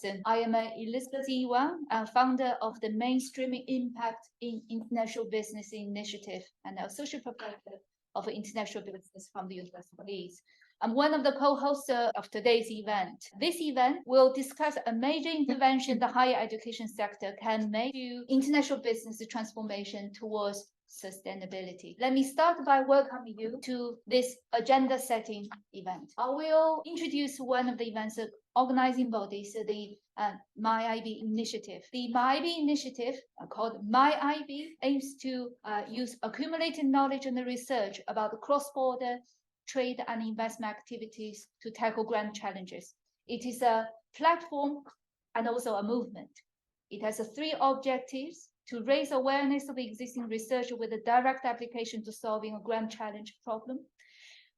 person. I am Elizabeth Iwan, founder of the Mainstreaming Impact in International Business Initiative and Associate Professor of International Business from the University of Leeds. I'm one of the co-hosts of today's event. This event will discuss a major intervention the higher education sector can make to international business transformation towards sustainability. Let me start by welcoming you to this agenda-setting event. I will introduce one of the event's organizing bodies, the MIIB initiative. The MIIB initiative, called MIIB, aims to use accumulated knowledge and research about the cross-border trade and investment activities to tackle grand challenges. It is a platform and also a movement. It has three objectives: to raise awareness of existing research with a direct application to solving a grand challenge problem,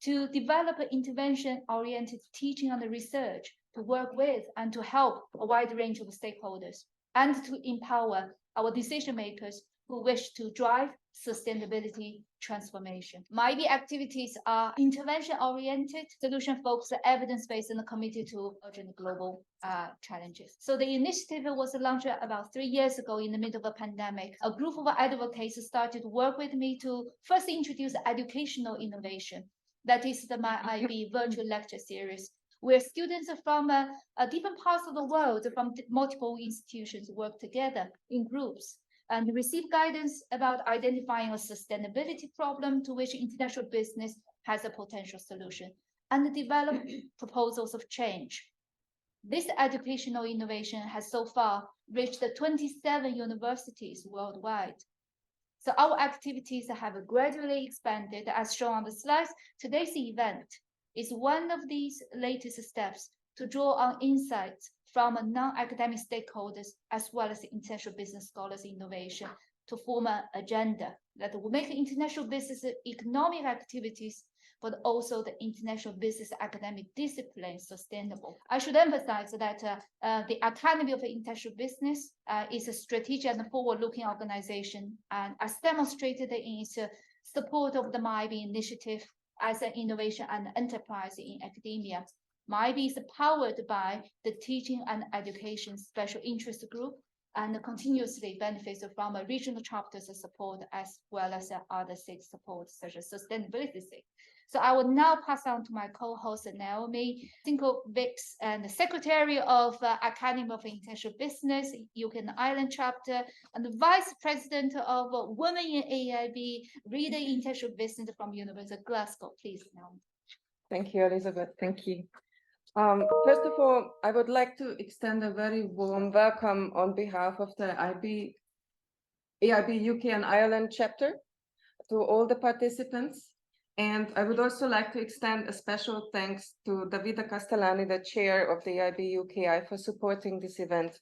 to develop an intervention-oriented teaching and research to work with and to help a wide range of stakeholders, and to empower our decision makers who wish to drive sustainability transformation. MIIB activities are intervention-oriented, solution-focused, evidence-based, and committed to urgent global challenges. So the initiative was launched about 3 years ago in the middle of a pandemic. A group of advocates started to work with me to first introduce educational innovation. That is the MIIB virtual lecture series, where students from different parts of the world, from multiple institutions, work together in groups and receive guidance about identifying a sustainability problem to which international business has a potential solution, and develop proposals of change. This educational innovation has so far reached 27 universities worldwide. So our activities have gradually expanded, as shown on the slides. Today's event is one of these latest steps to draw on insights from non-academic stakeholders as well as international business scholars innovation to form an agenda that will make international business economic activities, but also the international business academic discipline sustainable. I should emphasize that the Academy of International Business is a strategic and forward-looking organization, and as demonstrated in its support of the MIIB initiative as an innovation and enterprise in academia. MIIB is powered by the Teaching and Education Special Interest Group and continuously benefits from a regional chapter's support as well as other state support, such as sustainability state. So I will now pass on to my co-host, Naomi Sinkovics, and the Secretary of Academy of International Business, UK and Ireland chapter, and the Vice President of Women in AIB, Reader International Business from University of Glasgow. Please, Naomi. Thank you, Elizabeth. Thank you. First of all, I would like to extend a very warm welcome on behalf of the AIB UK and Ireland chapter to all the participants. And I would also like to extend a special thanks to Davida Castellani, the chair of the AIB UKI, for supporting this event.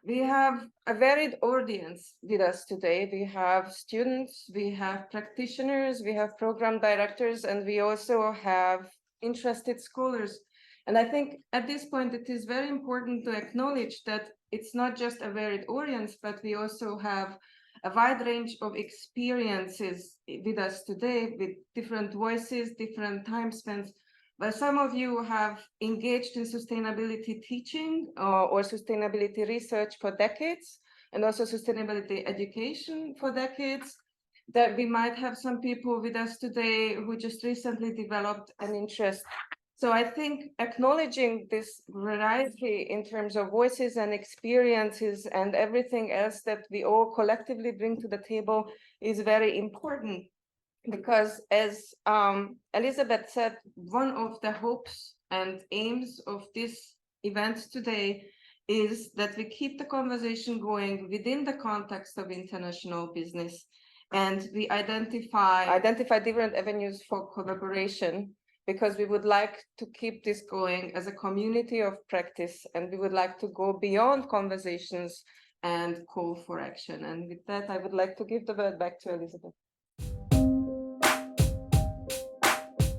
We have a varied audience with us today. We have students, we have practitioners, we have program directors, and we also have interested scholars. And I think at this point, it is very important to acknowledge that it's not just a varied audience, but we also have a wide range of experiences with us today, with different voices, different time spans. But some of you have engaged in sustainability teaching or sustainability research for decades, and also sustainability education for decades. That we might have some people with us today who just recently developed an interest. So I think acknowledging this variety in terms of voices and experiences and everything else that we all collectively bring to the table is very important, because as Elizabeth said, one of the hopes and aims of this event today is that we keep the conversation going within the context of international business, and we identify different avenues for collaboration, because we would like to keep this going as a community of practice, and we would like to go beyond conversations and call for action. And with that, I would like to give the word back to Elizabeth.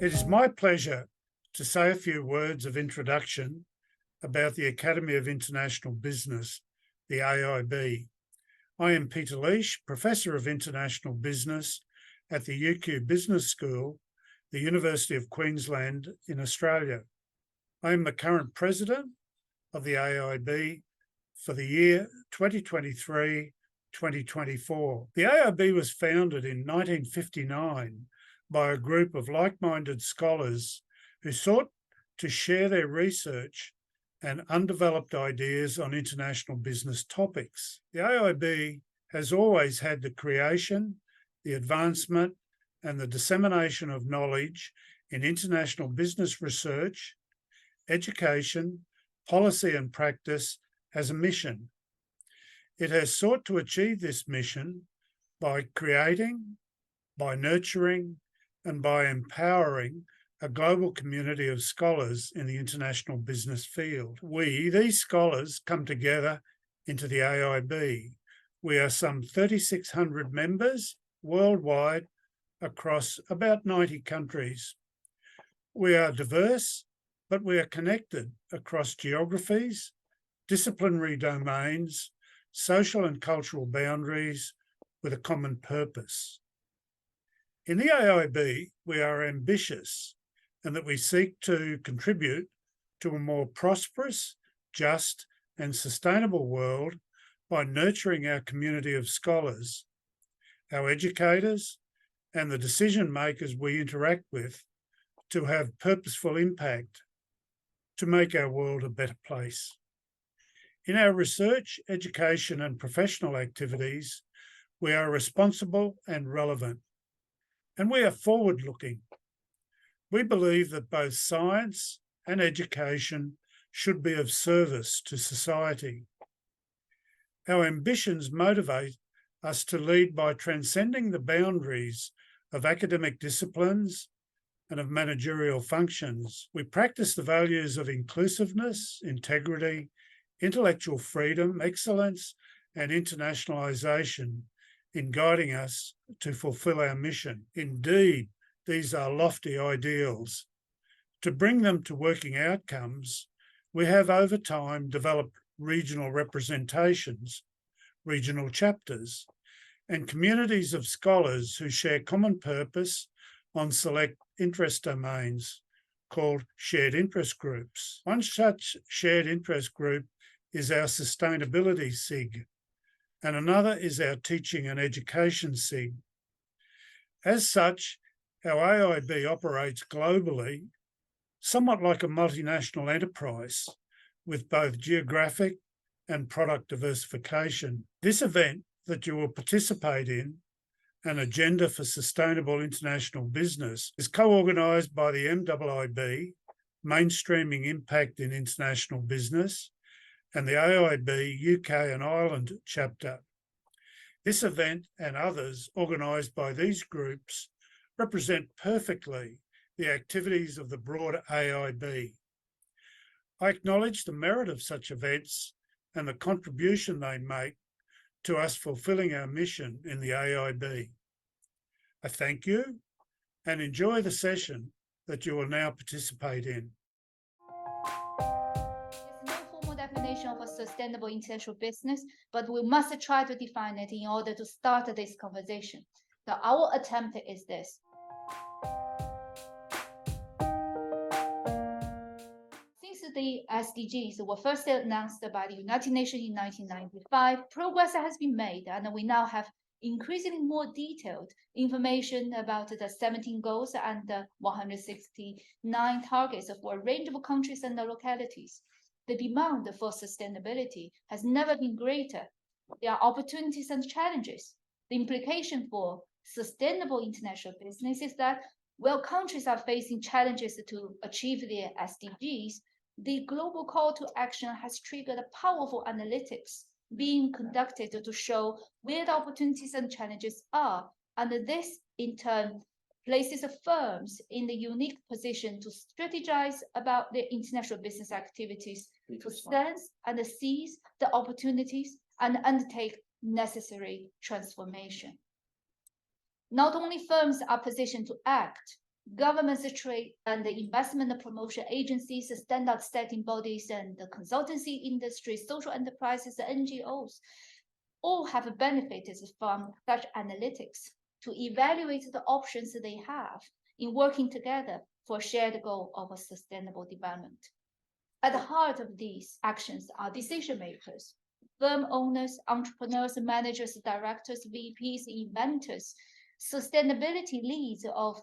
It is my pleasure to say a few words of introduction about the Academy of International Business, the AIB. I am Peter Leach, Professor of International Business at the UQ Business School, the University of Queensland in Australia. I am the current president of the AIB for the year 2023-2024. The AIB was founded in 1959 by a group of like-minded scholars who sought to share their research and undeveloped ideas on international business topics. The AIB has always had the creation, the advancement, and the dissemination of knowledge in international business research, education, policy and practice as a mission. It has sought to achieve this mission by creating, by nurturing, and by empowering a global community of scholars in the international business field. These scholars, come together into the AIB. We are some 3,600 members worldwide across about 90 countries. We are diverse, but we are connected across geographies, disciplinary domains, social and cultural boundaries with a common purpose. In the AIB, we are ambitious and that we seek to contribute to a more prosperous, just, and sustainable world by nurturing our community of scholars, our educators, and the decision makers we interact with to have purposeful impact to make our world a better place. In our research, education, and professional activities, we are responsible and relevant, and we are forward-looking. We believe that both science and education should be of service to society. Our ambitions motivate us to lead by transcending the boundaries of academic disciplines and of managerial functions. We practice the values of inclusiveness, integrity, intellectual freedom, excellence, and internationalisation in guiding us to fulfil our mission. Indeed, these are lofty ideals. To bring them to working outcomes, we have over time developed regional representations, regional chapters, and communities of scholars who share common purpose on select interest domains called shared interest groups. One such shared interest group is our sustainability SIG, and another is our teaching and education SIG. As such, our AIB operates globally, somewhat like a multinational enterprise, with both geographic and product diversification. This event that you will participate in, an agenda for sustainable international business, is co-organised by the MIIB, Mainstreaming Impact in International Business, and the AIB UK and Ireland chapter. This event and others organised by these groups represent perfectly the activities of the broader AIB. I acknowledge the merit of such events and the contribution they make to us fulfilling our mission in the AIB. I thank you and enjoy the session that you will now participate in. There's no formal definition of a sustainable international business, but we must try to define it in order to start this conversation. So our attempt is this. Since the SDGs were first announced by the United Nations in 1995, progress has been made, and we now have increasingly more detailed information about the 17 goals and the 169 targets for a range of countries and localities. The demand for sustainability has never been greater. There are opportunities and challenges. The implication for sustainable international business is that while countries are facing challenges to achieve their SDGs, the global call to action has triggered powerful analytics being conducted to show where the opportunities and challenges are, and this in turn places firms in the unique position to strategize about their international business activities, to sense and seize the opportunities and undertake necessary transformation. Not only firms are positioned to act, governments, trade and the investment promotion agencies, standard setting bodies, and the consultancy industry, social enterprises, NGOs, all have benefited from such analytics to evaluate the options they have in working together for a shared goal of a sustainable development. At the heart of these actions are decision makers, firm owners, entrepreneurs, managers, directors, VPs, inventors, sustainability leads of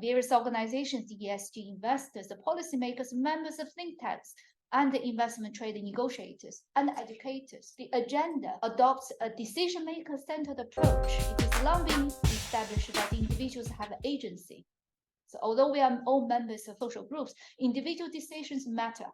various organizations, ESG investors, the policymakers, members of think tanks, and the investment trade negotiators and educators. The agenda adopts a decision maker centered approach. It has long been established that individuals have agency. So although we are all members of social groups, individual decisions matter.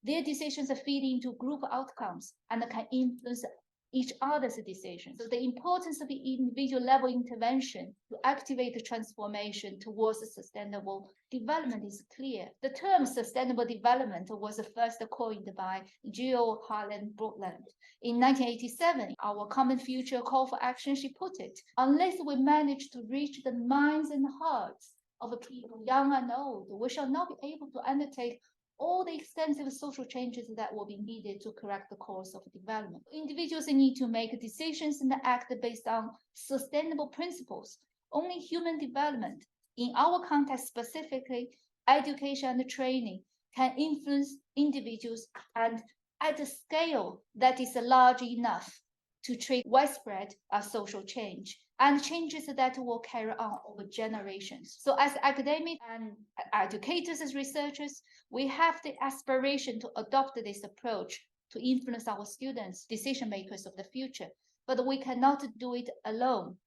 Their decisions feed into group outcomes and can influence each other's decisions. So the importance of the individual level intervention to activate the transformation towards sustainable development is clear. The term sustainable development was first coined by Geo Harlan Brundtland. In 1987, our common future call for action, she put it, unless we manage to reach the minds and hearts of people, young and old, we shall not be able to undertake all the extensive social changes that will be needed to correct the course of development. Individuals need to make decisions and act based on sustainable principles. Only human development, in our context specifically, education and training, can influence individuals and at a scale that is large enough to trigger widespread social change and changes that will carry on over generations. So as academics and educators, as researchers, we have the aspiration to adopt this approach to influence our students, decision makers of the future, but we cannot do it alone.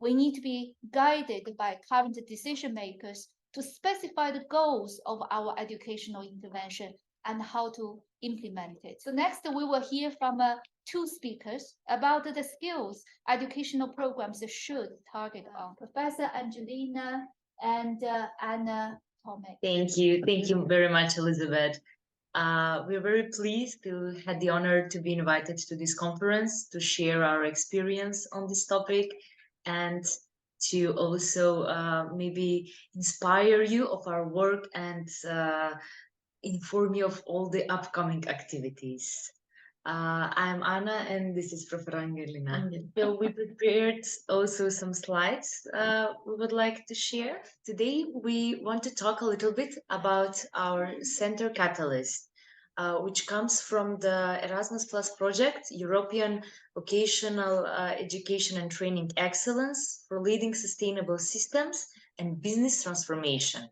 We need to be guided by current decision makers to specify the goals of our educational intervention and how to implement it. So next, we will hear from two speakers about the skills educational programs should target on. Professor Angelina and Anna Tomik. Thank you very much, Elizabeth. We're very pleased to have the honor to be invited to this conference to share our experience on this topic and to also maybe inspire you of our work and inform you of all the upcoming activities. I'm Anna and this is Prof Angelina. So we prepared also some slides we would like to share. Today we want to talk a little bit about our Center Catalyst, which comes from the Erasmus Plus project, European Vocational Education and Training Excellence for Leading Sustainable Systems and Business Transformation.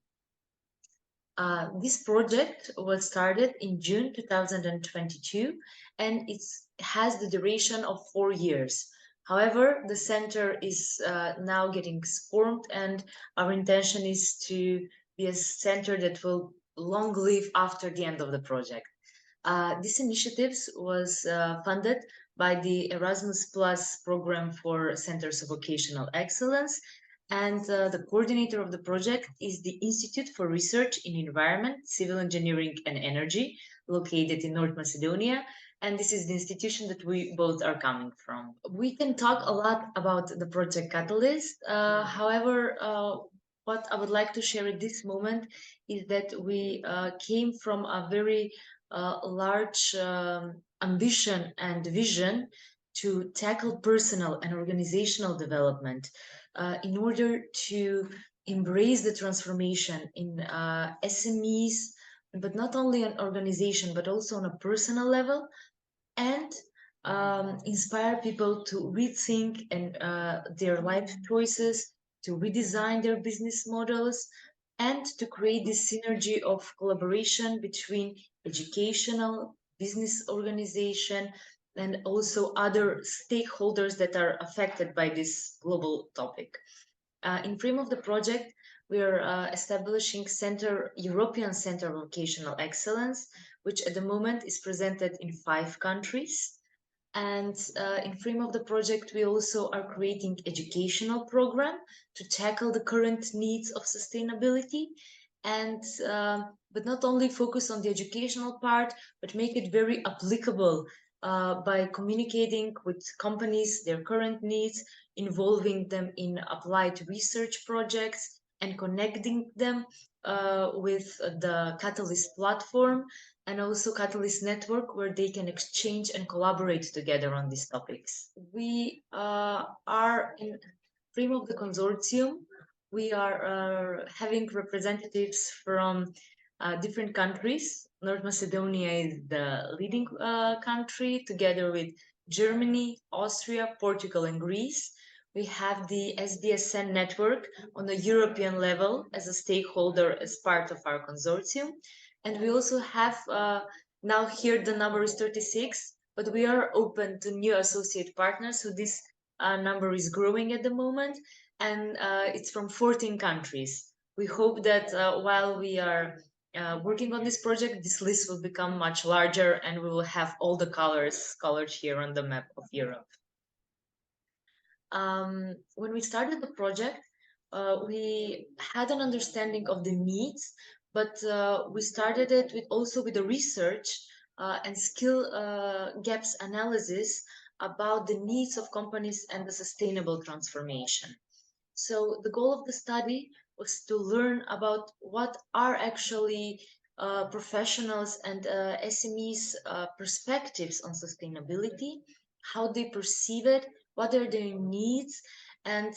This project was started in June 2022 and it has the duration of 4 years. However, the center is now getting formed and our intention is to be a center that will long live after the end of the project. This initiative was funded by the Erasmus Plus program for Centers of Vocational Excellence, and the coordinator of the project is the Institute for Research in Environment, Civil Engineering and Energy, located in North Macedonia, and this is the institution that we both are coming from. We can talk a lot about the Project Catalyst, however, what I would like to share at this moment is that we came from a very large ambition and vision to tackle personal and organizational development in order to embrace the transformation in SMEs, but not only an organization, but also on a personal level, and inspire people to rethink and their life choices, to redesign their business models, and to create this synergy of collaboration between educational, business organization, and also other stakeholders that are affected by this global topic. In frame of the project, we are establishing European Center of Vocational Excellence, which at the moment is presented in 5 countries. And in frame of the project, we also are creating educational program to tackle the current needs of sustainability, and but not only focus on the educational part, but make it very applicable by communicating with companies their current needs, involving them in applied research projects, and connecting them with the Catalyst platform and also Catalyst network, where they can exchange and collaborate together on these topics. We are in frame of the consortium. We are having representatives from different countries North Macedonia is the leading country, together with Germany, Austria, Portugal, and Greece. We have the SDSN network on the European level as a stakeholder as part of our consortium. And we also have, now here the number is 36, but we are open to new associate partners. So this number is growing at the moment, and it's from 14 countries. We hope that while we are working on this project, this list will become much larger and we will have all the colors colored here on the map of Europe. When we started the project, we had an understanding of the needs, but we started it also with the research and skill gaps analysis about the needs of companies and the sustainable transformation. So the goal of the study was to learn about what are actually professionals and SMEs perspectives on sustainability, how they perceive it, what are their needs, and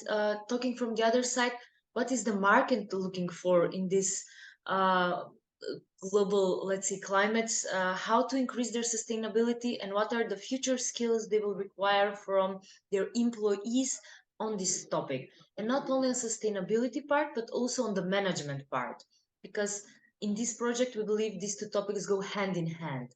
talking from the other side, what is the market looking for in this global, let's say, climates, how to increase their sustainability, and what are the future skills they will require from their employees on this topic. And not only on sustainability part, but also on the management part, because in this project, we believe these two topics go hand in hand.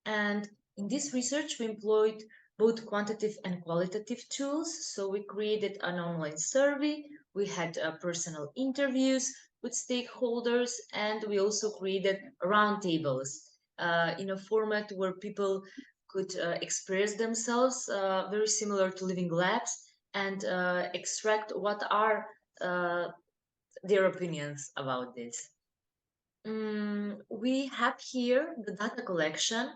And in this research, we employed both quantitative and qualitative tools. So we created an online survey, we had personal interviews with stakeholders, and we also created roundtables in a format where people could express themselves, very similar to living labs, and extract what are their opinions about this. We have here the data collection,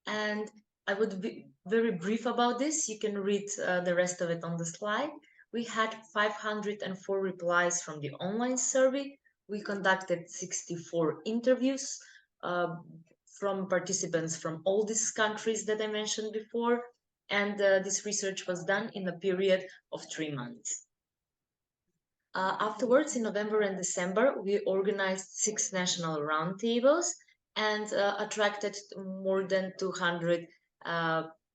and I would be very brief about this. You can read the rest of it on the slide. We had 504 replies from the online survey. We conducted 64 interviews from participants from all these countries that I mentioned before. And this research was done in a period of 3 months. Afterwards, in November and December, we organized 6 national roundtables and attracted more than 200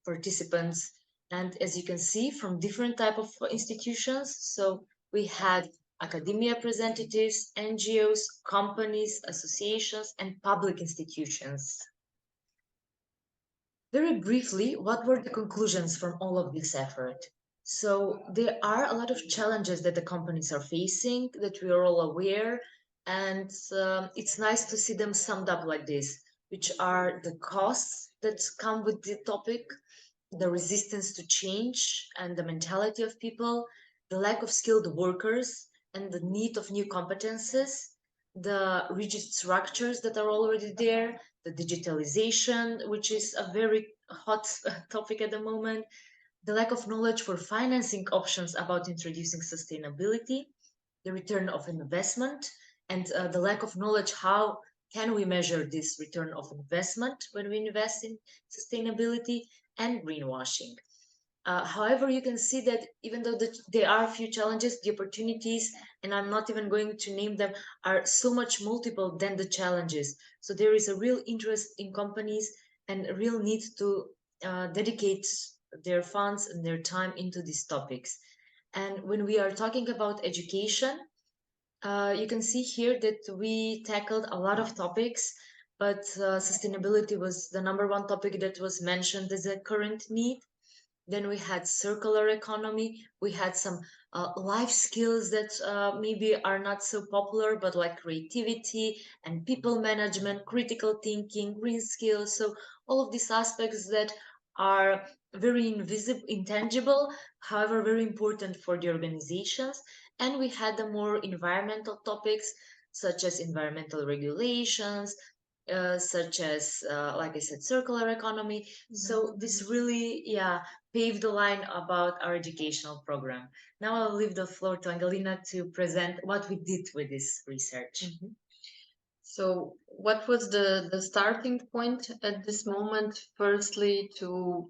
participants. And as you can see, from different type of institutions. So we had academia representatives, NGOs, companies, associations, and public institutions. Very briefly, what were the conclusions from all of this effort? So there are a lot of challenges that the companies are facing that we are all aware, and it's nice to see them summed up like this, which are the costs that come with the topic, the resistance to change and the mentality of people, the lack of skilled workers and the need of new competences, the rigid structures that are already there, the digitalization, which is a very hot topic at the moment, the lack of knowledge for financing options about introducing sustainability, the return of investment, and the lack of knowledge how can we measure this return of investment when we invest in sustainability, and greenwashing. However, you can see that even though there are a few challenges, the opportunities, and I'm not even going to name them, are so much multiple than the challenges. So there is a real interest in companies and a real need to dedicate their funds and their time into these topics. And when we are talking about education, you can see here that we tackled a lot of topics, but sustainability was the #1 topic that was mentioned as a current need. Then we had circular economy. We had some life skills that maybe are not so popular, but like creativity and people management, critical thinking, green skills. So all of these aspects that are very invisible, intangible, however, very important for the organizations. And we had the more environmental topics, such as environmental regulations, such as, like I said, circular economy. So this really, paved the line about our educational program. Now I'll leave the floor to Angelina to present what we did with this research. So what was the starting point at this moment? Firstly, to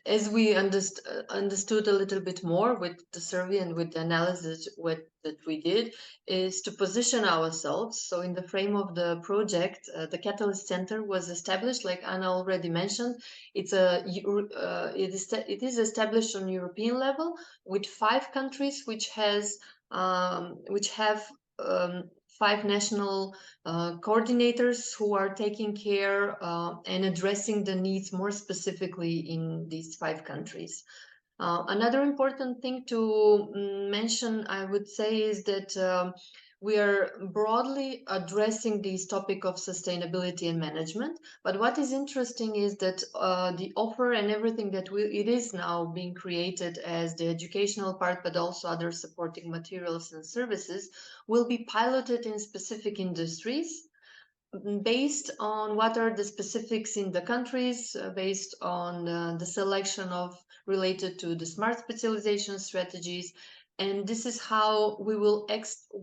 as we understood a little bit more with the survey and with the analysis that we did, is to position ourselves. So in the frame of the project, the Catalyst Center was established, like Anna already mentioned. It is established on European level with 5 countries which have 5 national coordinators who are taking care and addressing the needs more specifically in these 5 countries. Another important thing to mention, I would say, is that we are broadly addressing this topic of sustainability and management. But what is interesting is that the offer and everything that it is now being created as the educational part, but also other supporting materials and services, will be piloted in specific industries based on what are the specifics in the countries, based on the selection of related to the smart specialization strategies. And this is how we will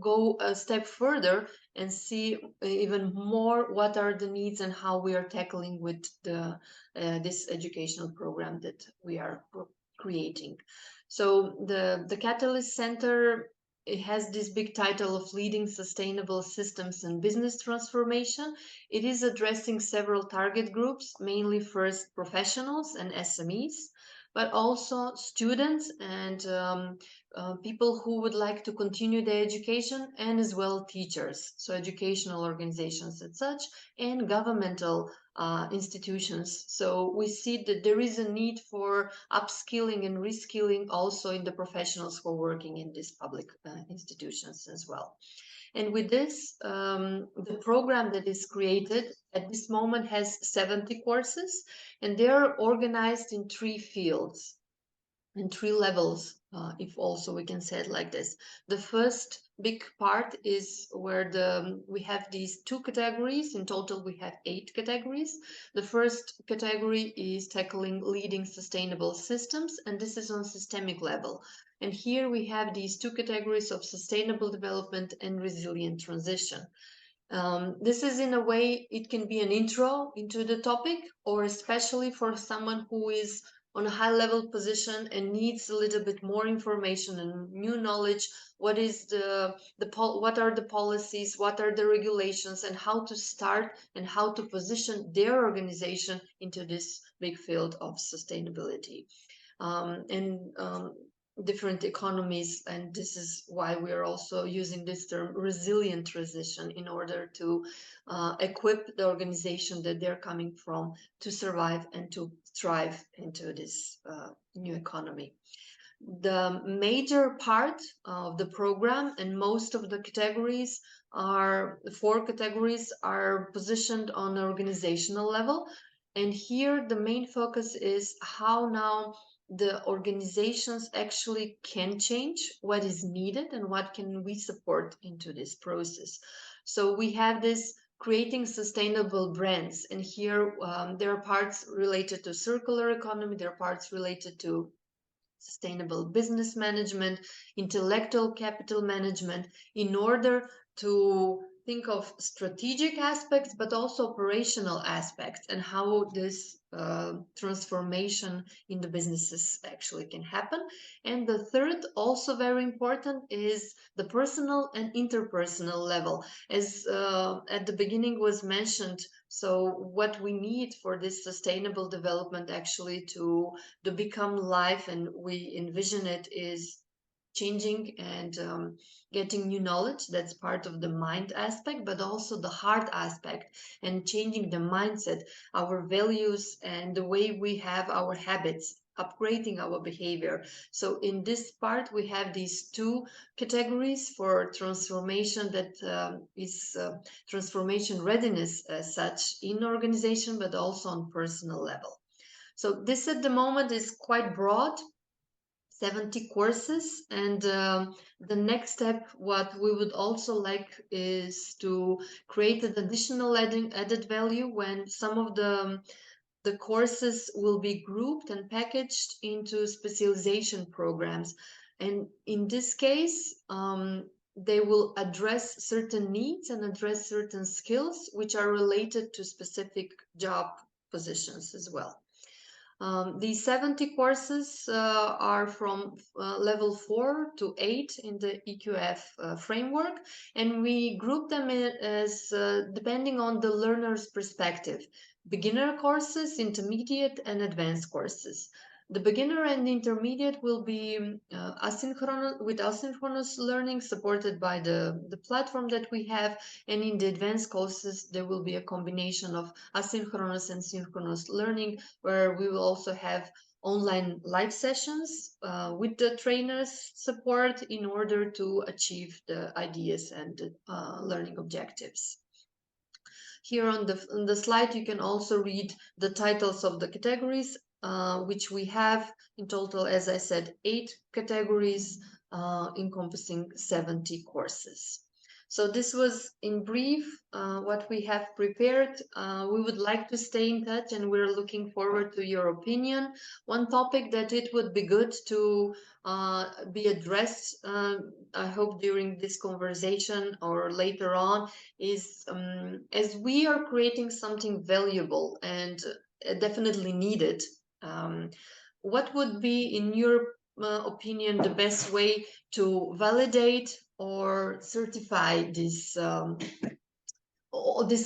go a step further and see even more what are the needs and how we are tackling with this educational program that we are creating. So the Catalyst Center, it has this big title of leading sustainable systems and business transformation. It is addressing several target groups, mainly first professionals and SMEs, but also students and people who would like to continue their education, and as well teachers, so educational organizations and such, and governmental institutions. So we see that there is a need for upskilling and reskilling also in the professionals who are working in these public institutions as well. And with this, the program that is created at this moment has 70 courses, and they are organized in 3 fields and 3 levels, if also we can say it like this. The first big part is where we have these 2 categories. In total, we have 8 categories. The first category is tackling leading sustainable systems, and this is on systemic level. And here we have these 2 categories of sustainable development and resilient transition. This is, in a way, it can be an intro into the topic, or especially for someone who is on a high level position and needs a little bit more information and new knowledge. What is what are the policies, what are the regulations, and how to start and how to position their organization into this big field of sustainability. Different economies, and this is why we are also using this term resilient transition in order to equip the organization that they're coming from to survive and to thrive into this new economy. The major part of the program and most of the categories the 4 categories are positioned on an organizational level, and here the main focus is how now the organizations actually can change, what is needed, and what can we support into this process. So we have this creating sustainable brands, and here there are parts related to circular economy, there are parts related to sustainable business management, intellectual capital management, in order to think of strategic aspects, but also operational aspects, and how this transformation in the businesses actually can happen. And the third, also very important, is the personal and interpersonal level. As at the beginning was mentioned, so what we need for this sustainable development actually to become life, and we envision it, is changing and getting new knowledge. That's part of the mind aspect, but also the heart aspect, and changing the mindset, our values, and the way we have our habits, upgrading our behavior. So in this part, we have these 2 categories for transformation, that is transformation readiness as such in organization, but also on personal level. So this at the moment is quite broad, 70 courses, and the next step, what we would also like, is to create an additional added value when some of the courses will be grouped and packaged into specialization programs. And in this case, they will address certain needs and address certain skills which are related to specific job positions as well. These 70 courses are from level 4 to 8 in the EQF framework, and we group them as depending on the learner's perspective: beginner courses, intermediate, and advanced courses. The beginner and intermediate will be asynchronous learning supported by the platform that we have, and in the advanced courses there will be a combination of asynchronous and synchronous learning, where we will also have online live sessions with the trainers' support in order to achieve the ideas and the learning objectives. Here on the slide, you can also read the titles of the categories, which we have in total, as I said, 8 categories encompassing 70 courses. So this was in brief what we have prepared. We would like to stay in touch, and we're looking forward to your opinion. One topic that it would be good to be addressed, I hope during this conversation or later on, is as we are creating something valuable and definitely needed, what would be, in your opinion, the best way to validate or certify this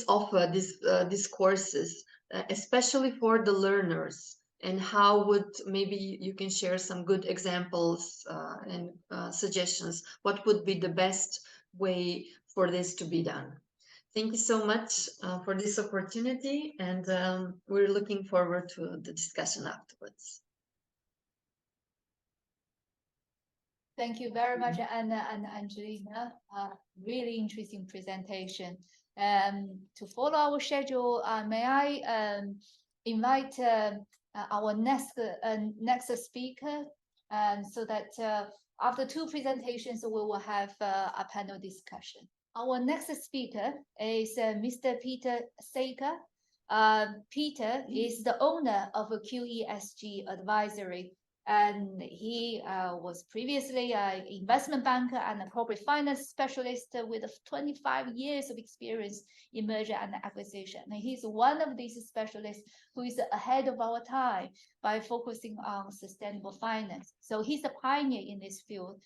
offer, these courses, especially for the learners? And how would, maybe you can share some good examples and suggestions, what would be the best way for this to be done? Thank you so much for this opportunity, and we're looking forward to the discussion afterwards. Thank you very much, Anna and Angelina. Really interesting presentation. To follow our schedule, may I invite our next speaker, so that after 2 presentations, we will have a panel discussion. Our next speaker is Mr. Peter Secher. Peter is the owner of a QEST advisory, and he was previously an investment banker and a corporate finance specialist with 25 years of experience in merger and acquisition. And he's one of these specialists who is ahead of our time by focusing on sustainable finance. So he's a pioneer in this field.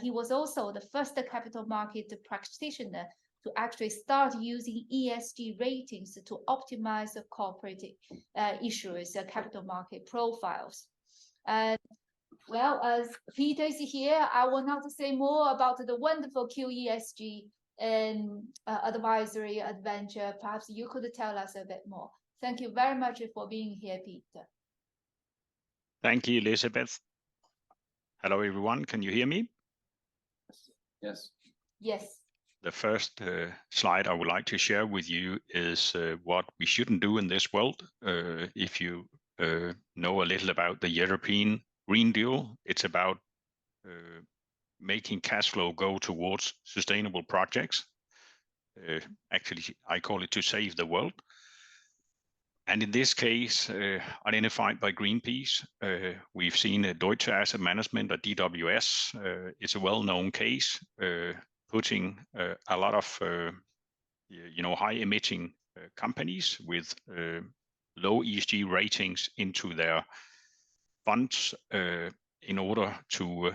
He was also the first capital market practitioner to actually start using ESG ratings to optimize the corporate issuers' capital market profiles. Well, as Peter is here, I will not say more about the wonderful QESG advisory adventure. Perhaps you could tell us a bit more. Thank you very much for being here, Peter. Thank you, Elizabeth. Hello, everyone. Can you hear me? Yes. Yes. The first slide I would like to share with you is what we shouldn't do in this world. If you know a little about the European Green Deal, it's about making cash flow go towards sustainable projects. Actually, I call it to save the world. And in this case, identified by Greenpeace, we've seen Deutsche Asset Management, or DWS. It's a well-known case, putting a lot of high-emitting companies with low ESG ratings into their funds in order to,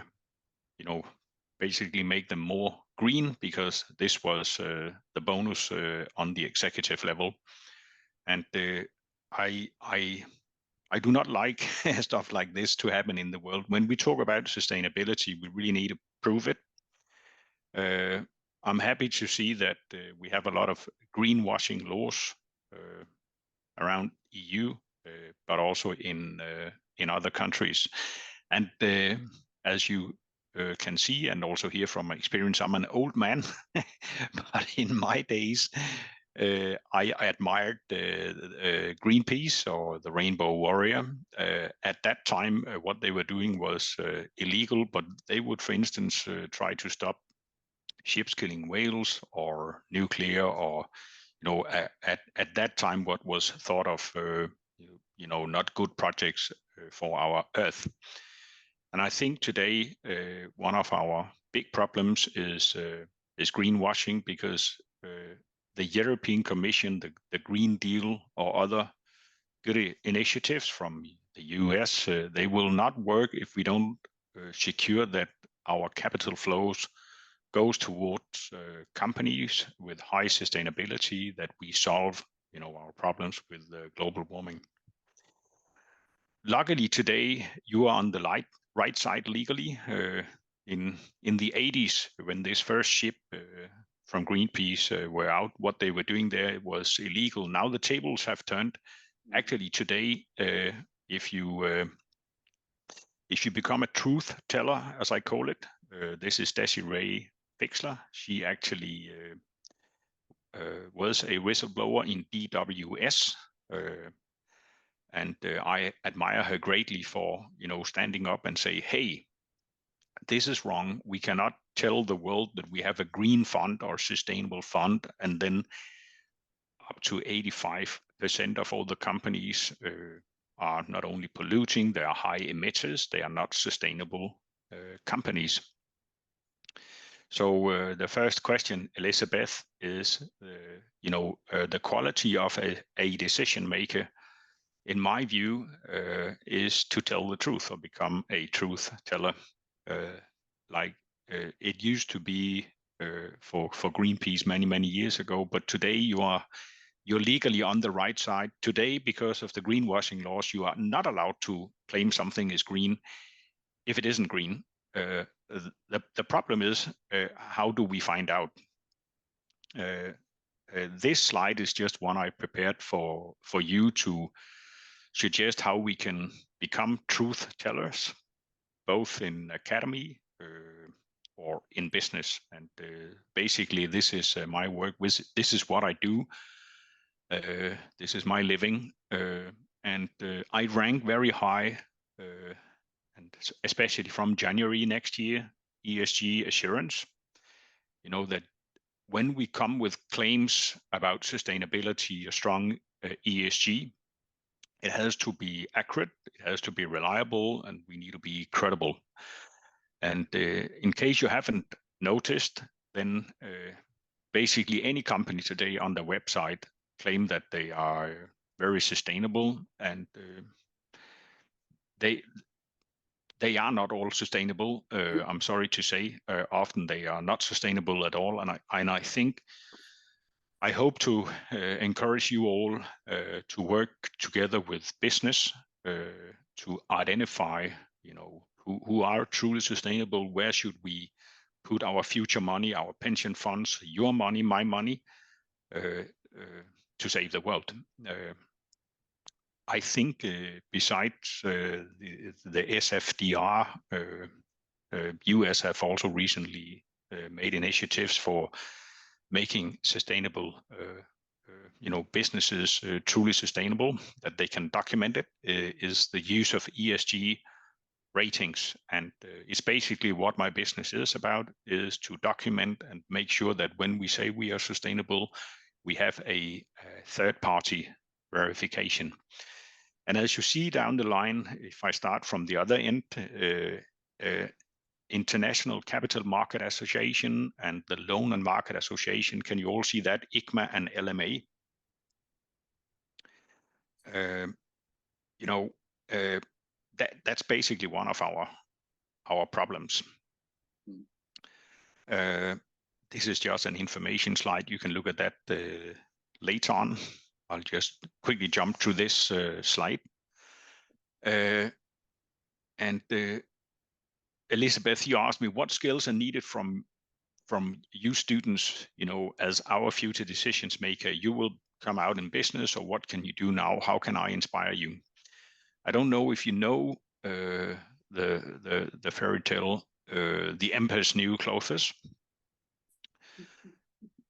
basically make them more green, because this was the bonus on the executive level. And I do not like stuff like this to happen in the world. When we talk about sustainability, we really need to prove it. I'm happy to see that we have a lot of greenwashing laws around EU, but also in other countries. And as you can see, and also hear from my experience, I'm an old man, but in my days, I admired Greenpeace, or the Rainbow Warrior. At that time, what they were doing was illegal, but they would, for instance, try to stop ships killing whales or nuclear, or at that time what was thought of not good projects for our Earth. And I think today one of our big problems is greenwashing, because the European Commission, the Green Deal, or other good initiatives from US, they will not work if we don't secure that our capital flows goes towards companies with high sustainability, that we solve, our problems with global warming. Luckily today, you are on the right side legally. In the 80s, when this first ship from Greenpeace were out, what they were doing there was illegal. Now the tables have turned. Actually today, if you become a truth teller, as I call it, this is Desiree Fixler. She actually was a whistleblower in DWS, and I admire her greatly for standing up and say, hey, this is wrong. We cannot tell the world that we have a green fund or sustainable fund, and then up to 85% of all the companies are not only polluting, they are high emitters, they are not sustainable companies. So the first question, Elizabeth, is, the quality of a decision maker, in my view, is to tell the truth or become a truth teller. It used to be for Greenpeace many years ago, but today you're legally on the right side. Today, because of the greenwashing laws, you are not allowed to claim something is green if it isn't green. The problem is, how do we find out? This slide is just one I prepared for you to suggest how we can become truth tellers, both in academy or in business. And basically, this is my work. This is what I do. This is my living, and I rank very high, and especially from January next year, ESG assurance. That when we come with claims about sustainability, a strong ESG, it has to be accurate, it has to be reliable, and we need to be credible. And in case you haven't noticed, then basically any company today on their website claim that they are very sustainable, and they are not all sustainable. I'm sorry to say, often they are not sustainable at all. And I hope to encourage you all to work together with business to identify, who are truly sustainable. Where should we put our future money, our pension funds, your money, my money, to save the world? I think besides the SFDR, US have also recently made initiatives for making sustainable, businesses truly sustainable, that they can document it, is the use of ESG ratings. And it's basically what my business is about, is to document and make sure that when we say we are sustainable, we have a third-party verification. And as you see down the line, if I start from the other end, International Capital Market Association and the Loan and Market Association, can you all see that? ICMA and LMA. That's basically one of our problems. This is just an information slide. You can look at that later on. I'll just quickly jump to this slide. Elizabeth, you asked me what skills are needed from you students, as our future decisions maker. You will come out in business, or what can you do now? How can I inspire you? I don't know if you know the fairy tale, The Emperor's New Clothes,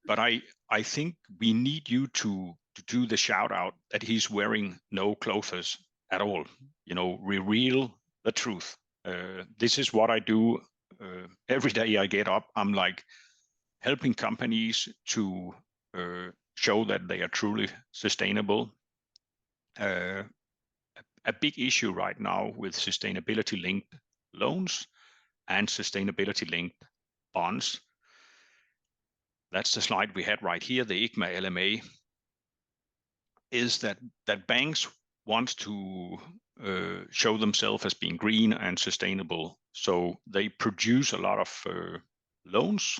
but I think we need you to do the shout out that he's wearing no clothes at all. Reveal the truth. This is what I do every day I get up. I'm like helping companies to show that they are truly sustainable. A big issue right now with sustainability-linked loans and sustainability-linked bonds. That's the slide we had right here, the ICMA LMA, is that banks wants to show themselves as being green and sustainable. So they produce a lot of loans.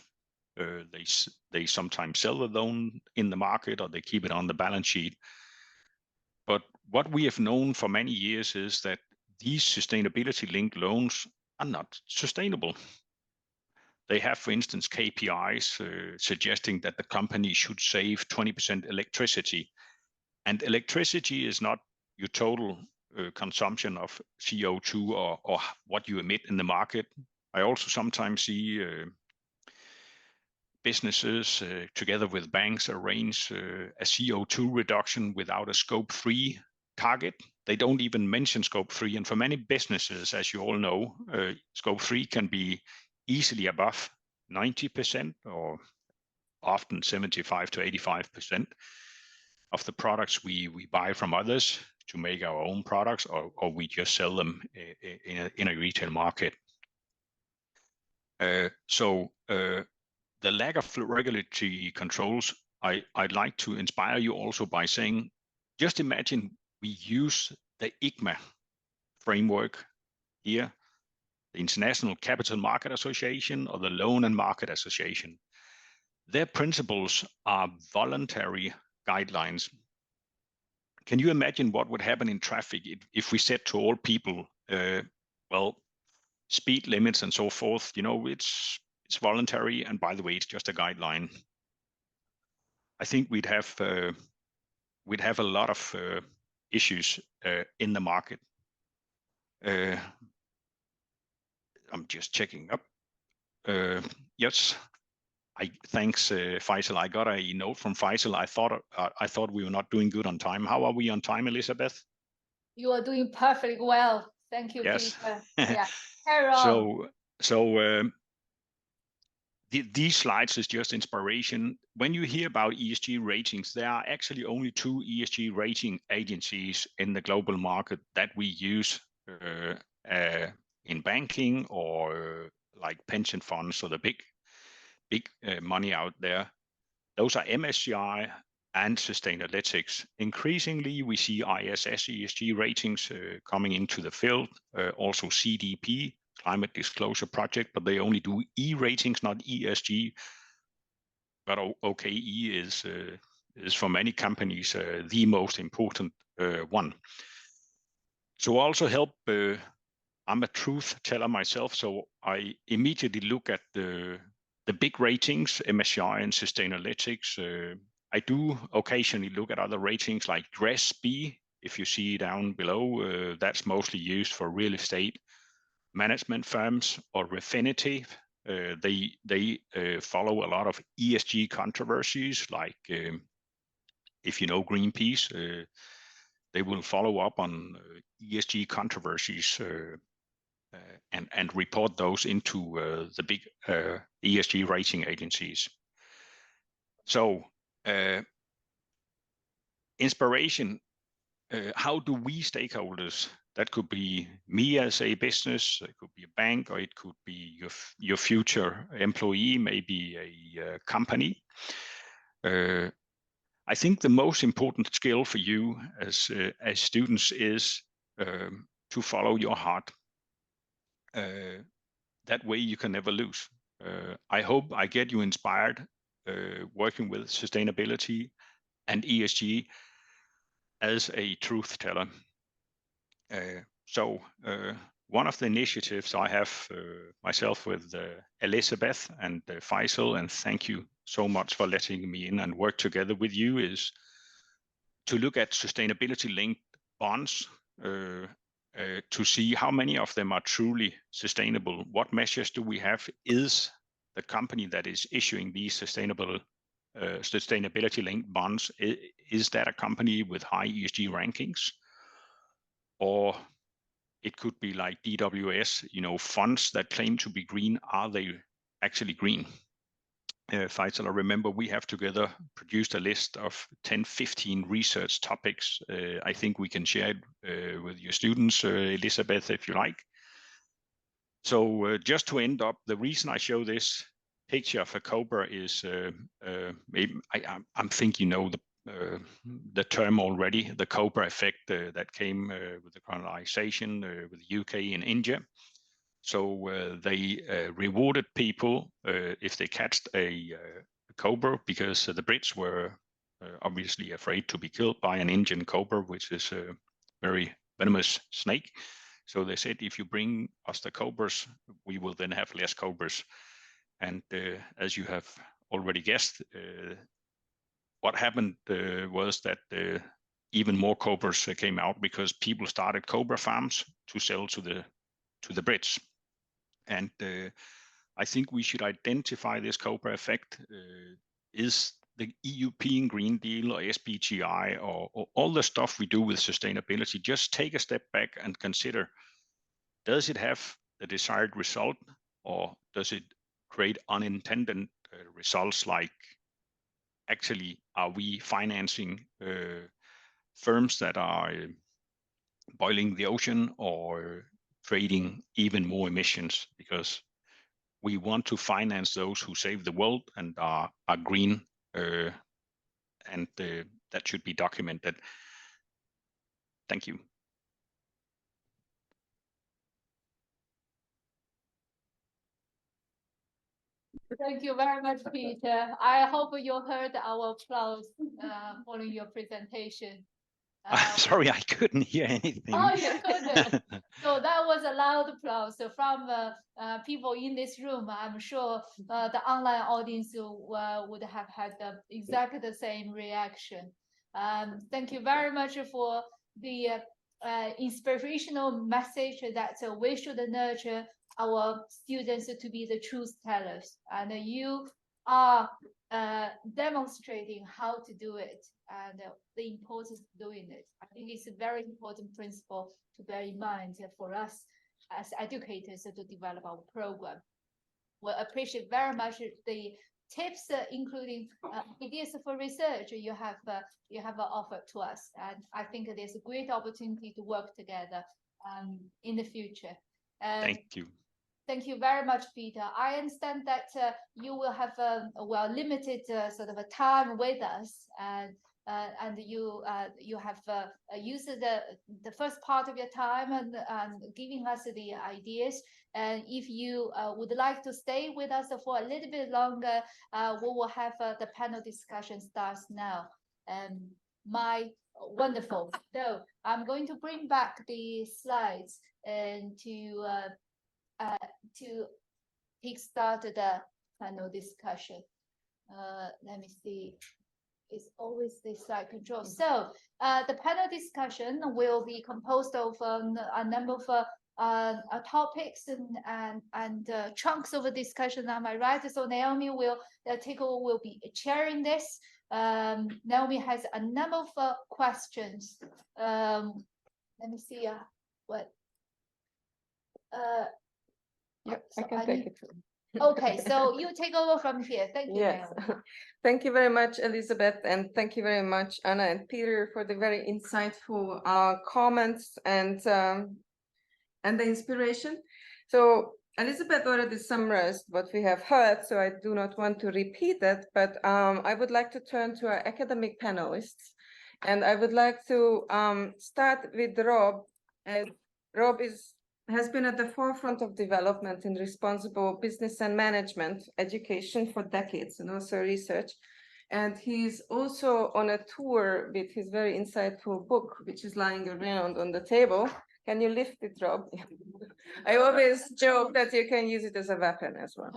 They sometimes sell the loan in the market, or they keep it on the balance sheet. But what we have known for many years is that these sustainability-linked loans are not sustainable. They have, for instance, KPIs suggesting that the company should save 20% electricity. And electricity is not your total consumption of CO2 or what you emit in the market. I also sometimes see businesses together with banks arrange a CO2 reduction without a scope 3 target. They don't even mention scope 3. And for many businesses, as you all know, scope 3 can be easily above 90% or often 75 to 85% of the products we buy from others to make our own products, or we just sell them in a retail market. So the lack of regulatory controls, I'd like to inspire you also by saying, just imagine we use the ICMA framework here, the International Capital Market Association or the Loan and Market Association. Their principles are voluntary guidelines. Can you imagine what would happen in traffic if we said to all people, well, speed limits and so forth, you know, it's voluntary, and by the way, it's just a guideline. I think we'd have a lot of issues in the market. I'm just checking up. Yes, thanks, Faisal. I got a note from Faisal. I thought we were not doing good on time. How are we on time, Elizabeth? You are doing perfectly well. Thank you, yes. Peter. Yeah. Carry on. So these slides is just inspiration. When you hear about ESG ratings, there are actually only 2 ESG rating agencies in the global market that we use in banking or like pension funds, so the big money out there. Those are MSCI and Sustainalytics. Increasingly, we see ISS ESG ratings coming into the field, also CDP, Climate Disclosure Project, but they only do E ratings, not ESG. But OKE is for many companies the most important one. So also help. I'm a truth teller myself, so I immediately look at the big ratings, MSCI and Sustainalytics. I do occasionally look at other ratings like GRESB. If you see down below, that's mostly used for real estate management firms, or Refinitiv. They follow a lot of ESG controversies, like if you know Greenpeace, they will follow up on ESG controversies and report those into the big ESG rating agencies. So inspiration, how do we stakeholders, that could be me as a business, it could be a bank, or it could be your future employee, maybe a company. I think the most important skill for you as students is to follow your heart. That way you can never lose. I hope I get you inspired working with sustainability and ESG as a truth teller. So one of the initiatives I have myself with Elizabeth and Faisal, and thank you so much for letting me in and work together with you, is to look at sustainability-linked bonds to see how many of them are truly sustainable. What measures do we have? Is the company that is issuing these sustainability-linked bonds, is that a company with high ESG rankings? Or it could be like DWS, you know, funds that claim to be green, are they actually green? Faisal, I remember we have together produced a list of 10-15 research topics. I think we can share it with your students, Elizabeth, if you like. So just to end up, the reason I show this picture of a cobra is maybe I'm thinking, you know, the term already, the Cobra effect that came with the colonization with the UK and India. So they rewarded people if they catched a cobra, because the Brits were obviously afraid to be killed by an Indian cobra, which is a very venomous snake. So they said, if you bring us the cobras, we will then have less cobras. And as you have already guessed, what happened was that even more cobras came out, because people started cobra farms to sell to the Brits. And I think we should identify this cobra effect. Is the European Green Deal or SBTI or all the stuff we do with sustainability, just take a step back and consider, does it have the desired result, or does it create unintended results, like actually are we financing firms that are boiling the ocean or creating even more emissions? Because we want to finance those who save the world and are green, and that should be documented. Thank you. Thank you very much, Peter. I hope you heard our applause following your presentation. Sorry, I couldn't hear anything. Oh, you couldn't. So that was a loud applause from people in this room. I'm sure the online audience would have had exactly the same reaction. Thank you very much for the inspirational message that we should nurture our students to be the truth tellers. And you are demonstrating how to do it and the importance of doing it. I think it's a very important principle to bear in mind for us as educators to develop our program. We appreciate very much the tips, including ideas for research you have offered to us. And I think there's a great opportunity to work together in the future. Thank you. Thank you very much, Peter. I understand that you will have a limited sort of a time with us, and you have used the first part of your time and giving us the ideas. And if you would like to stay with us for a little bit longer, we will have the panel discussion starts now. Wonderful. So I'm going to bring back the slides and to kickstart the panel discussion. Let me see. It's always the slide control. So the panel discussion will be composed of a number of topics and chunks of a discussion. Am I right? So Naomi will be chairing this. Naomi has a number of questions. Let me see what. Yeah, so I can take it. Okay, so you take over from here. Thank you. Yes, thank you very much, Elizabeth, and thank you very much, Anna and Peter, for the very insightful comments and the inspiration. So Elizabeth already summarized what we have heard, so I do not want to repeat that, but I would like to turn to our academic panelists, and I would like to start with Rob, as Rob has been at the forefront of development in responsible business and management education for decades, and also research. And he's also on a tour with his very insightful book, which is lying around on the table. Can you lift it, Rob? I always joke that you can use it as a weapon as well.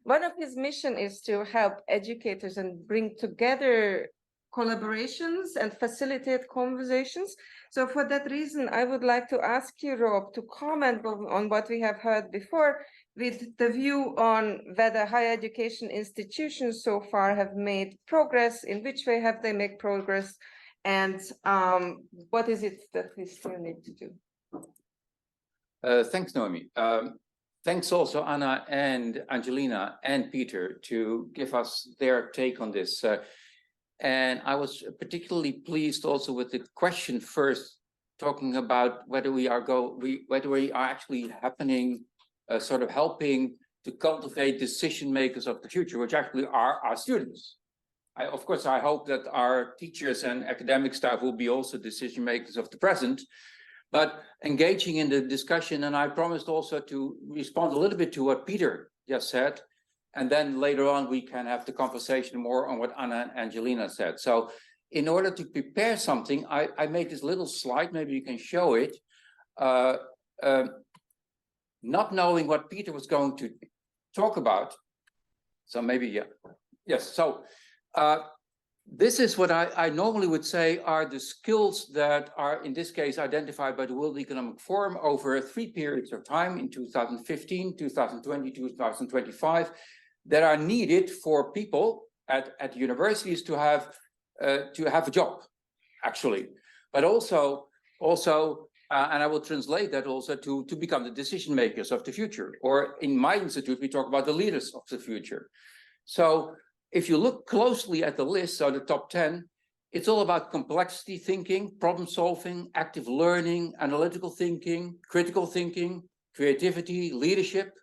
One of his mission is to help educators and bring together collaborations and facilitate conversations. So for that reason, I would like to ask you, Rob, to comment on what we have heard before, with the view on whether higher education institutions so far have made progress, in which way have they made progress, and what is it that we still need to do? Thanks, Naomi. Thanks also, Anna and Angelina and Peter, to give us their take on this. And I was particularly pleased also with the question first, talking about whether we are actually sort of helping to cultivate decision makers of the future, which actually are our students. of course, I hope that our teachers and academic staff will be also decision makers of the present, but engaging in the discussion. And I promised also to respond a little bit to what Peter just said. And then later on, we can have the conversation more on what Anna and Angelina said. So in order to prepare something, I made this little slide, maybe you can show it. Not knowing what Peter was going to talk about. So maybe, yeah. Yes, so this is what I normally would say are the skills that are, in this case, identified by the World Economic Forum over 3 periods of time in 2015, 2020, 2025, that are needed for people at universities to have a job, actually, but also, and I will translate that also to become the decision makers of the future. Or in my institute, we talk about the leaders of the future. So if you look closely at the list, so the top 10, it's all about complexity thinking, problem solving, active learning, analytical thinking, critical thinking, creativity, leadership,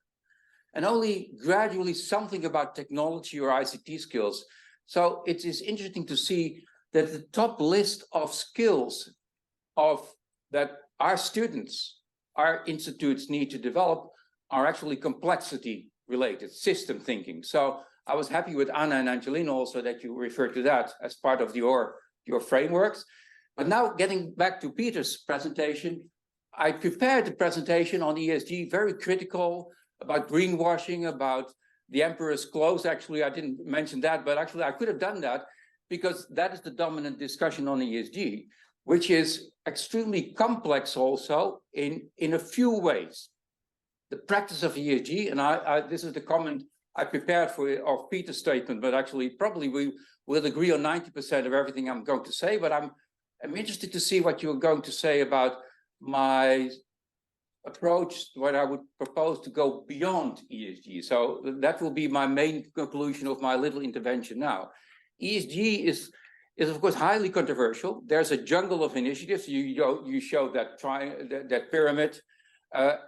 and only gradually something about technology or ICT skills. So it is interesting to see that the top list of skills that our students, our institutes need to develop are actually complexity related, system thinking. So I was happy with Anna and Angelina also that you referred to that as part of your frameworks. But now getting back to Peter's presentation, I prepared the presentation on ESG, very critical about greenwashing, about the emperor's clothes. Actually, I didn't mention that, but actually I could have done that because that is the dominant discussion on ESG, which is extremely complex also in a few ways. The practice of ESG, and this is the comment I prepared of Peter's statement, but actually probably we will agree on 90% of everything I'm going to say, but I'm interested to see what you're going to say about my approach, what I would propose to go beyond ESG. So that will be my main conclusion of my little intervention now. ESG is of course highly controversial. There's a jungle of initiatives. You showed that pyramid.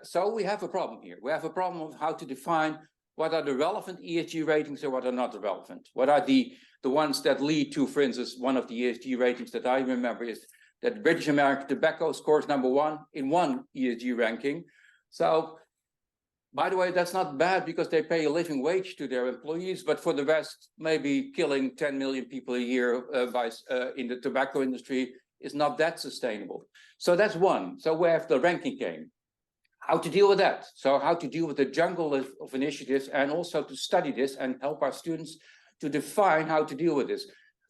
So we have a problem here. We have a problem of how to define what are the relevant ESG ratings and what are not relevant. What are the ones that lead to, for instance, one of the ESG ratings that I remember is that British American Tobacco scores #1 in one ESG ranking. So, by the way, that's not bad because they pay a living wage to their employees, but for the rest, maybe killing 10 million people a year in the tobacco industry is not that sustainable. So that's one. So we have the ranking game. How to deal with that? So how to deal with the jungle of initiatives and also to study this and help our students to define how to deal with this.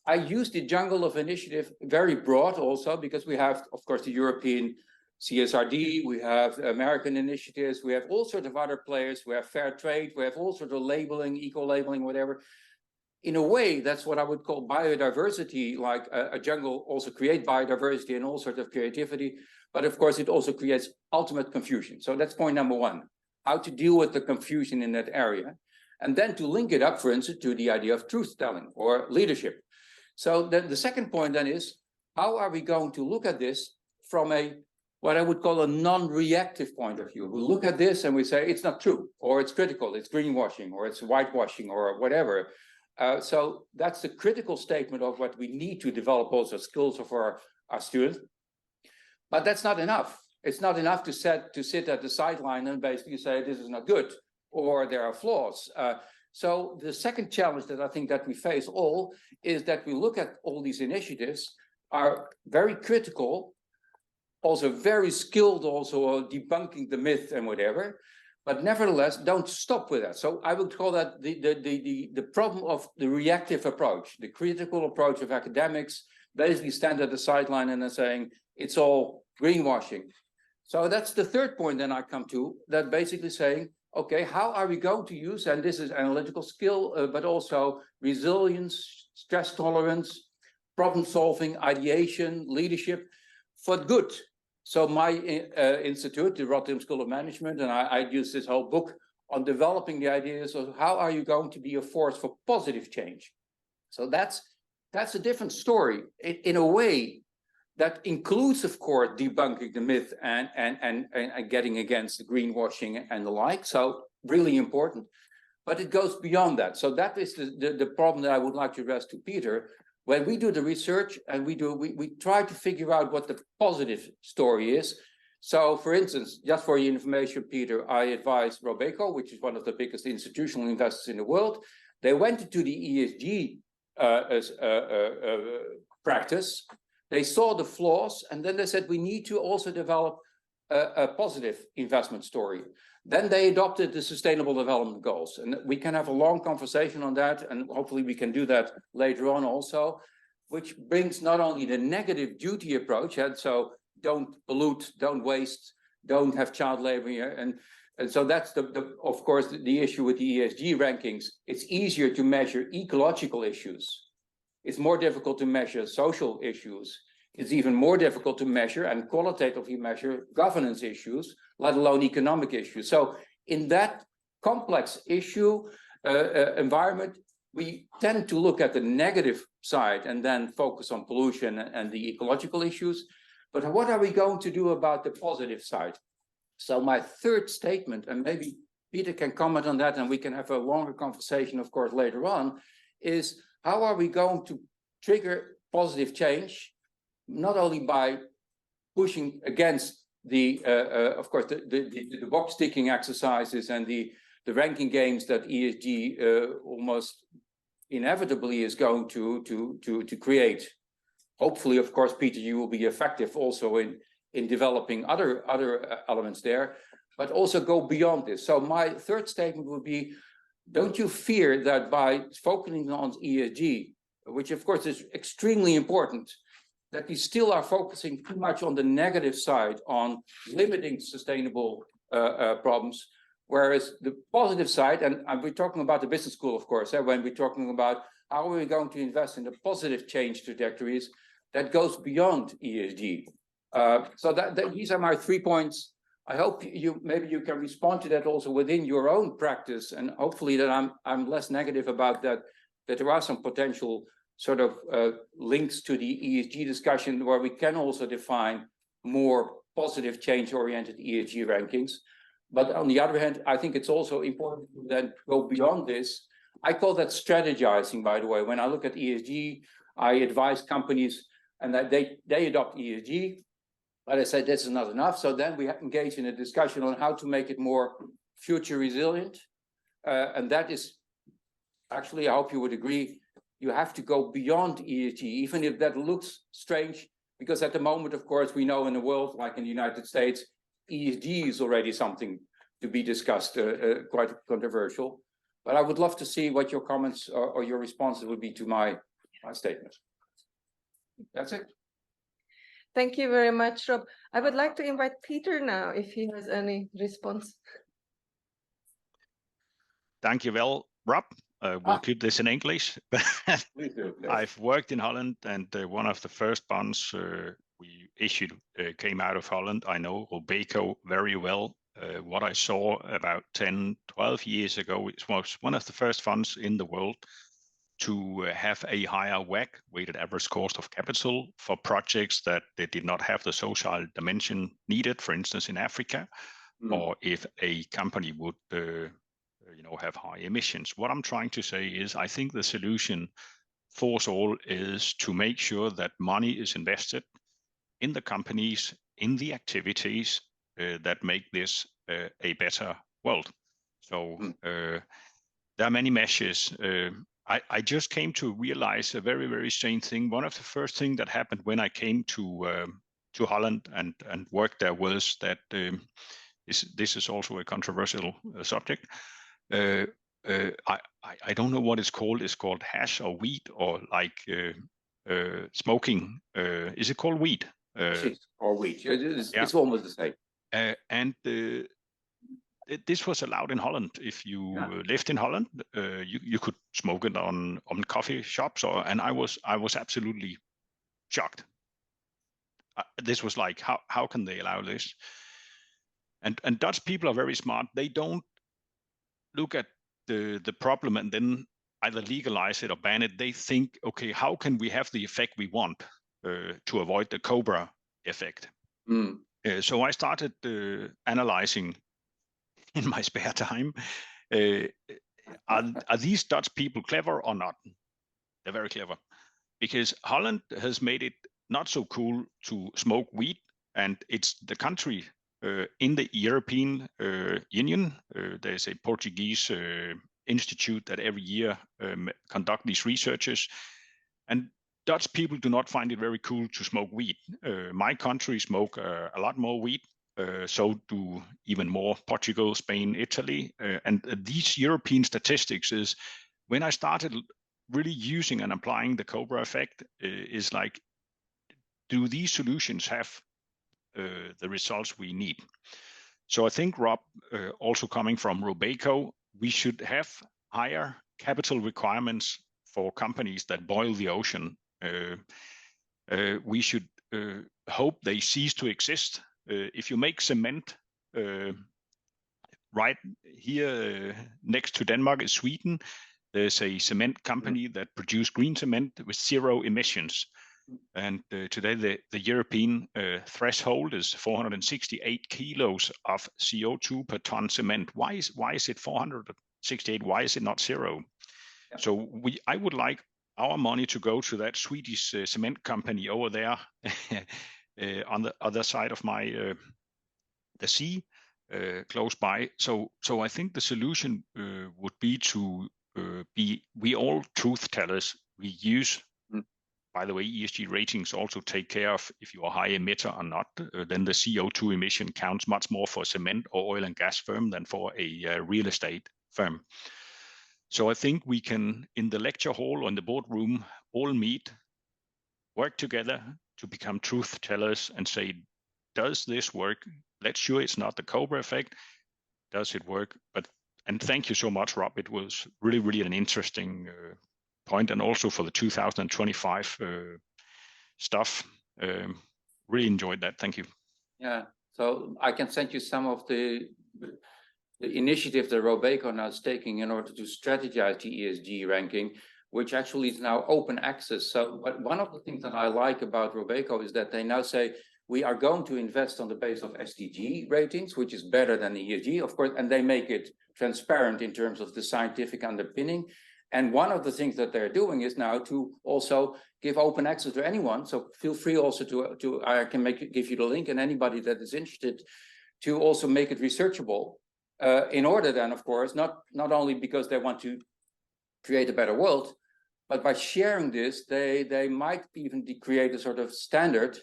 I use the jungle of initiative very broad also because we have, of course, the European CSRD, we have American initiatives, we have all sorts of other players, we have fair trade, we have all sorts of labeling, eco-labeling, whatever. In a way, that's what I would call biodiversity, like a jungle also creates biodiversity and all sorts of creativity. But of course, it also creates ultimate confusion. So that's point #1, how to deal with the confusion in that area. And then to link it up, for instance, to the idea of truth-telling or leadership. So then the second point then is, how are we going to look at this from what I would call a non-reactive point of view? We look at this and we say, it's not true, or it's critical, it's greenwashing, or it's whitewashing, or whatever. So that's the critical statement of what we need to develop also skills of our students. But that's not enough. It's not enough to sit at the sideline and basically say, this is not good, or there are flaws. So the second challenge that I think that we face all is that we look at all these initiatives are very critical, also very skilled, also debunking the myth and whatever, but nevertheless don't stop with that. So I would call that the problem of the reactive approach, the critical approach of academics, basically stand at the sideline and are saying it's all greenwashing. So that's the third point then I come to, that basically saying, okay, how are we going to use, and this is analytical skill, but also resilience, stress tolerance, problem solving, ideation, leadership for good. So my institute, the Rotterdam School of Management, and I use this whole book on developing the ideas of how are you going to be a force for positive change. So that's a different story in a way that includes, of course, debunking the myth and getting against the greenwashing and the like. So really important. but it goes beyond that. So that is the problem that I would like to address to Peter. When we do the research and we try to figure out what the positive story is. So for instance, just for your information, Peter, I advise Robeco, which is one of the biggest institutional investors in the world. They went into the ESG practice. They saw the flaws, and then they said, we need to also develop a positive investment story. Then they adopted the Sustainable Development Goals, and we can have a long conversation on that, and hopefully we can do that later on also, which brings not only the negative duty approach, and so don't pollute, don't waste, don't have child labor here, and so that's of course the issue with the ESG rankings. It's easier to measure ecological issues. It's more difficult to measure social issues. It's even more difficult to measure and qualitatively measure governance issues, let alone economic issues. So in that complex issue environment, we tend to look at the negative side and then focus on pollution and the ecological issues. But what are we going to do about the positive side? So my third statement, and maybe Peter can comment on that and we can have a longer conversation, of course, later on, is how are we going to trigger positive change? Not only by pushing against the, of course, the box ticking exercises and the ranking games that ESG almost inevitably is going to create. Hopefully, of course, Peter, you will be effective also in developing other elements there, but also go beyond this. So my third statement would be, don't you fear that by focusing on ESG, which of course is extremely important, that we still are focusing too much on the negative side, on limiting sustainable problems, whereas the positive side, and we're talking about the business school, of course, when we're talking about how are we going to invest in the positive change trajectories that goes beyond ESG. So these are my 3 points. I hope maybe you can respond to that also within your own practice, and hopefully that I'm less negative about that there are some potential sort of links to the ESG discussion where we can also define more positive change-oriented ESG rankings. But on the other hand, I think it's also important to then go beyond this. I call that strategizing, by the way. When I look at ESG, I advise companies and that they adopt ESG, but I say this is not enough. So then we engage in a discussion on how to make it more future resilient. And that is actually, I hope you would agree, you have to go beyond ESG, even if that looks strange, because at the moment, of course, we know in the world, like in the United States, ESG is already something to be discussed, quite controversial. But I would love to see what your comments or your responses would be to my statement. That's it. Thank you very much, Rob. I would like to invite Peter now, if he has any response. Thank you, well, Rob. We'll keep this in English. Please do, please. I've worked in Holland, and one of the first bonds we issued came out of Holland. I know Robeco very well. What I saw about 10, 12 years ago, it was one of the first funds in the world to have a higher WACC, weighted average cost of capital, for projects that they did not have the social dimension needed, for instance, in Africa, or if a company would have high emissions. What I'm trying to say is I think the solution for us all is to make sure that money is invested in the companies, in the activities that make this a better world. So there are many measures. I just came to realize a very, very strange thing. One of the first things that happened when I came to Holland and worked there was that this is also a controversial subject. I don't know what it's called. It's called hash or weed or like smoking. Is it called weed? Or weed. It's almost the same. And this was allowed in Holland. If you lived in Holland, you could smoke it on coffee shops, and I was absolutely shocked. This was like, how can they allow this? And Dutch people are very smart. They don't look at the problem and then either legalize it or ban it. They think, okay, how can we have the effect we want to avoid the Cobra effect? So I started analyzing in my spare time are these Dutch people clever or not? They're very clever, because Holland has made it not so cool to smoke weed, and it's the country in the European Union. There's a Portuguese institute that every year conduct these researches, and Dutch people do not find it very cool to smoke weed. My country smoke a lot more weed, so do even more Portugal, Spain, Italy. And these European statistics is, when I started really using and applying the Cobra effect, is like, do these solutions have the results we need? So I think, Rob, also coming from Robeco, we should have higher capital requirements for companies that boil the ocean. We should hope they cease to exist. If you make cement, right here next to Denmark is Sweden, there's a cement company that produces green cement with 0 emissions. And today the European threshold is 468 kilos of CO2 per ton cement. Why is it 468? Why is it not 0? Yeah. So I would like our money to go to that Swedish cement company over there on the other side of the sea, close by. So I think the solution would be to we all truth tellers. We use, by the way, ESG ratings also take care of if you are a high emitter or not. Then the CO2 emission counts much more for cement or oil and gas firm than for a real estate firm. So I think we can, in the lecture hall or in the boardroom, all meet, work together to become truth tellers and say, does this work? Let's sure it's not the Cobra effect. Does it work? And thank you so much, Rob. It was really, really an interesting point, and also for the 2025 stuff. Really enjoyed that. Thank you. Yeah, so I can send you some of the initiative that Robeco now is taking in order to strategize the ESG ranking, which actually is now open access. So one of the things that I like about Robeco is that they now say, we are going to invest on the base of SDG ratings, which is better than the ESG, of course, and they make it transparent in terms of the scientific underpinning. And one of the things that they're doing is now to also give open access to anyone. So feel free also to I can give you the link, and anybody that is interested to also make it researchable. In order then, of course, not only because they want to create a better world, but by sharing this, they might even create a sort of standard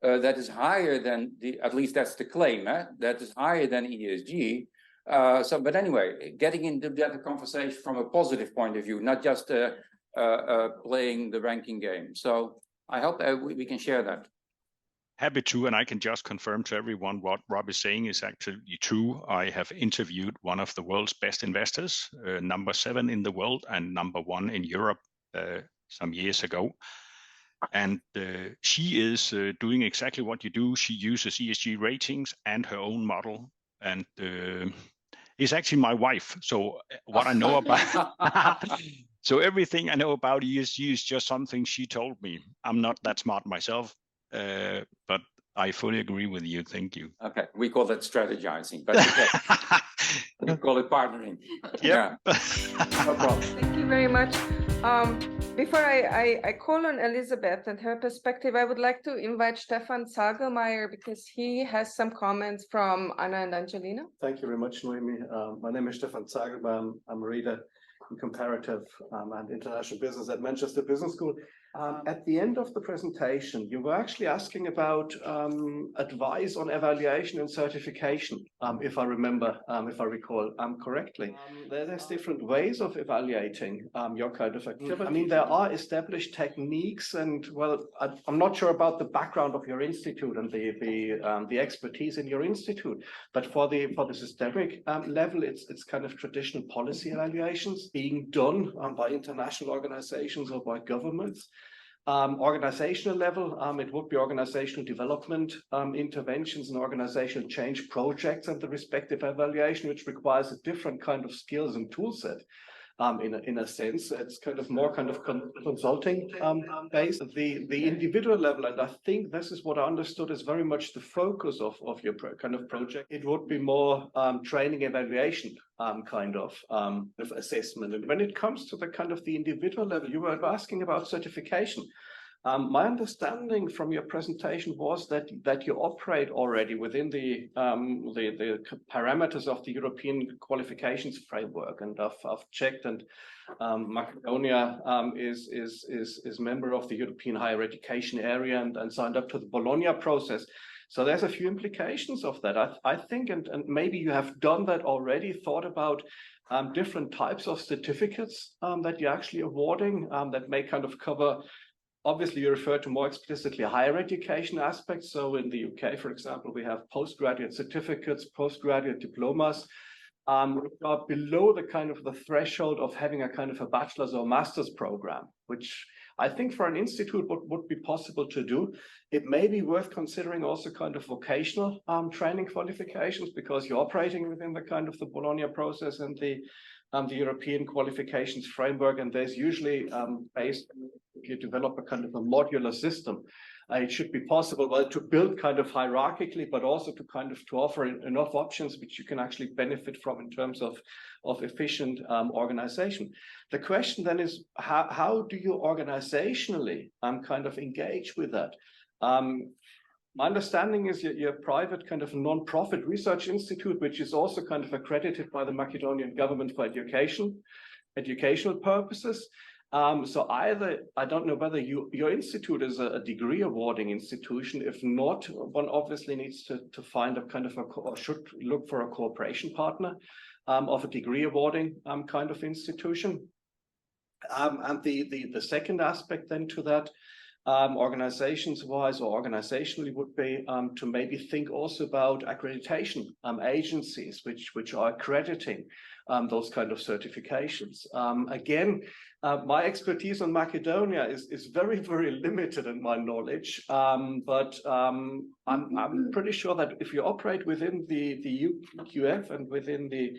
that is higher than at least that's the claim, that is higher than ESG. But anyway, getting into that conversation from a positive point of view, not just playing the ranking game. So I hope we can share that. Happy to, and I can just confirm to everyone what Rob is saying is actually true. I have interviewed one of the world's best investors, number 7 in the world and number 1 in Europe some years ago. And she is doing exactly what you do. She uses ESG ratings and her own model, and is actually my wife. So what I know about, so everything I know about ESG is just something she told me. I'm not that smart myself. But I fully agree with you. Thank you. Okay, we call that strategizing, but okay. We call it partnering. Yep. Yeah, no problem. Thank you very much. Before I call on Elizabeth and her perspective, I would like to invite Stefan Zagermeier because he has some comments from Anna and Angelina. Thank you very much, Noemi. My name is Stefan Zagermeier. I'm a reader in comparative and international business at Manchester Business School. At the end of the presentation, you were actually asking about advice on evaluation and certification, if I recall correctly. There's different ways of evaluating your kind of activity. I mean, there are established techniques, and well, I'm not sure about the background of your institute and the expertise in your institute, but for the systemic level, it's kind of traditional policy evaluations being done by international organizations or by governments. Organizational level, it would be organizational development interventions and organizational change projects and the respective evaluation, which requires a different kind of skills and tool set. in a sense. It's kind of more kind of consulting based. The individual level, and I think this is what I understood is very much the focus of your kind of project. It would be more training evaluation kind of assessment. And when it comes to the kind of the individual level, you were asking about certification. My understanding from your presentation was that you operate already within the parameters of the European qualifications framework, and I've checked, and Macedonia is member of the European higher education area and signed up to the Bologna process. So there's a few implications of that. I think, and maybe you have done that already, thought about different types of certificates that you're actually awarding that may kind of cover. Obviously, you refer to more explicitly higher education aspects. So in the UK, for example, we have postgraduate certificates, postgraduate diplomas, which are below the kind of the threshold of having a kind of a bachelor's or master's program, which I think for an institute would be possible to do. It may be worth considering also kind of vocational training qualifications, because you're operating within the kind of the Bologna process and the European qualifications framework, and there's usually based, if you develop a kind of a modular system, it should be possible, well, to build kind of hierarchically, but also to kind of to offer enough options which you can actually benefit from in terms of efficient organization. The question then is, how do you organizationally kind of engage with that? My understanding is you're a private kind of non-profit research institute, which is also kind of accredited by the Macedonian government for educational purposes. So either, I don't know whether your institute is a degree awarding institution. If not, one obviously needs to find a kind of or should look for a cooperation partner of a degree awarding kind of institution. And the second aspect then to that, organizations-wise or organizationally, would be to maybe think also about accreditation agencies which are accrediting those kind of certifications. Again, my expertise on Macedonia is very, very limited in my knowledge, but I'm pretty sure that if you operate within the UQF and within the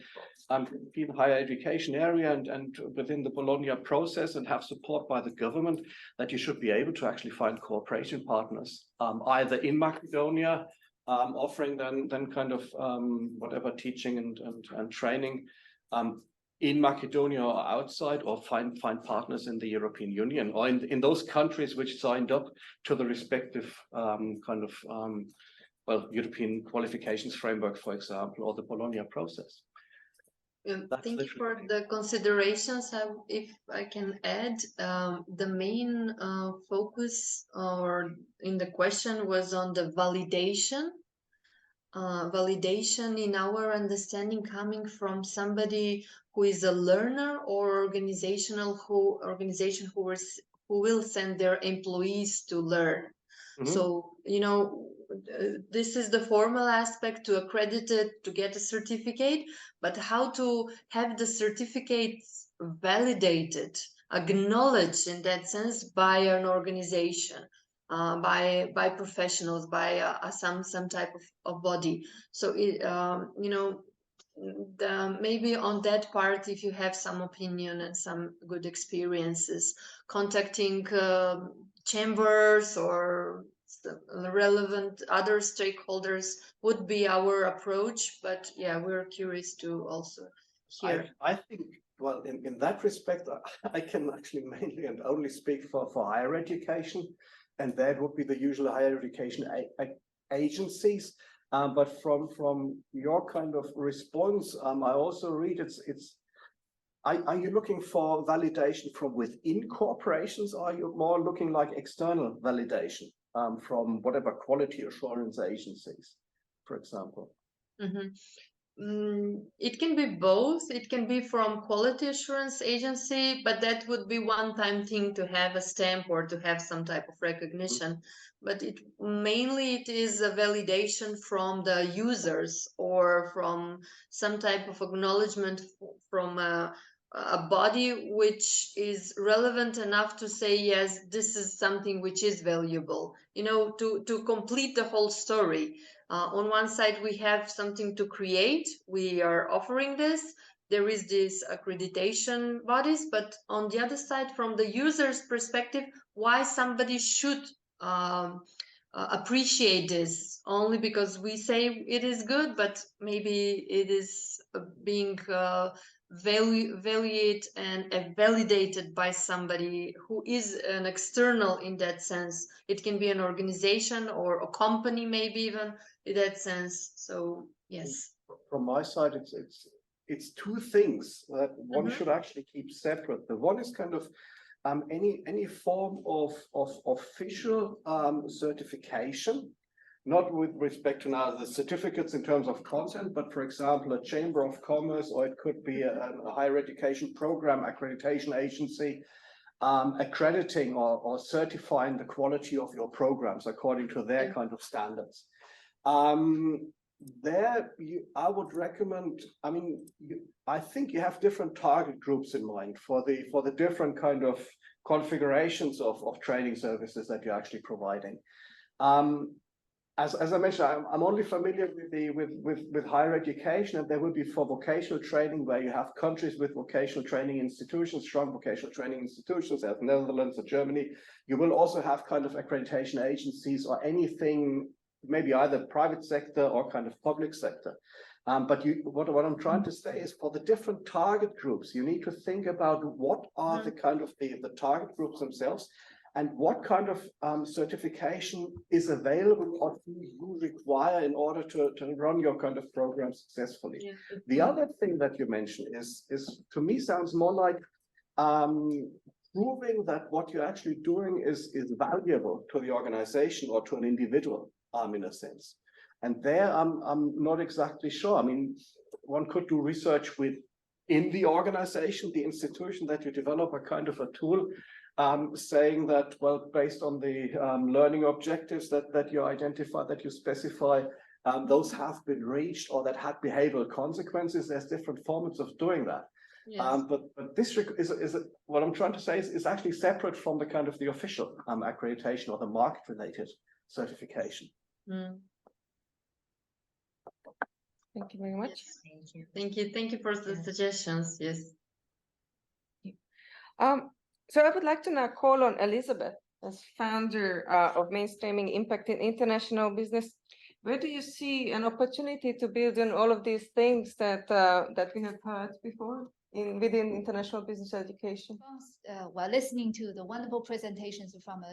European higher education area and within the Bologna process and have support by the government, that you should be able to actually find cooperation partners, either in Macedonia, offering then kind of whatever teaching and training in Macedonia or outside, or find partners in the European Union or in those countries which signed up to the respective kind of European qualifications framework, for example, or the Bologna process. Thank you for the considerations. If I can add, the main focus or in the question was on the validation. Validation in our understanding coming from somebody who is a learner or organization who will send their employees to learn. Mm-hmm. So, you know, this is the formal aspect, to accredit it, to get a certificate, but how to have the certificates validated, acknowledged in that sense by an organization, by professionals, by some type of body. So it, you know, maybe on that part, if you have some opinion and some good experiences, contacting chambers or relevant other stakeholders would be our approach. But yeah, we're curious to also hear. I think, well, in that respect, I can actually mainly and only speak for higher education, and that would be the usual higher education agencies. But from your kind of response, I also read are you looking for validation from within corporations, or are you more looking like external validation from whatever quality assurance agencies, for example? Mm-hmm. It can be both. It can be from quality assurance agency, but that would be one-time thing to have a stamp or to have some type of recognition. Mm-hmm. But it is a validation from the users or from some type of acknowledgement from a body which is relevant enough to say, yes, this is something which is valuable, you know, to complete the whole story. On one side, we have something to create. We are offering this, there is this accreditation bodies, but on the other side, from the user's perspective, why somebody should appreciate this only because we say it is good, but maybe it is being valued and validated by somebody who is an external in that sense. It can be an organization or a company, maybe even in that sense. So yes. From my side, it's two things that one should actually keep separate. The one is kind of any form of official certification, not with respect to now the certificates in terms of content, but for example, a Chamber of Commerce, or it could be a higher education program accreditation agency, accrediting or certifying the quality of your programs according to their kind of standards. I would recommend, I think you have different target groups in mind for the different kind of configurations of training services that you're actually providing. As I mentioned, I'm only familiar with higher education, and there will be for vocational training where you have countries with vocational training institutions, strong vocational training institutions, as Netherlands or Germany. You will also have kind of accreditation agencies or anything, maybe either private sector or kind of public sector. But what I'm trying to say is for the different target groups, you need to think about what are the kind of the target groups themselves, and what kind of certification is available or do you require in order to run your kind of program successfully. Yeah. The other thing that you mentioned is to me sounds more like proving that what you're actually doing is valuable to the organization or to an individual. In a sense, and there I'm not exactly sure. One could do research within the organization, the institution, that you develop a kind of a tool, saying that, well, based on the learning objectives that you identify, that you specify, those have been reached or that had behavioral consequences. There's different formats of doing that. Yes. But this is what I'm trying to say is actually separate from the kind of the official accreditation or the market-related certification. Thank you very much. Yes, thank you for the suggestions. Yes. So I would like to now call on Elizabeth as founder of Mainstreaming Impact in International Business. Where do you see an opportunity to build on all of these things that we have heard before within international business education? While listening to the wonderful presentations from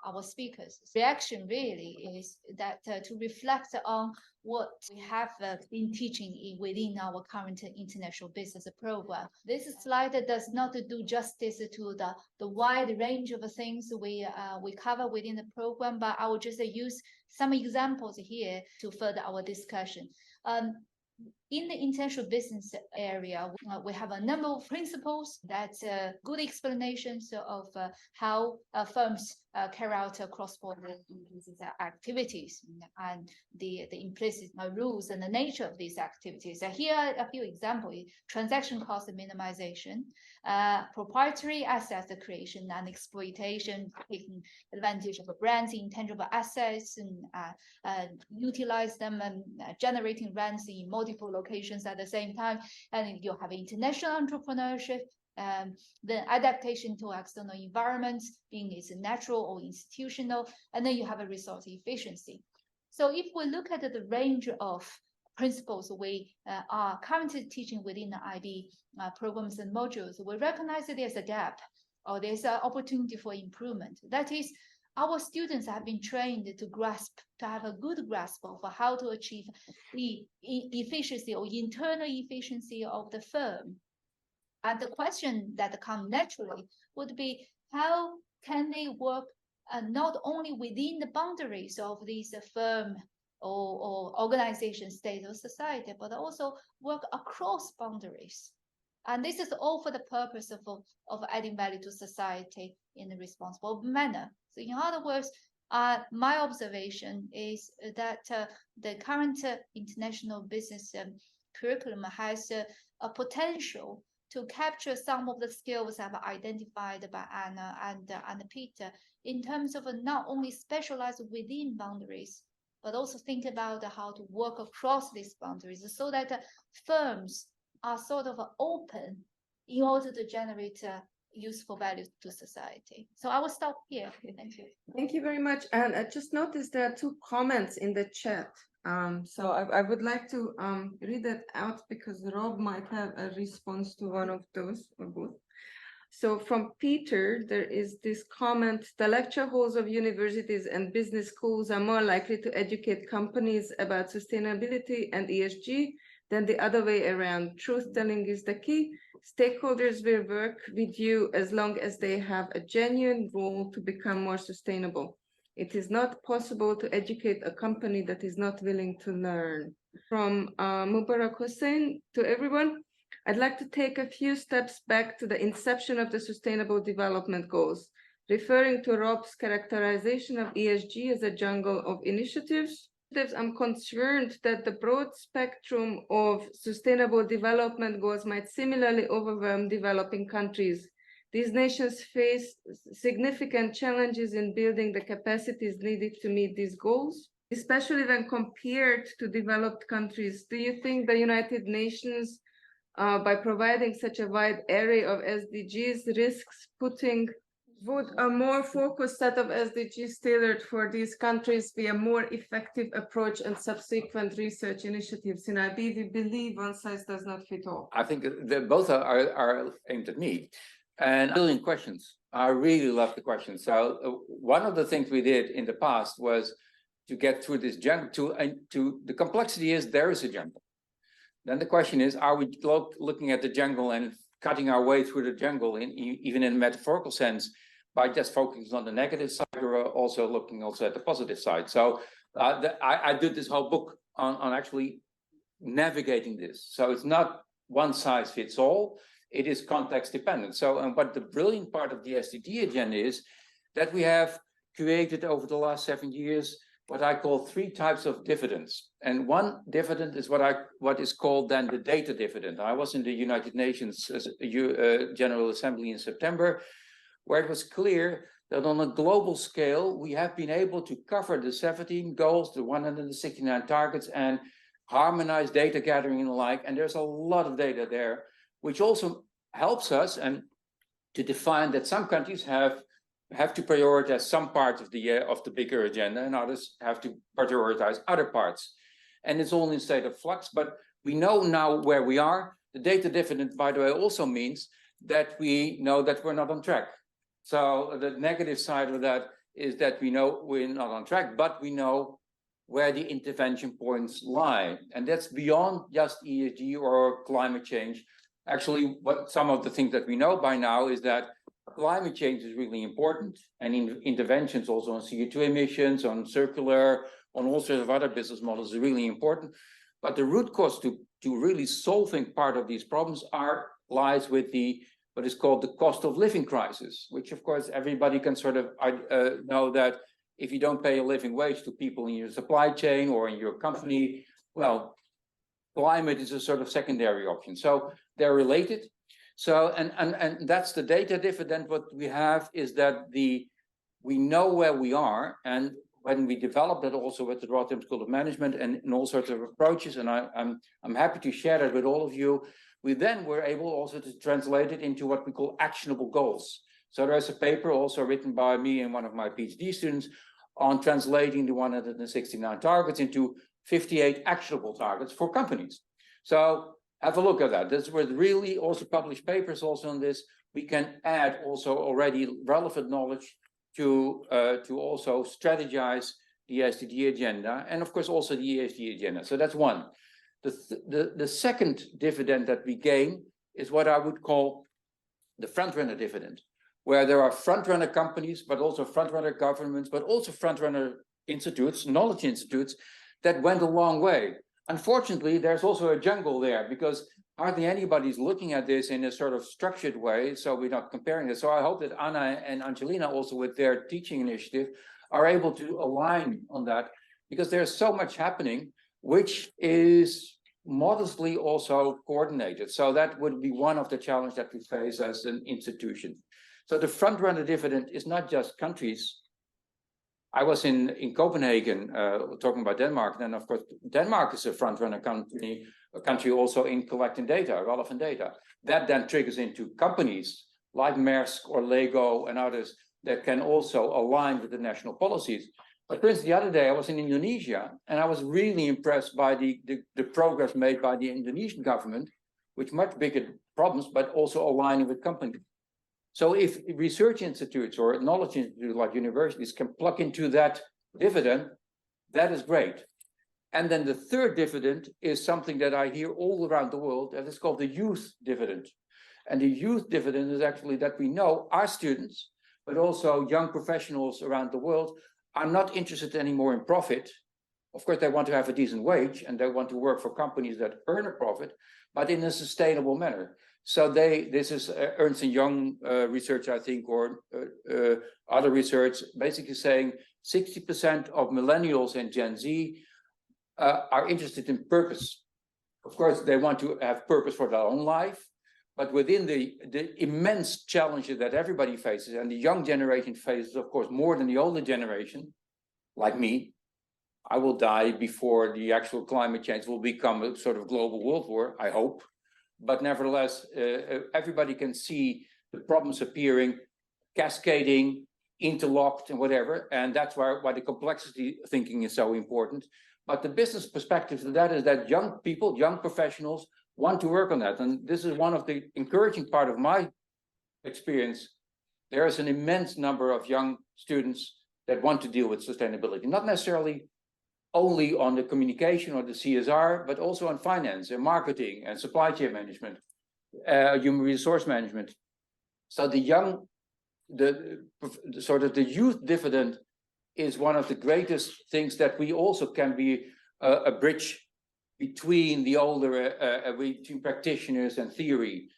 our speakers, reaction really is that to reflect on what we have been teaching within our current international business program. This slide does not do justice to the wide range of things we cover within the program, but I will just use some examples here to further our discussion. In the international business area, we have a number of principles that's good explanations of how firms carry out cross-border business activities and the implicit rules and the nature of these activities. Here are a few examples: transaction cost minimization, proprietary asset creation and exploitation, taking advantage of a brand's intangible assets and utilize them and generating rents in multiple locations at the same time. And you have international entrepreneurship, the adaptation to external environments, being it's natural or institutional, and then you have a resource efficiency. So if we look at the range of principles we are currently teaching within the IB programs and modules, we recognize that there's a gap or there's an opportunity for improvement. That is, our students have been trained to have a good grasp of how to achieve the efficiency or internal efficiency of the firm. And the question that comes naturally would be, how can they work not only within the boundaries of this firm or organization, state or society, but also work across boundaries. And this is all for the purpose of adding value to society in a responsible manner. So in other words, my observation is that the current international business curriculum has a potential to capture some of the skills I've identified by Anna and Peter in terms of not only specialize within boundaries, but also think about how to work across these boundaries so that firms are sort of open in order to generate useful value to society. So I will stop here. Thank you. Thank you very much. And I just noticed there are 2 comments in the chat. So I would like to read that out because Rob might have a response to one of those or both. So from Peter, there is this comment: the lecture halls of universities and business schools are more likely to educate companies about sustainability and ESG than the other way around. Truth telling is the key. Stakeholders will work with you as long as they have a genuine goal to become more sustainable. It is not possible to educate a company that is not willing to learn. From Mubarak Hussain to everyone, I'd like to take a few steps back to the inception of the Sustainable Development Goals, referring to Rob's characterization of ESG as a jungle of initiatives. I'm concerned that the broad spectrum of sustainable development goals might similarly overwhelm developing countries. These nations face significant challenges in building the capacities needed to meet these goals, especially when compared to developed countries. Do you think the United Nations, by providing such a wide array of SDGs, risks putting would a more focused set of SDGs tailored for these countries be a more effective approach and subsequent research initiatives? In IB, we believe one size does not fit all. I think both are aimed at me. And brilliant questions. I really love the questions. So one of the things we did in the past was to get through this jungle. The complexity is there is a jungle. Then the question is, are we looking at the jungle and cutting our way through the jungle, even in a metaphorical sense, by just focusing on the negative side, or also looking also at the positive side? So I did this whole book on actually navigating this. So it's not one size fits all. It is context dependent. So, and what the brilliant part of the SDG agenda is that we have created over the last 7 years what I call 3 types of dividends. And one dividend is what is called then the data dividend. I was in the United Nations General Assembly in September, where it was clear that on a global scale, we have been able to cover the 17 goals, the 169 targets, and harmonize data gathering and the like. And there's a lot of data there, which also helps us and to define that some countries have to prioritize some parts of the bigger agenda, and others have to prioritize other parts. And it's all in state of flux, but we know now where we are. The data dividend, by the way, also means that we know that we're not on track. So the negative side of that is that we know we're not on track, but we know where the intervention points lie. And that's beyond just ESG or climate change. Actually, what some of the things that we know by now is that climate change is really important, and interventions also on CO2 emissions, on circular, on all sorts of other business models is really important. But the root cause to really solving part of these problems lies with what is called the cost of living crisis, which of course everybody can sort of know that if you don't pay a living wage to people in your supply chain or in your company, well, climate is a sort of secondary option. So they're related. So, and that's the data dividend. What we have is that we know where we are, and when we develop that also with the Rotterdam School of Management and all sorts of approaches, and I'm happy to share that with all of you, we then were able also to translate it into what we call actionable goals. So there's a paper also written by me and one of my PhD students on translating the 169 targets into 58 actionable targets for companies. So have a look at that. This was really also published papers also on this. We can add also already relevant knowledge to also strategize the SDG agenda, and of course also the ESG agenda. So that's one. The second dividend that we gain is what I would call the front-runner dividend, where there are front-runner companies, but also front-runner governments, but also front-runner institutes, knowledge institutes that went a long way. Unfortunately, there's also a jungle there because hardly anybody's looking at this in a sort of structured way, so we're not comparing it. So I hope that Anna and Angelina also with their teaching initiative are able to align on that, because there's so much happening, which is modestly also coordinated. So that would be one of the challenges that we face as an institution. So the front-runner dividend is not just countries. I was in Copenhagen talking about Denmark, and then of course Denmark is a front-runner country country also in collecting data, relevant data. That then triggers into companies like Maersk or Lego and others that can also align with the national policies. But for instance, the other day I was in Indonesia and I was really impressed by the progress made by the Indonesian government, with much bigger problems, but also aligning with companies. So if research institutes or knowledge institutes like universities can plug into that dividend, that is great. And then the third dividend is something that I hear all around the world, and it's called the youth dividend. And the youth dividend is actually that we know our students, but also young professionals around the world are not interested anymore in profit. Of course, they want to have a decent wage and they want to work for companies that earn a profit, but in a sustainable manner. So this is Ernst & Young research, I think, or other research, basically saying 60% of millennials and Gen Z are interested in purpose. Of course, they want to have purpose for their own life, but within the immense challenges that everybody faces, and the young generation faces, of course, more than the older generation, like me. I will die before the actual climate change will become a sort of global world war, I hope. But nevertheless, everybody can see the problems appearing, cascading, interlocked and whatever. And that's why the complexity thinking is so important. But the business perspective to that is that young people, young professionals want to work on that. And this is one of the encouraging part of my experience. There is an immense number of young students that want to deal with sustainability, not necessarily only on the communication or the CSR, but also on finance and marketing and supply chain management, human resource management. So the youth dividend is one of the greatest things that we also can be a bridge between the older, between practitioners and theory,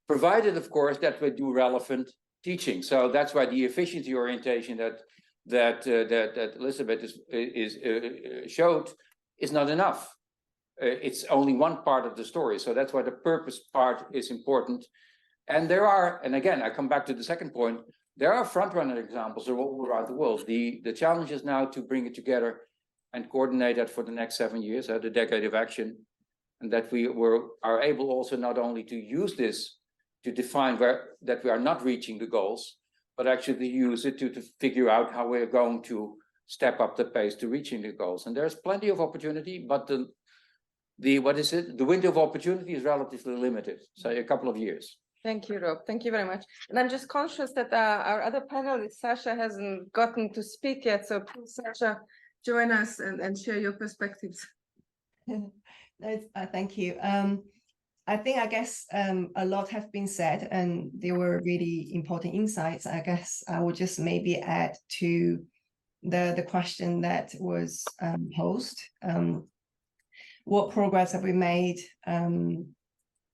provided, of course, that we do relevant teaching. So that's why the efficiency orientation that Elizabeth showed is not enough. It's only one part of the story. So that's why the purpose part is important. And there are, and again, I come back to the second point, there are front-runner examples all around the world. The challenge is now to bring it together and coordinate that for the next 7 years, the decade of action, and that we are able also not only to use this to define that we are not reaching the goals, but actually to use it to figure out how we're going to step up the pace to reaching the goals. And there's plenty of opportunity, but the window of opportunity is relatively limited, so a couple of years. Thank you, Rob. Thank you very much. And I'm just conscious that our other panelist, Sasha, hasn't gotten to speak yet. So please, Sasha, join us and share your perspectives. Thank you. I guess a lot have been said and they were really important insights. I guess I would just maybe add to the question that was posed. What progress have we made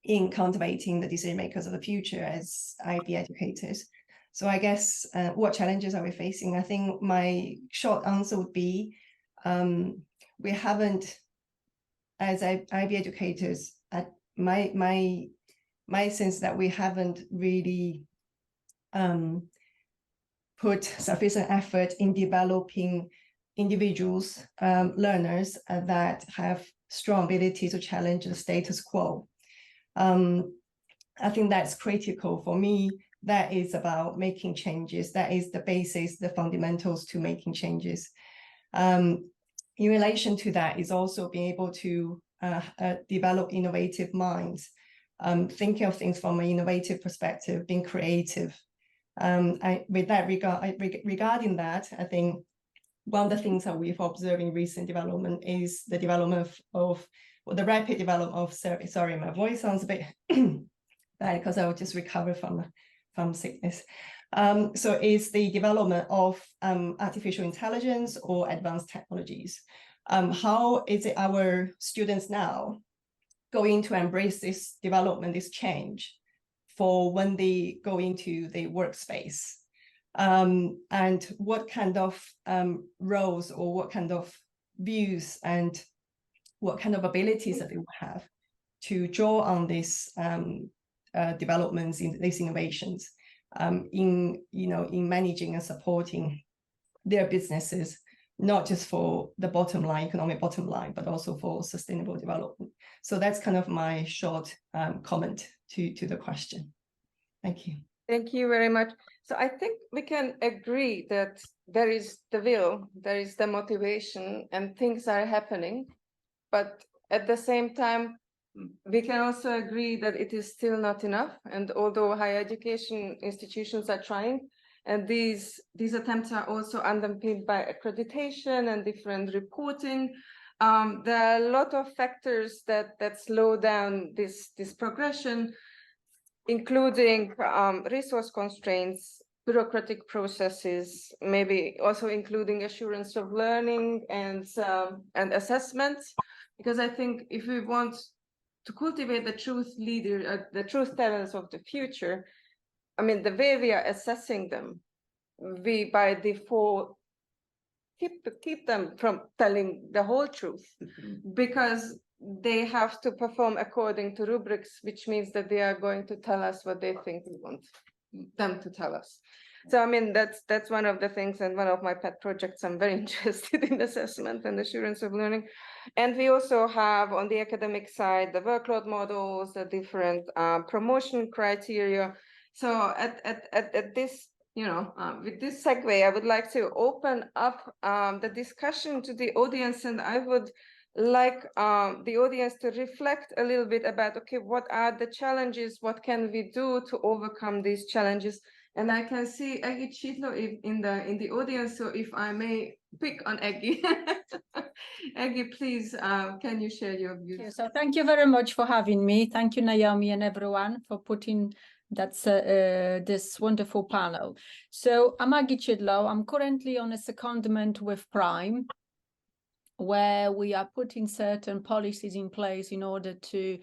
in cultivating the decision makers of the future as IB educators? So I guess what challenges are we facing? I think my short answer would be we haven't, as IB educators, my sense that we haven't really put sufficient effort in developing individuals, learners that have strong ability to challenge the status quo. I think that's critical for me. That is about making changes. That is the basis, the fundamentals to making changes. In relation to that is also being able to develop innovative minds, thinking of things from an innovative perspective, being creative. Regarding that, I think one of the things that we've observed in recent development is the development of the rapid development of, sorry, my voice sounds a bit bad because I will just recover from sickness. So it's the development of artificial intelligence or advanced technologies. How is it our students now going to embrace this development, this change for when they go into the workspace? And what kind of roles or what kind of views and what kind of abilities that they will have to draw on these developments, in these innovations, in managing and supporting their businesses not just for the bottom line, economic bottom line, but also for sustainable development. So that's kind of my short comment to the question. Thank you. Thank you very much. So I think we can agree that there is the will, there is the motivation, and things are happening. But at the same time, we can also agree that it is still not enough. And although higher education institutions are trying, and these attempts are also underpinned by accreditation and different reporting, there are a lot of factors that slow down this progression, including resource constraints, bureaucratic processes, maybe also including assurance of learning and assessments. Because I think if we want to cultivate the truth the truth tellers of the future, I mean, the way we are assessing them, we by default keep them from telling the whole truth, because they have to perform according to rubrics, which means that they are going to tell us what they think we want them to tell us. So I mean, that's one of the things, and one of my pet projects. I'm very interested in assessment and assurance of learning. And we also have on the academic side the workload models, the different promotion criteria. So at this, with this segue, I would like to open up the discussion to the audience, and I would like the audience to reflect a little bit about, okay, what are the challenges? What can we do to overcome these challenges? And I can see Aggie Chidlow in the audience, so if I may pick on Aggie. Aggie, please, can you share your views? So thank you very much for having me. Thank you, Naomi, and everyone for putting this wonderful panel. So I'm Aggie Chidlow. I'm currently on a secondment with PRIME, where we are putting certain policies in place in order to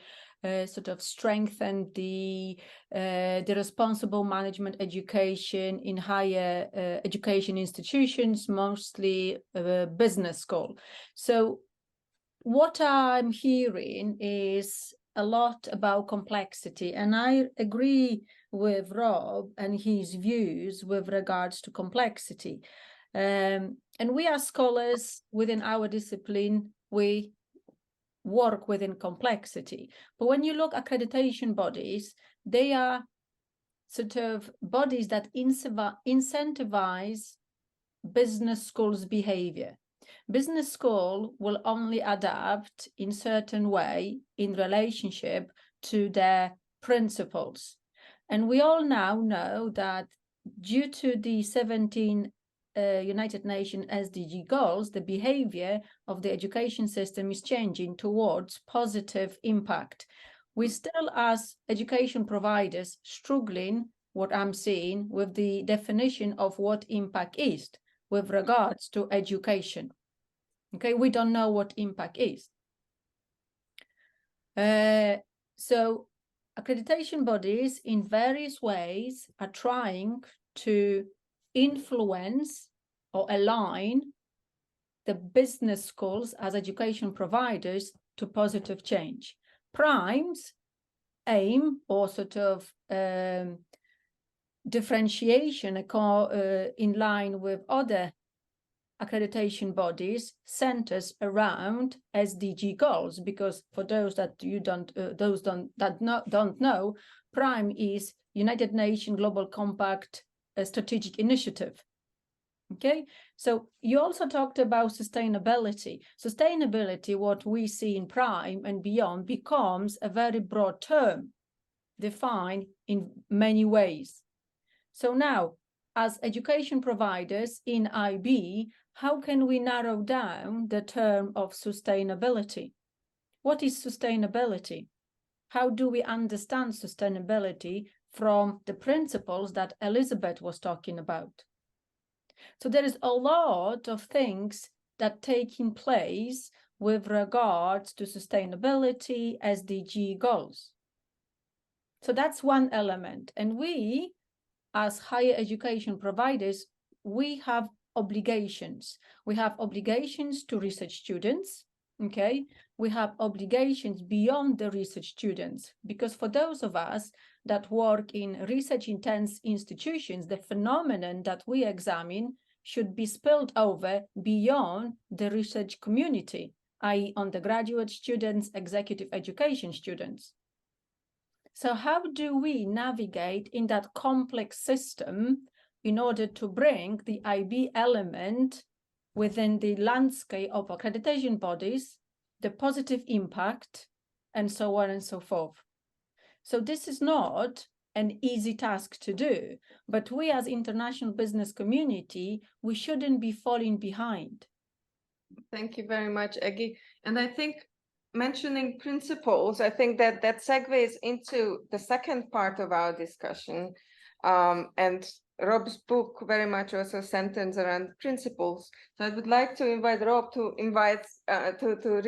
sort of strengthen the responsible management education in higher education institutions, mostly business school. So what I'm hearing is a lot about complexity, and I agree with Rob and his views with regards to complexity. And we are scholars within our discipline, we work within complexity. But when you look at accreditation bodies, they are sort of bodies that incentivize business schools' behavior. Business school will only adapt in certain way in relationship to their principles. And we all now know that due to the 17 United Nations SDG goals, the behavior of the education system is changing towards positive impact. We still, as education providers, struggling, what I'm seeing, with the definition of what impact is with regards to education. Okay, we don't know what impact is. So accreditation bodies in various ways are trying to influence or align the business schools as education providers to positive change. PRIME's aim, or sort of differentiation in line with other accreditation bodies, centers around SDG goals, because for those that don't know, PRIME is United Nations Global Compact strategic initiative. Okay, so you also talked about sustainability. Sustainability, what we see in PRIME and beyond, becomes a very broad term, defined in many ways. So now, as education providers in IB, how can we narrow down the term of sustainability? What is sustainability? How do we understand sustainability from the principles that Elizabeth was talking about? So there is a lot of things that taking place with regards to sustainability, SDG goals. So that's one element. And we, as higher education providers, we have obligations. We have obligations to research students, okay? We have obligations beyond the research students, because for those of us that work in research-intense institutions, the phenomenon that we examine should be spilled over beyond the research community, i.e. undergraduate students, executive education students. So how do we navigate in that complex system in order to bring the IB element within the landscape of accreditation bodies, the positive impact, and so on and so forth? So this is not an easy task to do, but we as international business community, we shouldn't be falling behind. Thank you very much, Aggie. And I think mentioning principles, I think that segues into the second part of our discussion. And Rob's book very much also centers around principles. So I would like to invite Rob to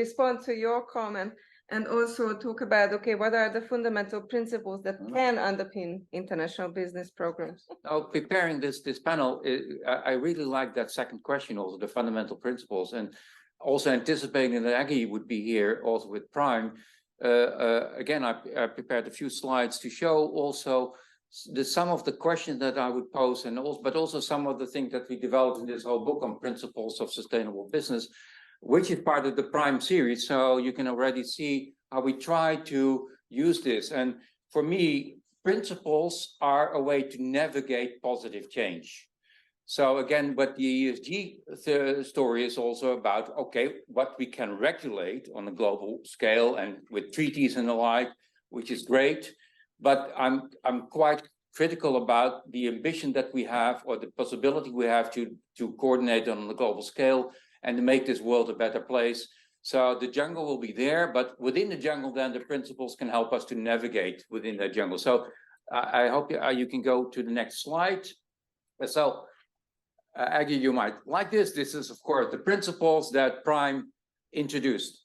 respond to your comment and also talk about, okay, what are the fundamental principles that can underpin international business programs? Now, preparing this panel, I really like that second question, also the fundamental principles, and also anticipating that Aggie would be here also with Prime. Again, I prepared a few slides to show also some of the questions that I would pose, and also, but also some of the things that we developed in this whole book on principles of sustainable business, which is part of the Prime series. So you can already see how we try to use this. And for me, principles are a way to navigate positive change. So again, what the ESG story is also about, okay, what we can regulate on a global scale and with treaties and the like, which is great. But I'm quite critical about the ambition that we have, or the possibility we have to coordinate on the global scale and to make this world a better place. So the jungle will be there, but within the jungle, then the principles can help us to navigate within that jungle. So I hope you can go to the next slide. So Aggie, you might like this. This is, of course, the principles that Prime introduced.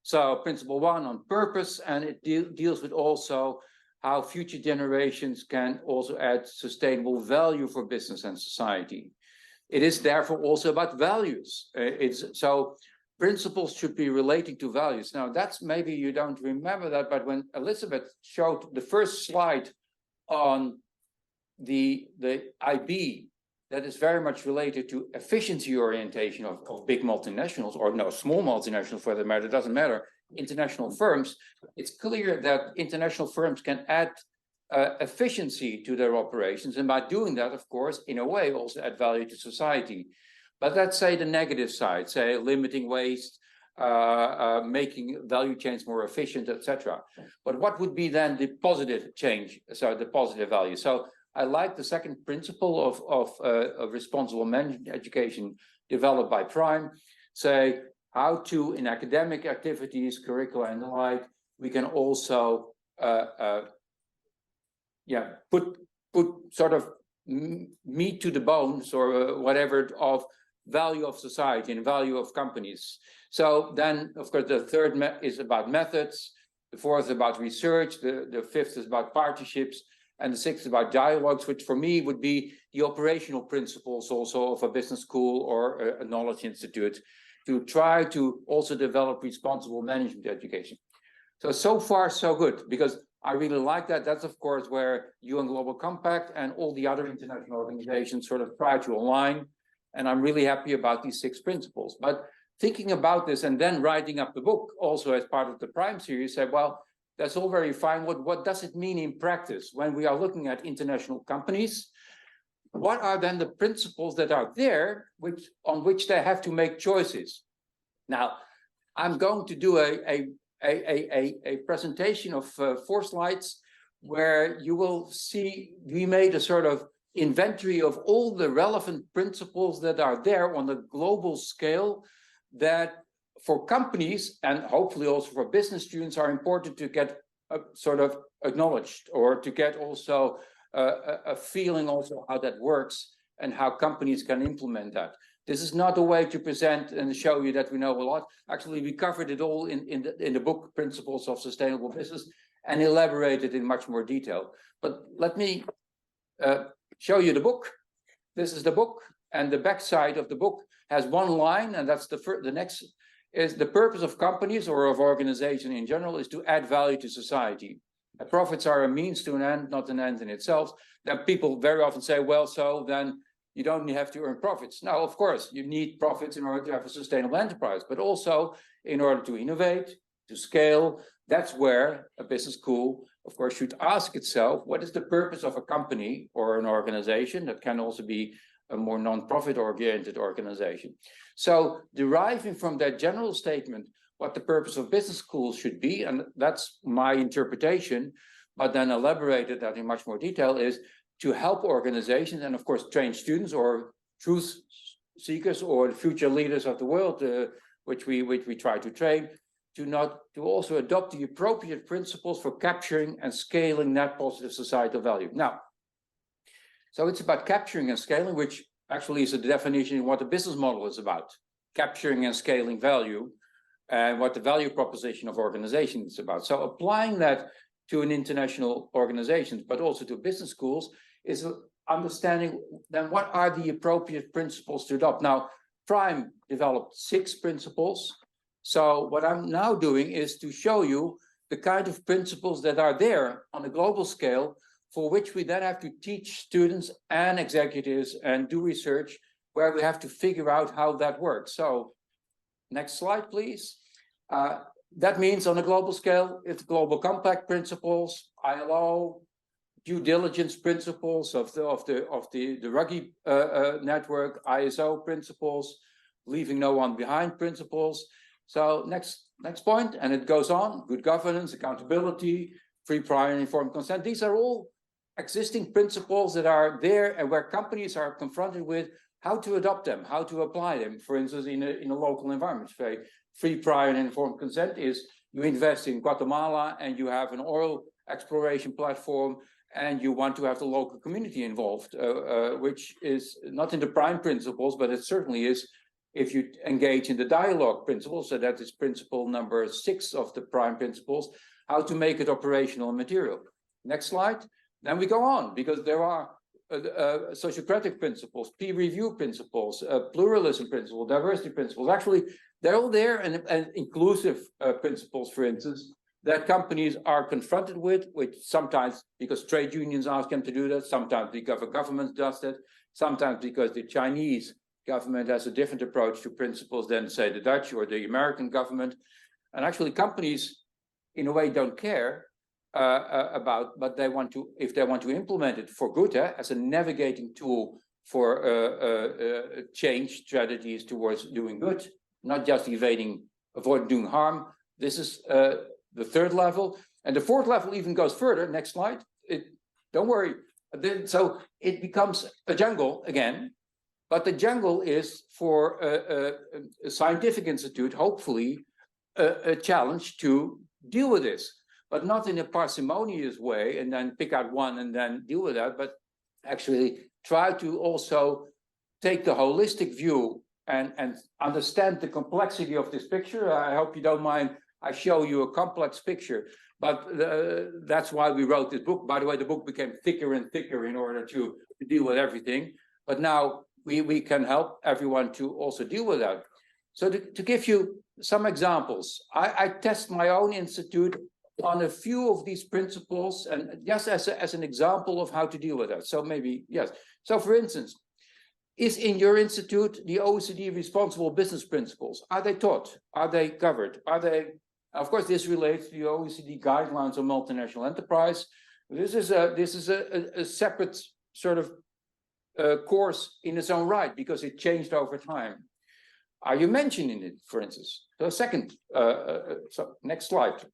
So principle 1 on purpose, and it deals with also how future generations can also add sustainable value for business and society. It is therefore also about values. So principles should be relating to values. Now that's, maybe you don't remember that, but when Elizabeth showed the first slide on the IB, that is very much related to efficiency orientation of big multinationals, or no, small multinationals for that matter, it doesn't matter, international firms. It's clear that international firms can add efficiency to their operations, and by doing that, of course, in a way also add value to society. But let's say the negative side, say limiting waste, making value chains more efficient, etc. But what would be then the positive change, so the positive value? So I like the second principle of responsible management education developed by Prime, say how to, in academic activities, curricula and the like, we can also put sort of meat to the bones, or whatever, of value of society and value of companies. So then, of course, the third is about methods, the fourth is about research, the fifth is about partnerships, and the sixth is about dialogues, which for me would be the operational principles also of a business school or a knowledge institute, to try to also develop responsible management education. So far, so good, because I really like that. That's, of course, where UN Global Compact and all the other international organizations sort of try to align. And I'm really happy about these 6 principles. But thinking about this and then writing up the book also as part of the Prime series, said, well, that's all very fine. What does it mean in practice when we are looking at international companies? What are then the principles that are there on which they have to make choices? Now, I'm going to do a presentation of 4 slides where you will see we made a sort of inventory of all the relevant principles that are there on a global scale that for companies and hopefully also for business students are important to get sort of acknowledged, or to get also a feeling also how that works and how companies can implement that. This is not a way to present and show you that we know a lot. Actually, we covered it all in the book, Principles of Sustainable Business, and elaborated in much more detail. But let me show you the book. This is the book, and the back side of the book has one line, and that's the next is the purpose of companies or of organization in general is to add value to society. Profits are a means to an end, not an end in itself. Then people very often say, well, so then you don't have to earn profits. Now, of course, you need profits in order to have a sustainable enterprise, but also in order to innovate, to scale. That's where a business school, of course, should ask itself, what is the purpose of a company or an organization? That can also be a more non-profit oriented organization. So deriving from that general statement, what the purpose of business schools should be, and that's my interpretation, but then elaborated that in much more detail, is to help organizations and of course train students or truth seekers or the future leaders of the world, which we try to train, to also adopt the appropriate principles for capturing and scaling net positive societal value. Now, so it's about capturing and scaling, which actually is a definition of what the business model is about, capturing and scaling value, and what the value proposition of organization is about. So applying that to an international organizations, but also to business schools, is understanding then what are the appropriate principles to adopt. Now, PRIME developed 6 principles. So what I'm now doing is to show you the kind of principles that are there on a global scale, for which we then have to teach students and executives and do research where we have to figure out how that works. So next slide, please. That means on a global scale, it's global compact principles, ILO, due diligence principles of the Ruggie network, ISO principles, leaving no one behind principles. So next point, and it goes on, good governance, accountability, free, prior, and informed consent. These are all existing principles that are there and where companies are confronted with how to adopt them, how to apply them. For instance, in a local environment, free, prior, and informed consent is you invest in Guatemala and you have an oil exploration platform and you want to have the local community involved, which is not in the PRIME principles, but it certainly is if you engage in the dialogue principles. So that is principle number 6 of the PRIME principles, how to make it operational and material. Next slide. Then we go on, because there are sociocratic principles, peer review principles, pluralism principles, diversity principles. Actually, they're all there, and inclusive principles, for instance, that companies are confronted with, which sometimes because trade unions ask them to do that, sometimes because a government does that, sometimes because the Chinese government has a different approach to principles than, say, the Dutch or the American government. And actually, companies, in a way, don't care about, but they want to, if they want to implement it for good, as a navigating tool for change strategies towards doing good, not just avoid doing harm. This is the 3rd level, and the 4th level even goes further. Next slide. Don't worry. So it becomes a jungle again, but the jungle is for a scientific institute, hopefully, a challenge to deal with this. But not in a parsimonious way and then pick out one and then deal with that, but actually try to also take the holistic view and understand the complexity of this picture. I hope you don't mind, I show you a complex picture, but that's why we wrote this book. By the way, the book became thicker and thicker in order to deal with everything, but now we can help everyone to also deal with that. So to give you some examples, I test my own institute on a few of these principles, and just as an example of how to deal with that. So maybe, yes. So for instance, is in your institute the OECD responsible business principles? Are they taught? Are they covered? Are they, of course, this relates to the OECD guidelines on multinational enterprise. This is a separate sort of course in its own right, because it changed over time. Are you mentioning it, for instance? So second, so next slide.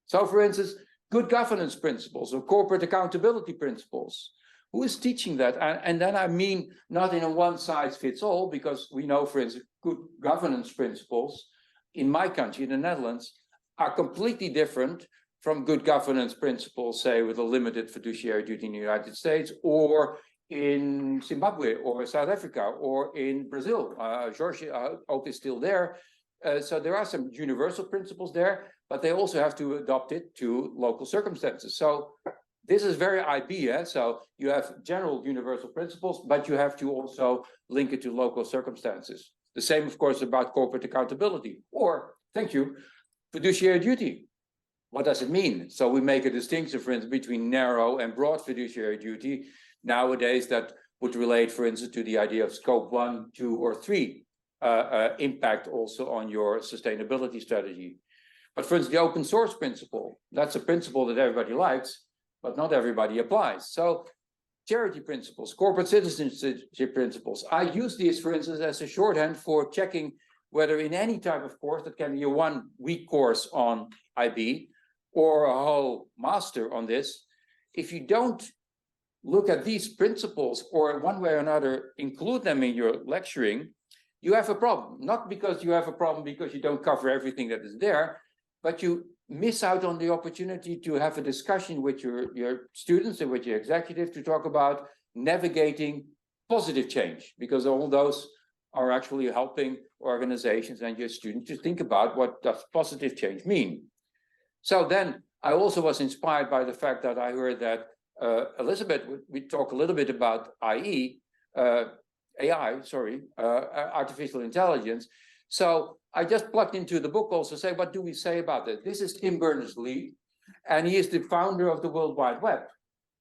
So, for instance, good governance principles or corporate accountability principles. Who is teaching that? And then I mean not in a one-size-fits-all, because we know, for instance, good governance principles in my country, the Netherlands, are completely different from good governance principles, say, with a limited fiduciary duty in the United States, or in Zimbabwe, or South Africa, or in Brazil. Georgia, I hope, is still there. So there are some universal principles there, but they also have to adopt it to local circumstances. So this is very IB, so you have general universal principles, but you have to also link it to local circumstances. The same, of course, about corporate accountability, or, thank you, fiduciary duty. What does it mean? So we make a distinction, for instance, between narrow and broad fiduciary duty nowadays, that would relate, for instance, to the idea of scope 1, 2, or 3 impact also on your sustainability strategy. But for instance, the open source principle, that's a principle that everybody likes, but not everybody applies. So charity principles, corporate citizenship principles, I use these, for instance, as a shorthand for checking whether in any type of course, that can be a 1-week course on IB or a whole master on this, if you don't look at these principles or one way or another include them in your lecturing, you have a problem. Not because you have a problem because you don't cover everything that is there, but you miss out on the opportunity to have a discussion with your students and with your executive to talk about navigating positive change, because all those are actually helping organizations and your students to think about what does positive change mean. So then I also was inspired by the fact that I heard that Elizabeth, we talk a little bit about artificial intelligence. So I just plugged into the book also, say, what do we say about this? This is Tim Berners-Lee, and he is the founder of the World Wide Web.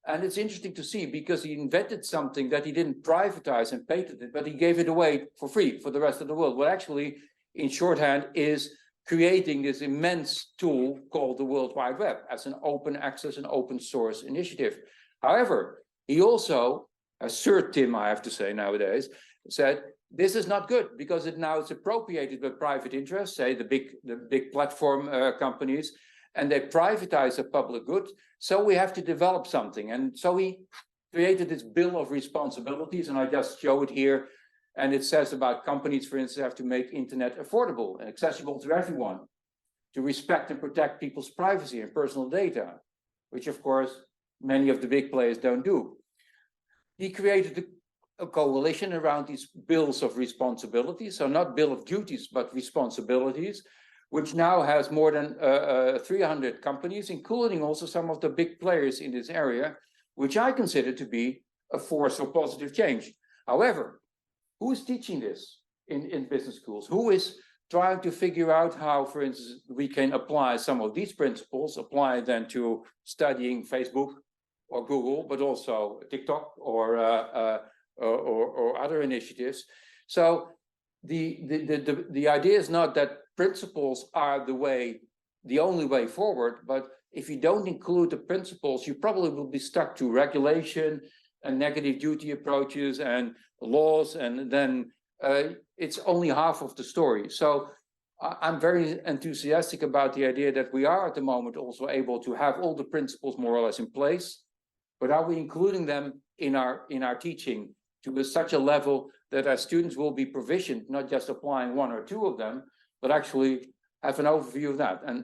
And it's interesting to see because he invented something that he didn't privatize and patent it, but he gave it away for free for the rest of the world. What actually, in shorthand, is creating this immense tool called the World Wide Web as an open access and open source initiative. However, he also, as Sir Tim, I have to say nowadays, said, this is not good because it's appropriated by private interests, say the big platform companies, and they privatize a public good. So we have to develop something. And so he created this bill of responsibilities, and I just show it here. And it says about companies, for instance, have to make internet affordable and accessible to everyone, to respect and protect people's privacy and personal data, which of course, many of the big players don't do. He created a coalition around these bills of responsibility, so not bill of duties, but responsibilities, which now has more than 300 companies, including also some of the big players in this area, which I consider to be a force for positive change. However, who is teaching this in business schools? Who is trying to figure out how, for instance, we can apply some of these principles, apply them to studying Facebook or Google, but also TikTok or other initiatives? So the idea is not that principles are the only way forward, but if you don't include the principles, you probably will be stuck to regulation and negative duty approaches and laws, and then it's only half of the story. So I'm very enthusiastic about the idea that we are at the moment also able to have all the principles more or less in place, but are we including them in our teaching to such a level that our students will be provisioned, not just applying one or two of them, but actually have an overview of that. And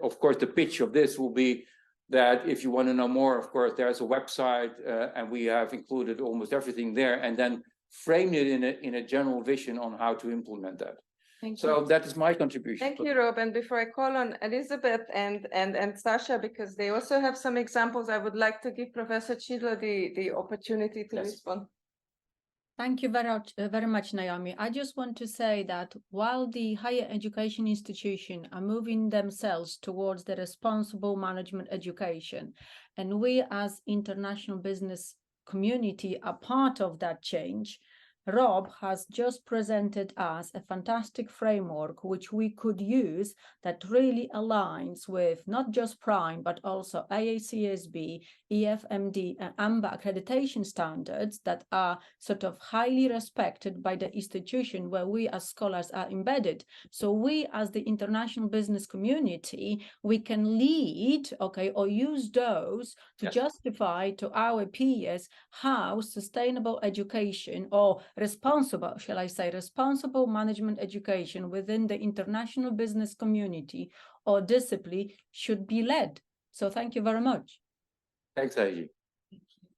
of course, the pitch of this will be that if you want to know more, of course, there's a website and we have included almost everything there, and then framed it in a general vision on how to implement that. Thank So you. that is my contribution. Thank you, Rob. And before I call on Elizabeth and Sasha, because they also have some examples, I would like to give Professor Chidlow the opportunity to respond. Thank you very much, Naomi. I just want to say that while the higher education institutions are moving themselves towards the responsible management education, and we as international business community are part of that change, Rob has just presented us a fantastic framework which we could use that really aligns with not just PRIME, but also AACSB, EFMD, and AMBA accreditation standards that are sort of highly respected by the institution where we as scholars are embedded. So we as the international business community, we can lead, okay, or use those to justify to our peers how sustainable education or responsible management education within the international business community or discipline should be led. So thank you very much. Thanks, Aggie.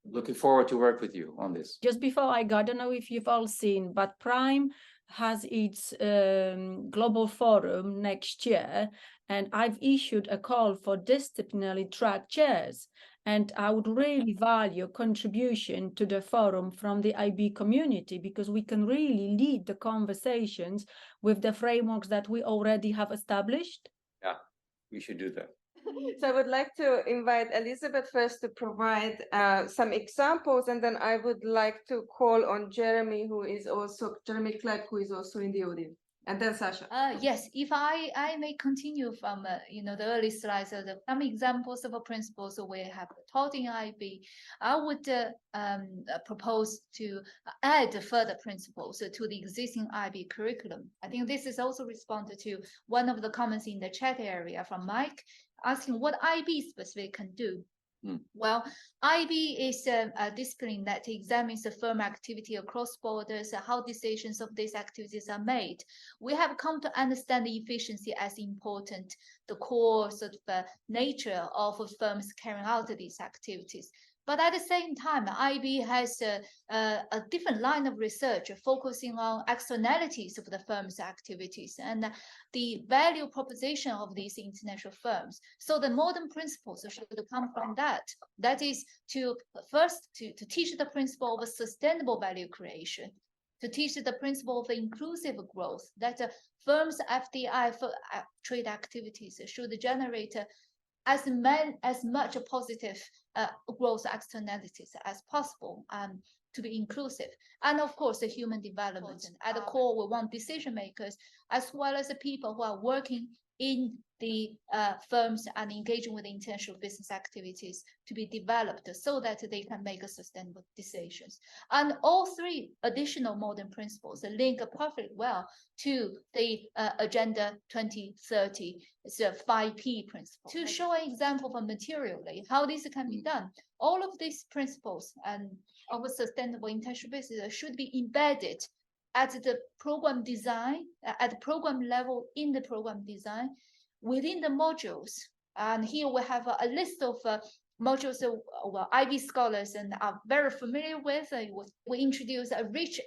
Looking forward to work with you on this. Just before I go, I don't know if you've all seen, but PRIME has its global forum next year, and I've issued a call for disciplinary track chairs. And I would really value contribution to the forum from the IB community, because we can really lead the conversations with the frameworks that we already have established. Yeah, we should do that. So I would like to invite Elizabeth first to provide some examples, and then I would like to call on Jeremy Clegg, who is also in the audience, and then Sasha. Yes, if I may continue from the early slides of some examples of principles we have taught in IB, I would propose to add further principles to the existing IB curriculum. I think this is also responded to one of the comments in the chat area from Mike, asking what IB specifically can do. Well, IB is a discipline that examines the firm activity across borders, how decisions of these activities are made. We have come to understand the efficiency as important, the core sort of nature of firms carrying out these activities. But at the same time, IB has a different line of research focusing on externalities of the firm's activities and the value proposition of these international firms. So the modern principles should come from that. That is to first to teach the principle of sustainable value creation, to teach the principle of inclusive growth, that firms' FDI for trade activities should generate as much positive growth externalities as possible to be inclusive. And of course, the human development. At the core, we want decision makers as well as the people who are working in the firms and engaging with international business activities to be developed so that they can make sustainable decisions. And all three additional modern principles link perfectly well to the Agenda 2030, it's a 5P principle. To show an example of materially how this can be done, all of these principles and of sustainable international business should be embedded at the program design, at the program level in the program design, within the modules. And here we have a list of modules that IB scholars and are very familiar with. We introduce a range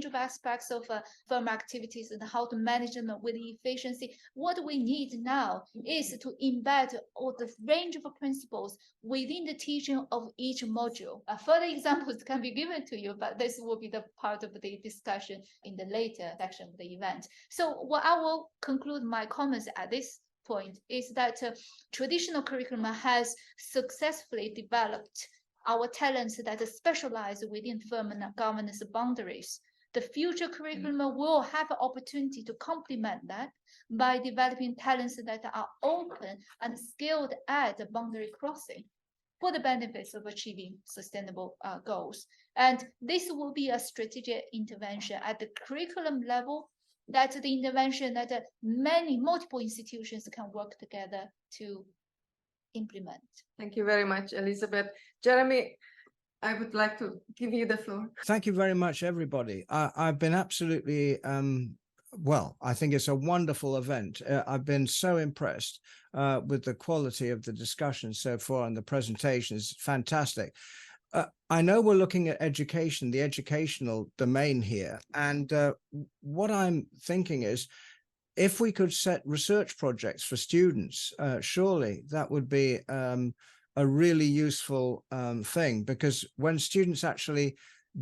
of aspects of firm activities and how to manage them with efficiency. What we need now is to embed all the range of principles within the teaching of each module. Further examples can be given to you, but this will be the part of the discussion in the later section of the event. So what I will conclude my comments at this point is that traditional curriculum has successfully developed our talents that specialize within firm and governance boundaries. The future curriculum will have an opportunity to complement that by developing talents that are open and skilled at the boundary crossing for the benefits of achieving sustainable goals. And this will be a strategic intervention at the curriculum level, that the intervention that multiple institutions can work together to implement. Thank you very much, Elizabeth. Jeremy, I would like to give you the floor. Thank you very much, everybody. I've been absolutely, well, I think it's a wonderful event. I've been so impressed with the quality of the discussion so far and the presentations. Fantastic. I know we're looking at education, the educational domain here. And what I'm thinking is, if we could set research projects for students, surely that would be a really useful thing, because when students actually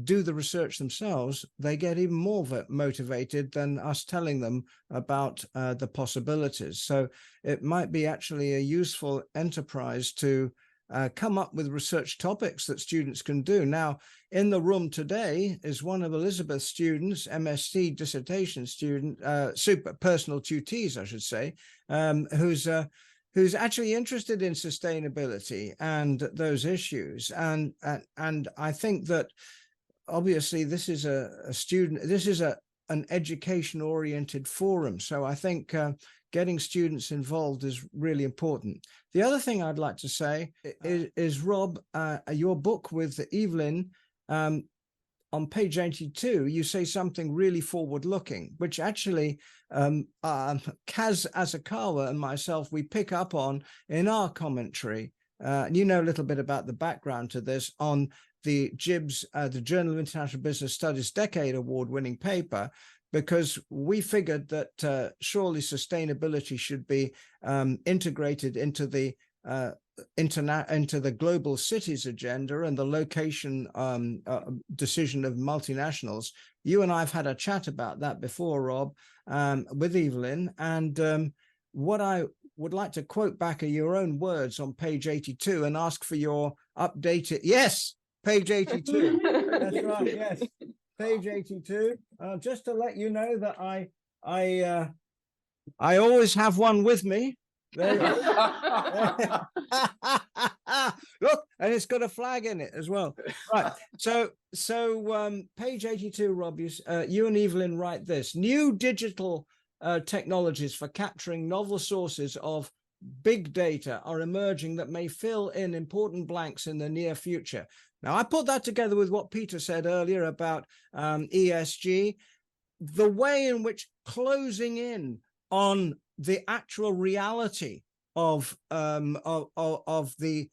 do the research themselves, they get even more motivated than us telling them about the possibilities. So it might be actually a useful enterprise to come up with research topics that students can do. Now, in the room today is one of Elizabeth's students, MSc dissertation student, super personal tutees, I should say, who's actually interested in sustainability and those issues. And I think that obviously this is an education-oriented forum. So I think getting students involved is really important. The other thing I'd like to say is Rob, your book with Evelyn, on page 82, you say something really forward-looking, which actually Kaz Asakawa and myself, we pick up on in our commentary. You know a little bit about the background to this on the JIBS, the Journal of International Business Studies Decade Award-winning paper, because we figured that surely sustainability should be integrated into the global cities agenda and the location decision of multinationals. You and I have had a chat about that before, Rob, with Evelyn. And what I would like to quote back your own words on page 82 and ask for your updated, yes, page 82. That's right, yes, page 82. Just to let you know that I always have one with me. There you go. Look, and it's got a flag in it as well. Right. So page 82, Rob, you and Evelyn write this: new digital technologies for capturing novel sources of big data are emerging that may fill in important blanks in the near future. Now, I put that together with what Peter said earlier about ESG, the way in which closing in on the actual reality of the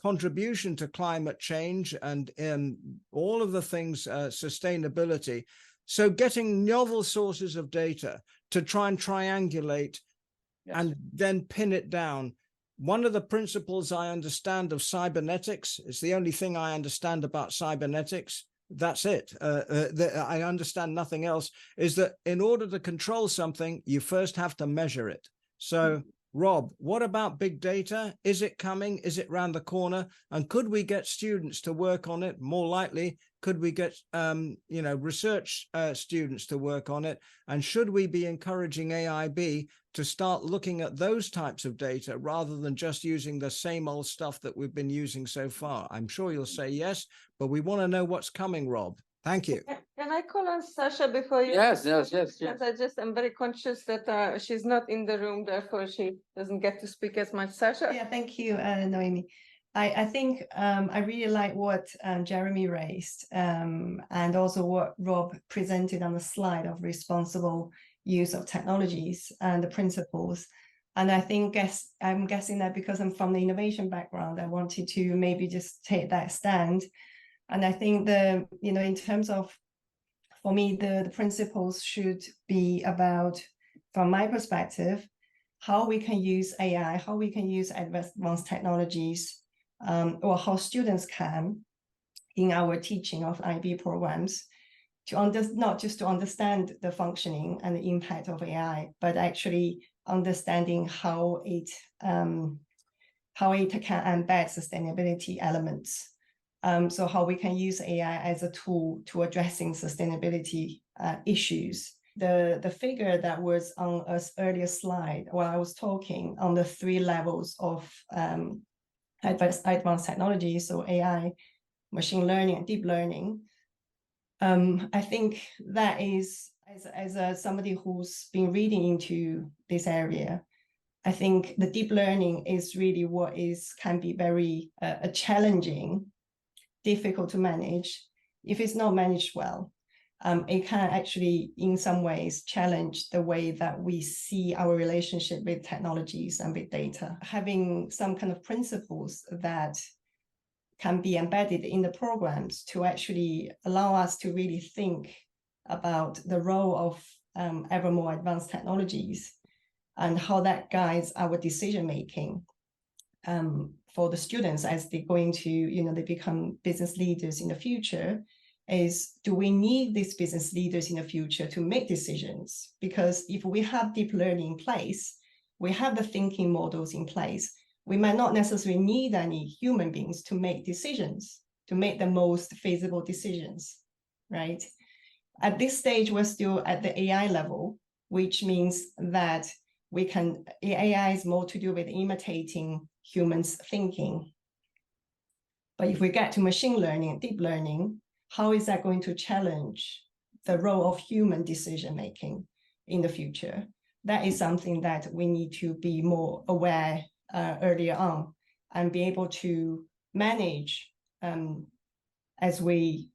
contribution to climate change and all of the things, sustainability. So getting novel sources of data to try and triangulate and then pin it down. One of the principles I understand of cybernetics, it's the only thing I understand about cybernetics, that's it. I understand nothing else, is that in order to control something, you first have to measure it. So, Rob, what about big data? Is it coming? Is it round the corner? And could we get students to work on it? More likely, could we get research students to work on it? And should we be encouraging AIB to start looking at those types of data rather than just using the same old stuff that we've been using so far? I'm sure you'll say yes, but we want to know what's coming, Rob. Thank you. Can I call on Sasha before you? Yes. Because I'm very conscious that she's not in the room, therefore she doesn't get to speak as much. Sasha? Yeah, thank you, Noemi. I think I really like what Jeremy raised and also what Rob presented on the slide of responsible use of technologies and the principles. And I think I'm guessing that because I'm from the innovation background, I wanted to maybe just take that stand. And I think in terms of, for me, the principles should be about, from my perspective, how we can use AI, how we can use advanced technologies, or how students can, in our teaching of IB programs, to not just to understand the functioning and the impact of AI, but actually understanding how it can embed sustainability elements. So how we can use AI as a tool to addressing sustainability issues. The figure that was on an earlier slide while I was talking on the 3 levels of advanced technology, so AI, machine learning, and deep learning. I think that is, as somebody who's been reading into this area, I think the deep learning is really what can be very challenging, difficult to manage. If it's not managed well, it can actually, in some ways, challenge the way that we see our relationship with technologies and with data. Having some kind of principles that can be embedded in the programs to actually allow us to really think about the role of ever more advanced technologies and how that guides our decision-making for the students as they go into, they become business leaders in the future, is do we need these business leaders in the future to make decisions? Because if we have deep learning in place, we have the thinking models in place, we might not necessarily need any human beings to make decisions, to make the most feasible decisions, right? At this stage, we're still at the AI level, which means that AI is more to do with imitating humans' thinking. But if we get to machine learning and deep learning, how is that going to challenge the role of human decision-making in the future? That is something that we need to be more aware earlier on and be able to manage as we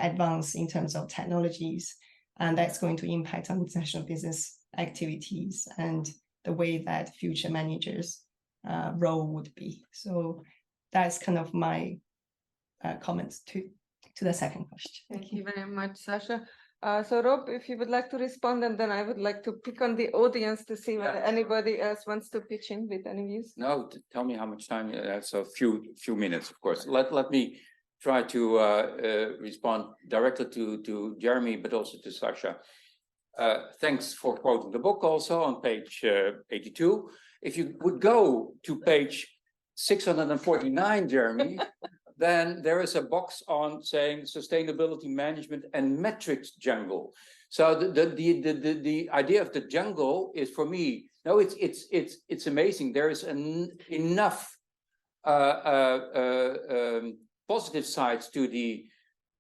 advance in terms of technologies, and that's going to impact on international business activities and the way that future managers' role would be. So that's kind of my comments to the second question. Thank you very much, Sasha. So Rob, if you would like to respond, and then I would like to pick on the audience to see whether anybody else wants to pitch in with any views. No, tell me how much time. That's a few minutes, of course. Let me try to respond directly to Jeremy, but also to Sasha. thanks for quoting the book also on page 82. If you would go to page 649, Jeremy, then there is a box on saying sustainability management and metrics jungle. So the idea of the jungle is, for me, no, it's amazing. There is enough positive sides to the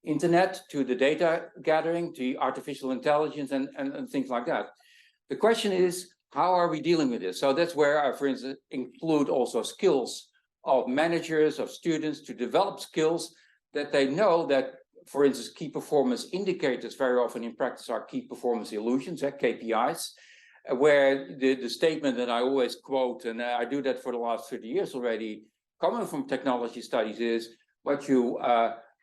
internet, to the data gathering, to artificial intelligence, and things like that. The question is, how are we dealing with this? So that's where I, for instance, include also skills of managers, of students, to develop skills that they know that, for instance, key performance indicators very often in practice are key performance illusions, KPIs, where the statement that I always quote, and I do that for the last 30 years already, coming from technology studies, is what you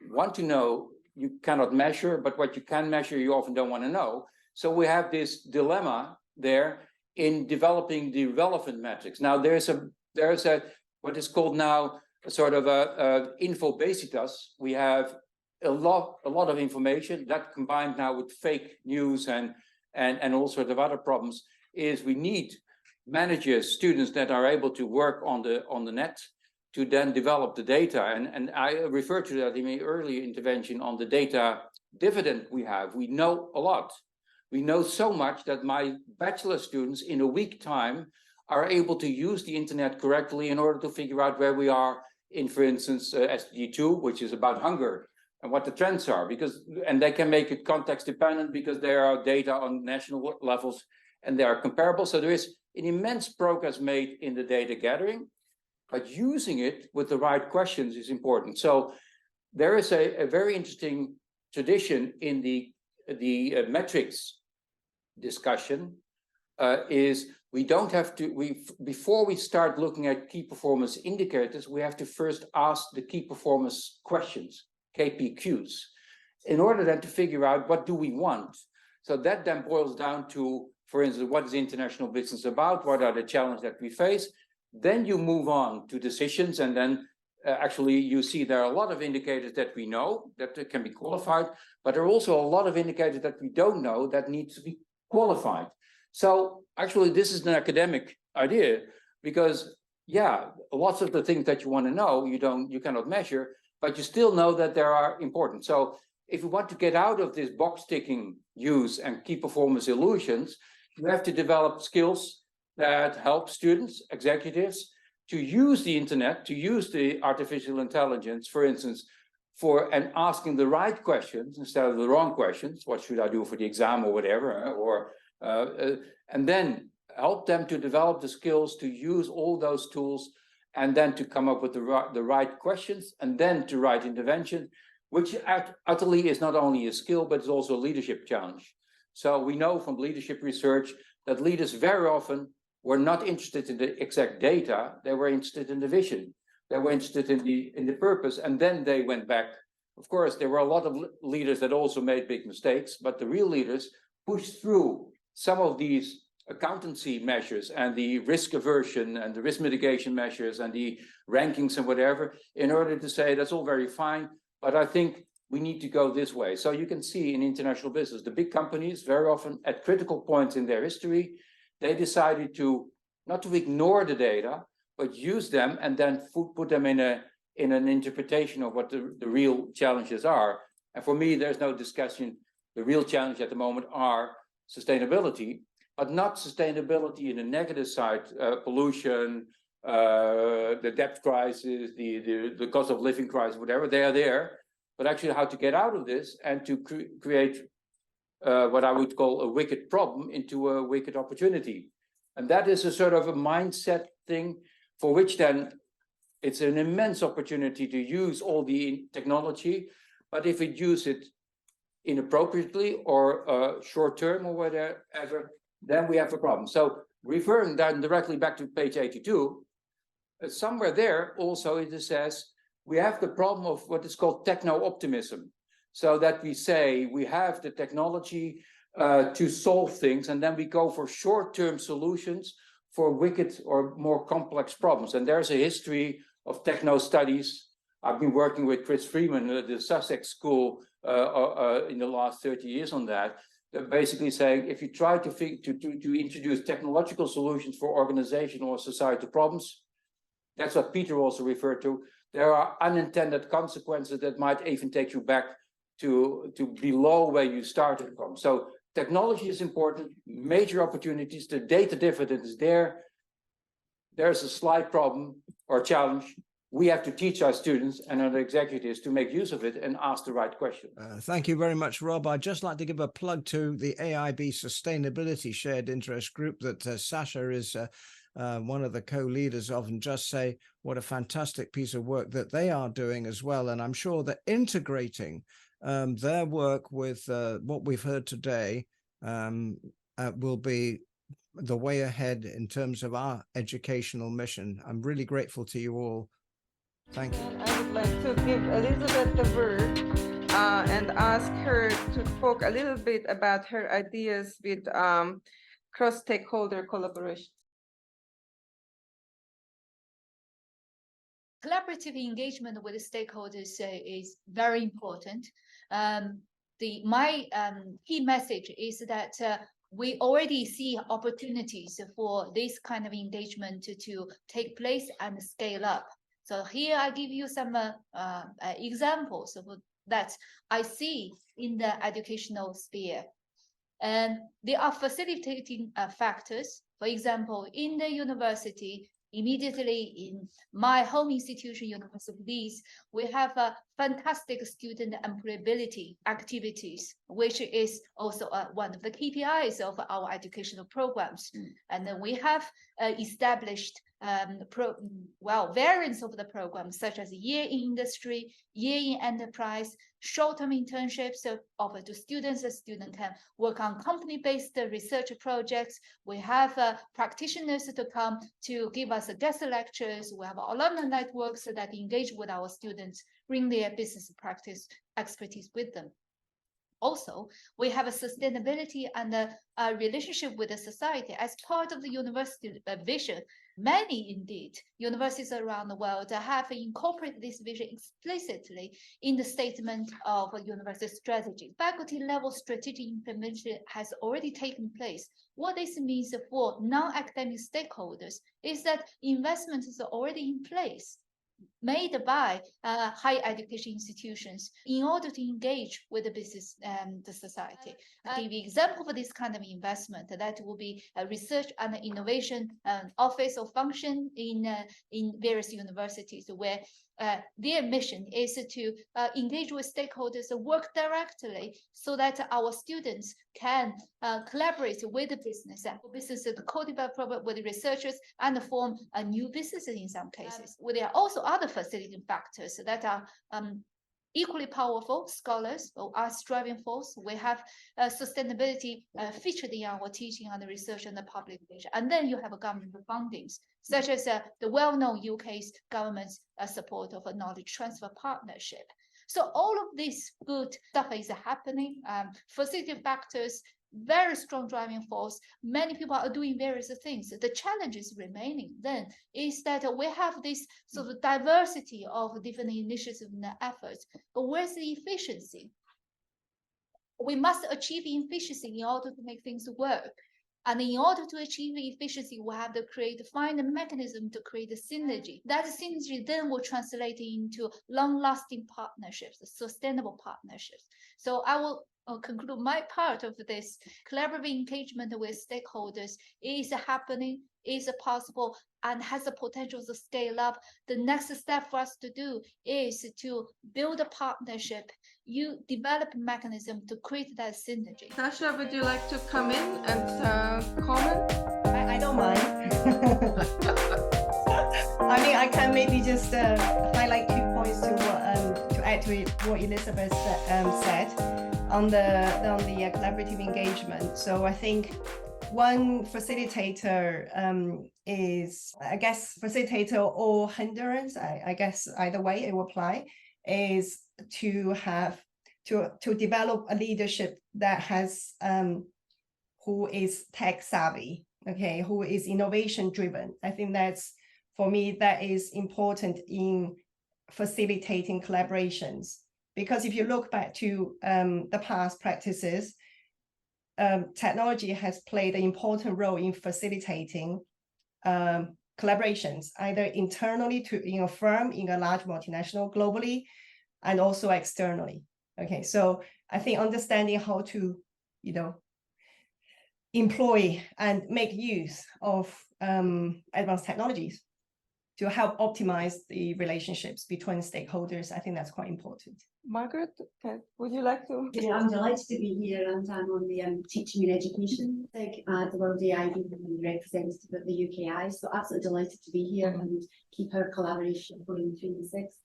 want to know, you cannot measure, but what you can measure, you often don't want to know. So we have this dilemma there in developing the relevant metrics. Now there's a what is called now a sort of a infobesitas. We have a lot of information that, combined now with fake news and all sorts of other problems, is we need managers, students that are able to work on the net to then develop the data. And I refer to that in my earlier intervention on the data dividend we have. We know a lot. We know so much that my bachelor students in a week time are able to use the internet correctly in order to figure out where we are in, for instance, SDG2, which is about hunger, and what the trends are, and they can make it context dependent because there are data on national levels and they are comparable. So there is an immense progress made in the data gathering, but using it with the right questions is important. So there is a very interesting tradition in the metrics discussion, is we don't have to, before we start looking at key performance indicators, we have to first ask the key performance questions, KPQs, in order then to figure out what do we want. So that then boils down to, for instance, what is international business about? What are the challenges that we face? Then you move on to decisions, and then actually you see there are a lot of indicators that we know that can be qualified, but there are also a lot of indicators that we don't know that need to be qualified. So actually this is an academic idea, because yeah, lots of the things that you want to know, you cannot measure, but you still know that they are important. So if you want to get out of this box ticking use and key performance illusions, you have to develop skills that help students, executives, to use the internet, to use the artificial intelligence, for instance, and asking the right questions instead of the wrong questions. What should I do for the exam or whatever, and then help them to develop the skills to use all those tools, and then to come up with the right questions, and then to write intervention, which utterly is not only a skill, but it's also a leadership challenge. So we know from leadership research that leaders very often were not interested in the exact data, they were interested in the vision, they were interested in the purpose, and then they went back. Of course, there were a lot of leaders that also made big mistakes, but the real leaders pushed through some of these accountancy measures and the risk aversion and the risk mitigation measures and the rankings and whatever, in order to say that's all very fine, but I think we need to go this way. So you can see in international business, the big companies very often at critical points in their history, they decided not to ignore the data, but use them and then put them in an interpretation of what the real challenges are. And for me, there's no discussion. The real challenge at the moment are sustainability, but not sustainability in a negative side, pollution, the debt crisis, the cost of living crisis, whatever, they are there, but actually how to get out of this and to create what I would call a wicked problem into a wicked opportunity. And that is a sort of a mindset thing for which then it's an immense opportunity to use all the technology, but if we use it inappropriately or short term or whatever, then we have a problem. So referring then directly back to page 82, somewhere there also it says we have the problem of what is called techno-optimism. So that we say we have the technology to solve things, and then we go for short-term solutions for wicked or more complex problems. And there's a history of techno studies. I've been working with Chris Freeman at the Sussex School in the last 30 years on that. They're basically saying if you try to introduce technological solutions for organizational or societal problems, that's what Peter also referred to. There are unintended consequences that might even take you back to below where you started from. So technology is important, major opportunities, the data dividend is there. There's a slight problem or challenge. We have to teach our students and our executives to make use of it and ask the right questions. Thank you very much, Rob. I'd just like to give a plug to the AIB Sustainability Shared Interest Group that Sasha is one of the co-leaders of, and just say what a fantastic piece of work that they are doing as well. And I'm sure that integrating their work with what we've heard today will be the way ahead in terms of our educational mission. I'm really grateful to you all. Thank you. I would like to give Elizabeth the word and ask her to talk a little bit about her ideas with cross-stakeholder collaboration. Collaborative engagement with the stakeholders is very important. My key message is that we already see opportunities for this kind of engagement to take place and scale up. So here I give you some examples of that I see in the educational sphere. And there are facilitating factors. For example, in the university, immediately in my home institution, University of Leeds, we have a fantastic student employability activities, which is also one of the KPIs of our educational programs. And then we have established variants of the program, such as year in industry, year in enterprise, short-term internships offered to students. A student can work on company-based research projects. We have practitioners to come to give us guest lectures. We have alumni networks that engage with our students, bring their business practice expertise with them. Also, we have a sustainability and a relationship with the society as part of the university vision. Many, indeed, universities around the world have incorporated this vision explicitly in the statement of a university strategy. Faculty-level strategic implementation has already taken place. What this means for non-academic stakeholders is that investment is already in place, made by higher education institutions in order to engage with the business and the society. I'll give you an example for this kind of investment. That will be a research and innovation office or function in various universities where their mission is to engage with stakeholders and work directly so that our students can collaborate with the business to co-develop problem with researchers and form a new business in some cases. There are also other facilitating factors that are equally powerful. Scholars are driving force. We have sustainability featured in our teaching and research and the publication. And then you have government fundings, such as the well-known UK's government's support of a knowledge transfer partnership. So all of this good stuff is happening. Facilitative factors, very strong driving force. Many people are doing various things. The challenge is remaining then is that we have this sort of diversity of different initiatives and efforts, but where's the efficiency? We must achieve efficiency in order to make things work. And in order to achieve efficiency, we have to find a mechanism to create a synergy. That synergy then will translate into long-lasting partnerships, sustainable partnerships. So I will conclude my part of this. Collaborative engagement with stakeholders is happening, is possible, and has the potential to scale up. The next step for us to do is to build a partnership. You develop a mechanism to create that synergy. Sasha, would you like to come in and comment? I don't mind. I mean, I can maybe just highlight 2 points to add to what Elizabeth said on the collaborative engagement. So I think one facilitator is, I guess, facilitator or hindrance, I guess either way it will apply, is to have to develop a leadership that has who is tech savvy, okay, who is innovation driven. I think that's, for me, that is important in facilitating collaborations. Because if you look back to the past practices, technology has played an important role in facilitating collaborations, either internally in a firm, in a large multinational globally, and also externally. Okay, so I think understanding how to, employ and make use of advanced technologies to help optimize the relationships between stakeholders, I think that's quite important. Margaret, would you like to? Yeah, I'm delighted to be here, and I'm on the teaching and education at the World AIB representative of the UKI. So absolutely delighted to be here and keep our collaboration going through the six.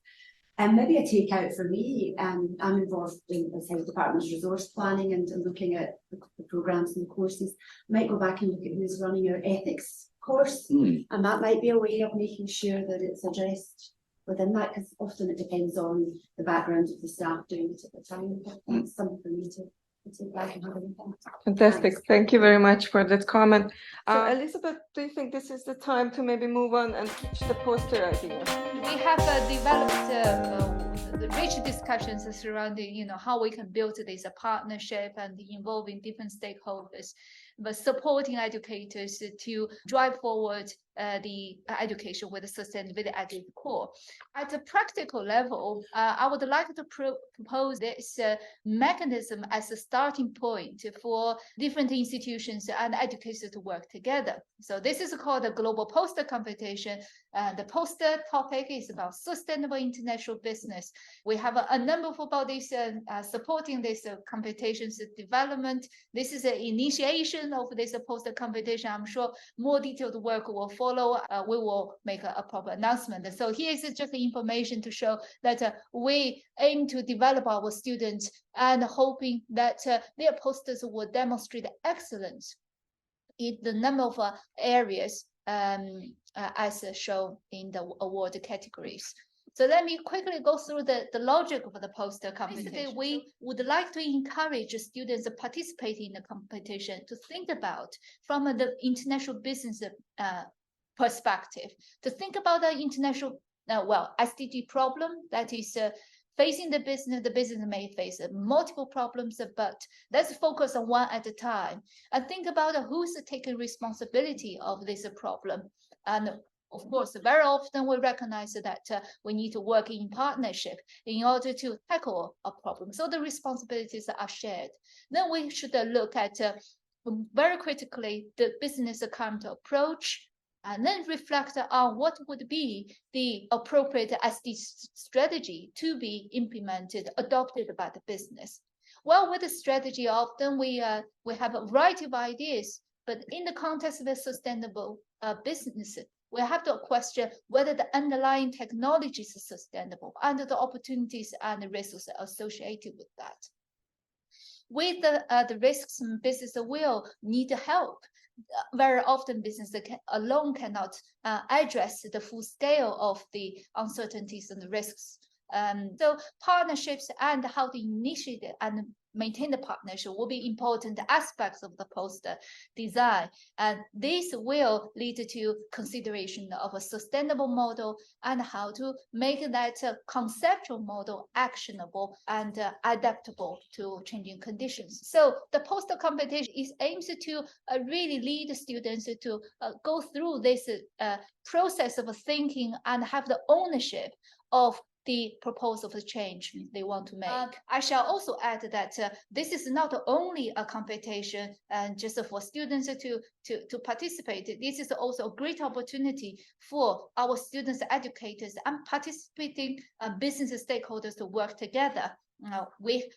And maybe a takeout for me, I'm involved in as head of department's resource planning and looking at the programmes and the courses. I might go back and look at who's running our ethics course, and that might be a way of making sure that it's addressed within that, because often it depends on the background of the staff doing it at the time. But that's something for me to take back and have an impact. Fantastic. Thank you very much for that comment. So Elizabeth, do you think this is the time to maybe move on and pitch the poster idea? We have developed the rich discussions surrounding, how we can build this partnership and involving different stakeholders, but supporting educators to drive forward the education with sustainability at its core. At a practical level, I would like to propose this mechanism as a starting point for different institutions and educators to work together. So this is called a global poster competition. The poster topic is about sustainable international business. We have a number of bodies supporting this competition's development. This is an initiation of this poster competition. I'm sure more detailed work will follow. We will make a proper announcement. So here is just the information to show that we aim to develop our students and hoping that their posters will demonstrate excellence in the number of areas as shown in the award categories. So let me quickly go through the logic of the poster competition. Basically, we would like to encourage students participating in the competition to think about from the international business perspective, to think about the international, SDG problem that is facing the business. The business may face multiple problems, but let's focus on one at a time and think about who's taking responsibility of this problem. And of course, very often we recognize that we need to work in partnership in order to tackle a problem. So the responsibilities are shared. Then we should look at very critically the business account approach, and then reflect on what would be the appropriate SD strategy to be implemented, adopted by the business. Well, with the strategy, often we have a variety of ideas, but in the context of a sustainable business, we have to question whether the underlying technology is sustainable and the opportunities and the risks associated with that. With the risks, business will need help. Very often business alone cannot address the full scale of the uncertainties and the risks. So partnerships and how to initiate and maintain the partnership will be important aspects of the poster design. And this will lead to consideration of a sustainable model and how to make that conceptual model actionable and adaptable to changing conditions. So the poster competition aims to really lead students to go through this process of thinking and have the ownership of the proposal for change they want to make. I shall also add that this is not only a competition just for students to participate. This is also a great opportunity for our students, educators, and participating business stakeholders to work together. We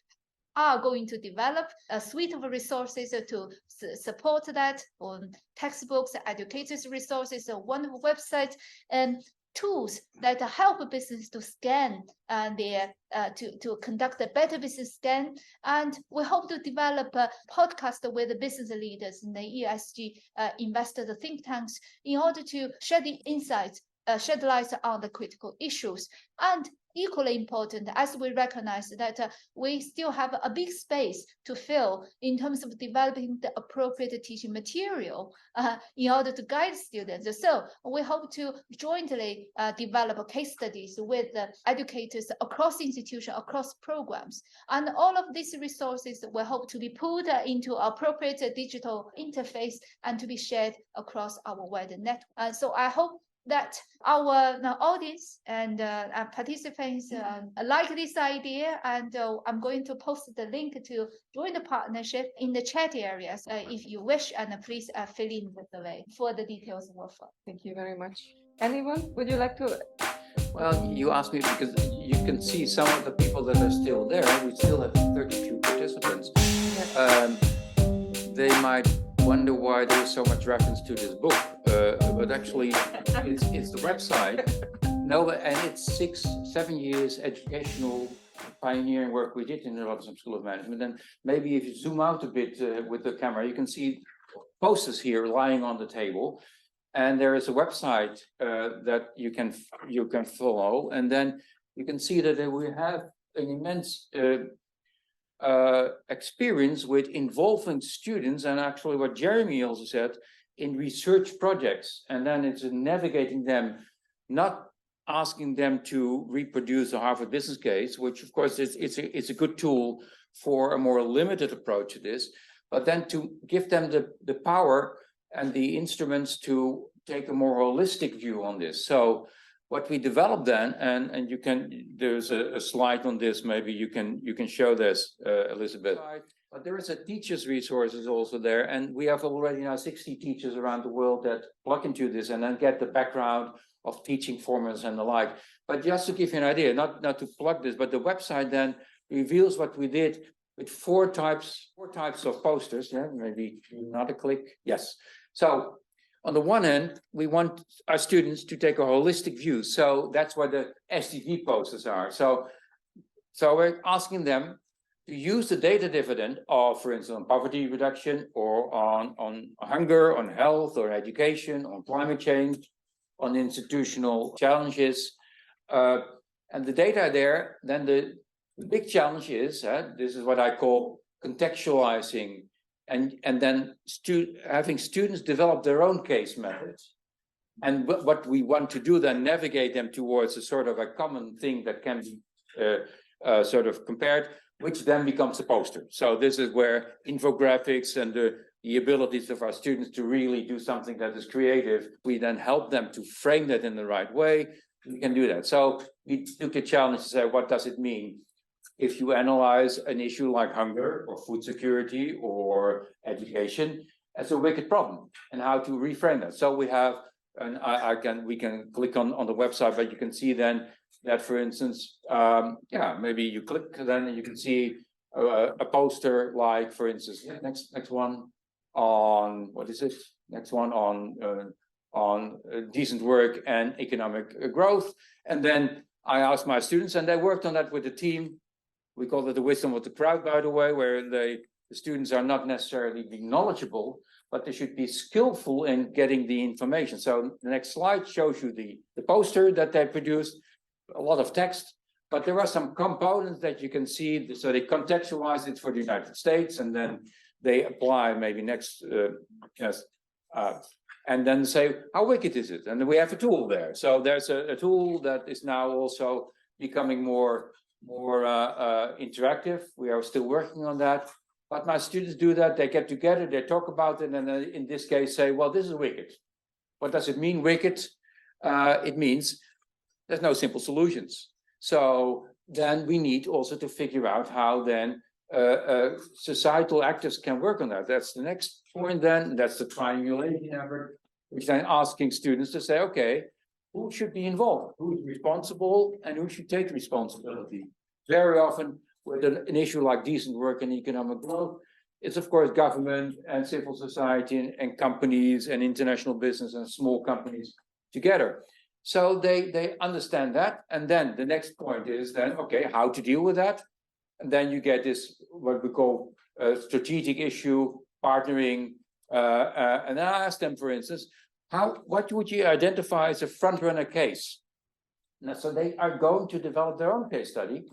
are going to develop a suite of resources to support that, on textbooks, educators' resources, a wonderful website, and tools that help business to scan to conduct a better business scan. And we hope to develop a podcast with the business leaders and the ESG investors, the think tanks, in order to share the insights shed light on the critical issues. And equally important, as we recognize that we still have a big space to fill in terms of developing the appropriate teaching material in order to guide students. So we hope to jointly develop case studies with educators across institutions, across programs. And all of these resources we hope to be put into appropriate digital interface and to be shared across our wider network. So I hope that our audience and participants like this idea, and I'm going to post the link to join the partnership in the chat areas if you wish, and please fill in the survey for the details more fun. Thank you very much. Anyone, would you like to? Well, you asked me because you can see some of the people that are still there. We still have 32 participants. They might wonder why there is so much reference to this book, but actually it's the website. No, and it's 6-7 years educational pioneering work we did in the Rotterdam School of Management. And maybe if you zoom out a bit with the camera, you can see posters here lying on the table. And there is a website that you can follow, and then you can see that we have an immense experience with involving students, and actually what Jeremy also said, in research projects. And then it's navigating them, not asking them to reproduce a Harvard business case, which of course it's a good tool for a more limited approach to this, but then to give them the power and the instruments to take a more holistic view on this. So what we developed then, and you can, there's a slide on this, maybe you can show this, Elizabeth. But there is a teachers resources also there, and we have already now 60 teachers around the world that plug into this and then get the background of teaching formats and the like. But just to give you an idea, not to plug this, but the website then reveals what we did with four types of posters. Yeah, maybe another click. Yes. So on the one hand, we want our students to take a holistic view. So that's what the SDG posters are. So we're asking them to use the data dividend of, for instance, on poverty reduction, or on hunger, on health, or education, on climate change, on institutional challenges. And the data there, then the big challenge is, this is what I call contextualizing, and then having students develop their own case methods. And what we want to do then, navigate them towards a sort of a common thing that can be sort of compared, which then becomes a poster. So this is where infographics and the abilities of our students to really do something that is creative, we then help them to frame that in the right way. We can do that. So we took the challenge to say, what does it mean if you analyze an issue like hunger or food security or education as a wicked problem, and how to reframe that? So we have, and we can click on the website, but you can see then that, for instance, maybe you click, then you can see a poster like, for instance, next one on, what is it? Next one on decent work and economic growth. And then I asked my students, and they worked on that with the team. We call it the wisdom of the crowd, by the way, where the students are not necessarily being knowledgeable, but they should be skillful in getting the information. So the next slide shows you the poster that they produced, a lot of text, but there are some components that you can see. So they contextualize it for the United States, and then they apply maybe next, and then say, how wicked is it? And we have a tool there. So there's a tool that is now also becoming more interactive. We are still working on that. But my students do that. They get together, they talk about it, and then in this case say, well, this is wicked. What does it mean, wicked? It means there's no simple solutions. So then we need also to figure out how then societal actors can work on that. That's the next point then. That's the triangulation effort, which then asking students to say, okay, who should be involved? Who's responsible and who should take responsibility? Very often with an issue like decent work and economic growth, it's of course government and civil society and companies and international business and small companies together. So they understand that. And then the next point is then, okay, how to deal with that? And then you get this, what we call a strategic issue, partnering. And then I asked them, for instance, what would you identify as a front-runner case? Now, so they are going to develop their own case study.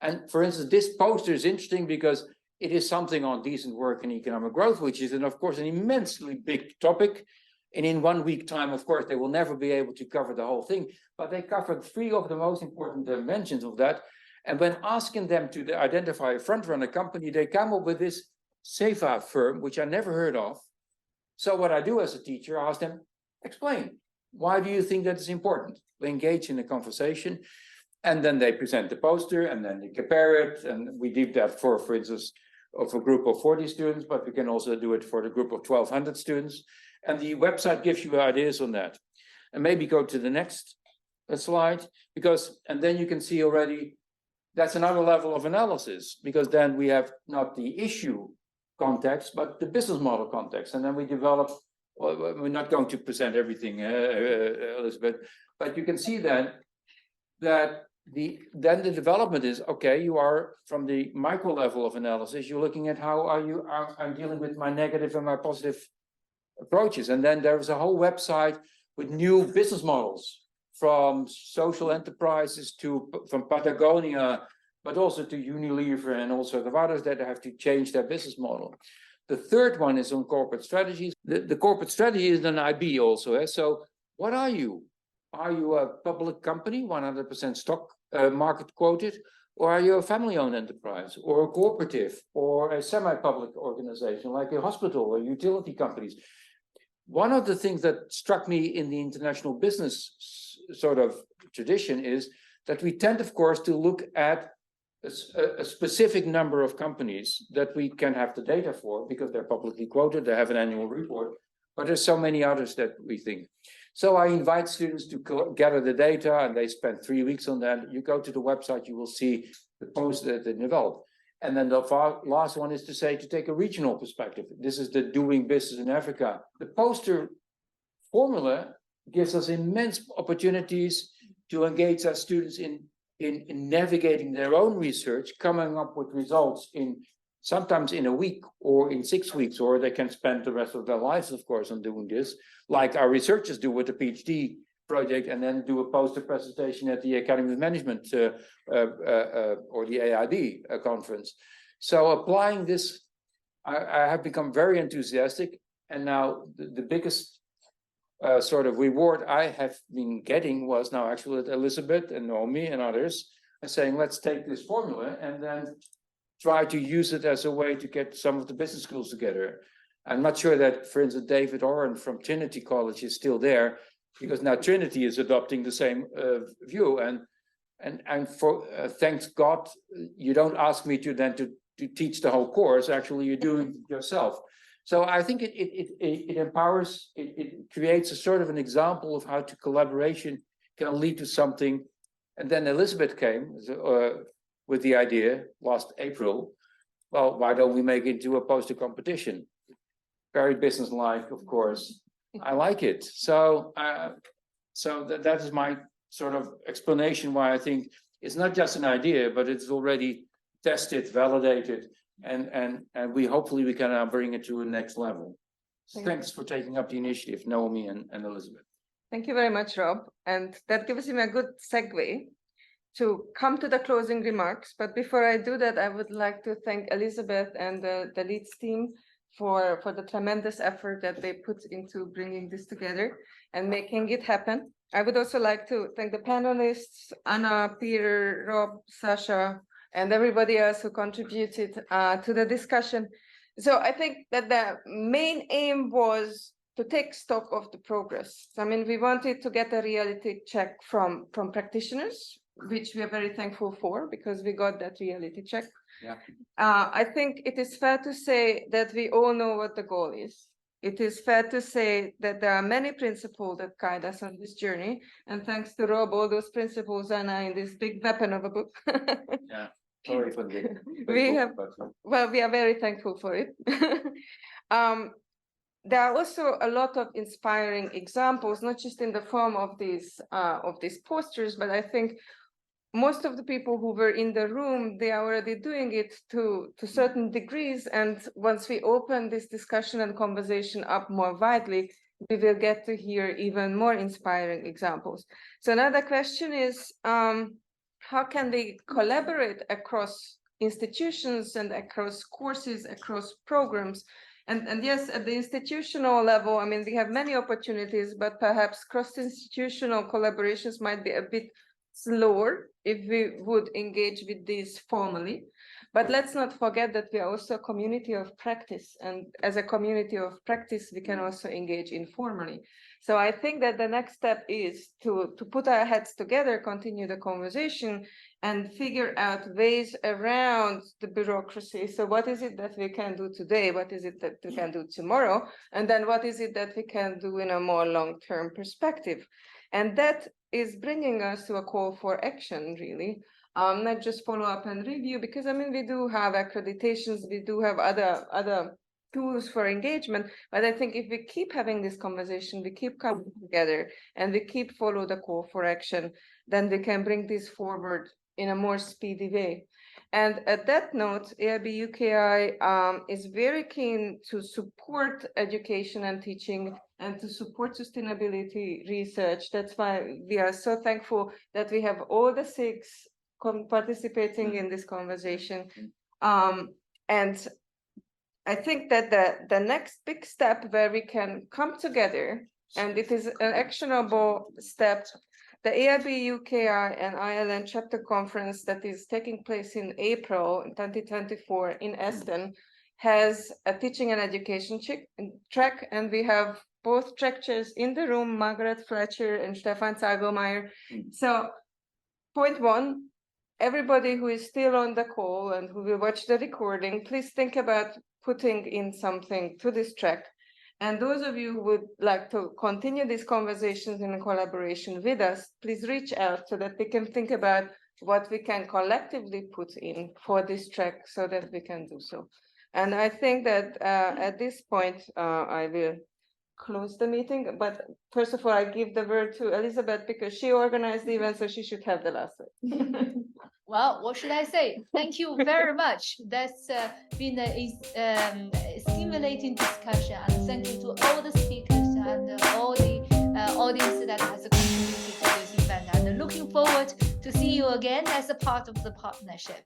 And for instance, this poster is interesting because it is something on decent work and economic growth, which is, of course, an immensely big topic. And in 1 week time, of course, they will never be able to cover the whole thing, but they covered 3 of the most important dimensions of that. And when asking them to identify a front-runner company, they come up with this Seva firm, which I never heard of. So what I do as a teacher, I ask them, explain, why do you think that is important? We engage in a conversation, and then they present the poster, and then they compare it. And we did that for instance, of a group of 40 students, but we can also do it for the group of 1,200 students. And the website gives you ideas on that. And maybe go to the next slide, and then you can see already that's another level of analysis, because then we have not the issue context, but the business model context. And then we develop, well, we're not going to present everything, Elizabeth, but you can see then that the development is, okay, you are from the micro level of analysis, you're looking at how I'm dealing with my negative and my positive approaches. And then there's a whole website with new business models, from social enterprises from Patagonia, but also to Unilever and all sorts of others that have to change their business model. The third one is on corporate strategies. The corporate strategy is an IB also. So what are you? Are you a public company, 100% stock market quoted? Or are you a family-owned enterprise, or a cooperative, or a semi-public organization like a hospital or utility companies? One of the things that struck me in the international business sort of tradition is that we tend, of course, to look at a specific number of companies that we can have the data for because they're publicly quoted, they have an annual report, but there's so many others that we think. So I invite students to gather the data, and they spend 3 weeks on that. You go to the website, you will see the post that they developed. And then the last one is to take a regional perspective. This is the doing business in Africa. The poster formula gives us immense opportunities to engage our students in navigating their own research, coming up with results sometimes in a week or in 6 weeks, or they can spend the rest of their lives, of course, on doing this, like our researchers do with the PhD project, and then do a poster presentation at the Academy of Management or the AIB conference. So applying this, I have become very enthusiastic, and now the biggest sort of reward I have been getting was now actually with Elizabeth and Naomi and others, saying, let's take this formula and then try to use it as a way to get some of the business schools together. I'm not sure that, for instance, David Oren from Trinity College is still there, because now Trinity is adopting the same view. And for thanks God, you don't ask me to teach the whole course. Actually, you're doing it yourself. So I think it empowers, it creates a sort of an example of how collaboration can lead to something. And then Elizabeth came with the idea last April. Well, why don't we make it into a poster competition? Very business-like, of course. I like it. So that is my sort of explanation why I think it's not just an idea, but it's already tested, validated, and we hopefully we can now bring it to a next level. So thanks for taking up the initiative, Naomi and Elizabeth. Thank you very much, Rob. And that gives me a good segue to come to the closing remarks. But before I do that, I would like to thank Elizabeth and the Leeds team for the tremendous effort that they put into bringing this together and making it happen. I would also like to thank the panelists, Anna, Peter, Rob, Sasha, and everybody else who contributed to the discussion. So I think that the main aim was to take stock of the progress. I mean, we wanted to get a reality check from practitioners, which we are very thankful for, because we got that reality check. Yeah. I think it is fair to say that we all know what the goal is. It is fair to say that there are many principles that guide us on this journey. And thanks to Rob, all those principles are now in this big weapon of a book. Yeah, sorry for the we are very thankful for it. There are also a lot of inspiring examples, not just in the form of these posters, but I think most of the people who were in the room, they are already doing it to certain degrees. And once we open this discussion and conversation up more widely, we will get to hear even more inspiring examples. So another question is, how can we collaborate across institutions and across courses, across programs? And yes, at the institutional level, I mean, we have many opportunities, but perhaps cross-institutional collaborations might be a bit slower if we would engage with these formally. But let's not forget that we are also a community of practice. And as a community of practice, we can also engage informally. So I think that the next step is to put our heads together, continue the conversation, and figure out ways around the bureaucracy. So what is it that we can do today? What is it that we can do tomorrow? And then what is it that we can do in a more long-term perspective? And that is bringing us to a call for action, really. Not just follow up and review, because I mean, we do have accreditations, we do have other tools for engagement, but I think if we keep having this conversation, we keep coming together and we keep follow the call for action, then we can bring this forward in a more speedy way. And at that note, AIB UKI is very keen to support education and teaching and to support sustainability research. That's why we are so thankful that we have all the 6 participating in this conversation. And I think that the next big step where we can come together, and it is an actionable step, the AIB UKI and Ireland chapter conference that is taking place in April 2024 in Aston has a teaching and education track, and we have both track chairs in the room, Margaret, Fletcher, and Stefan Zagelmeier. So point 1, everybody who is still on the call and who will watch the recording, please think about putting in something to this track. And those of you who would like to continue these conversations in collaboration with us, please reach out so that we can think about what we can collectively put in for this track so that we can do so. And I think that at this point, I will close the meeting. But first of all, I give the word to Elizabeth because she organized the event, so she should have the last word. Well, what should I say? Thank you very much. That's been a stimulating discussion, and thank you to all the speakers and all the audience that has contributed to this event. And looking forward to see you again as a part of the partnership.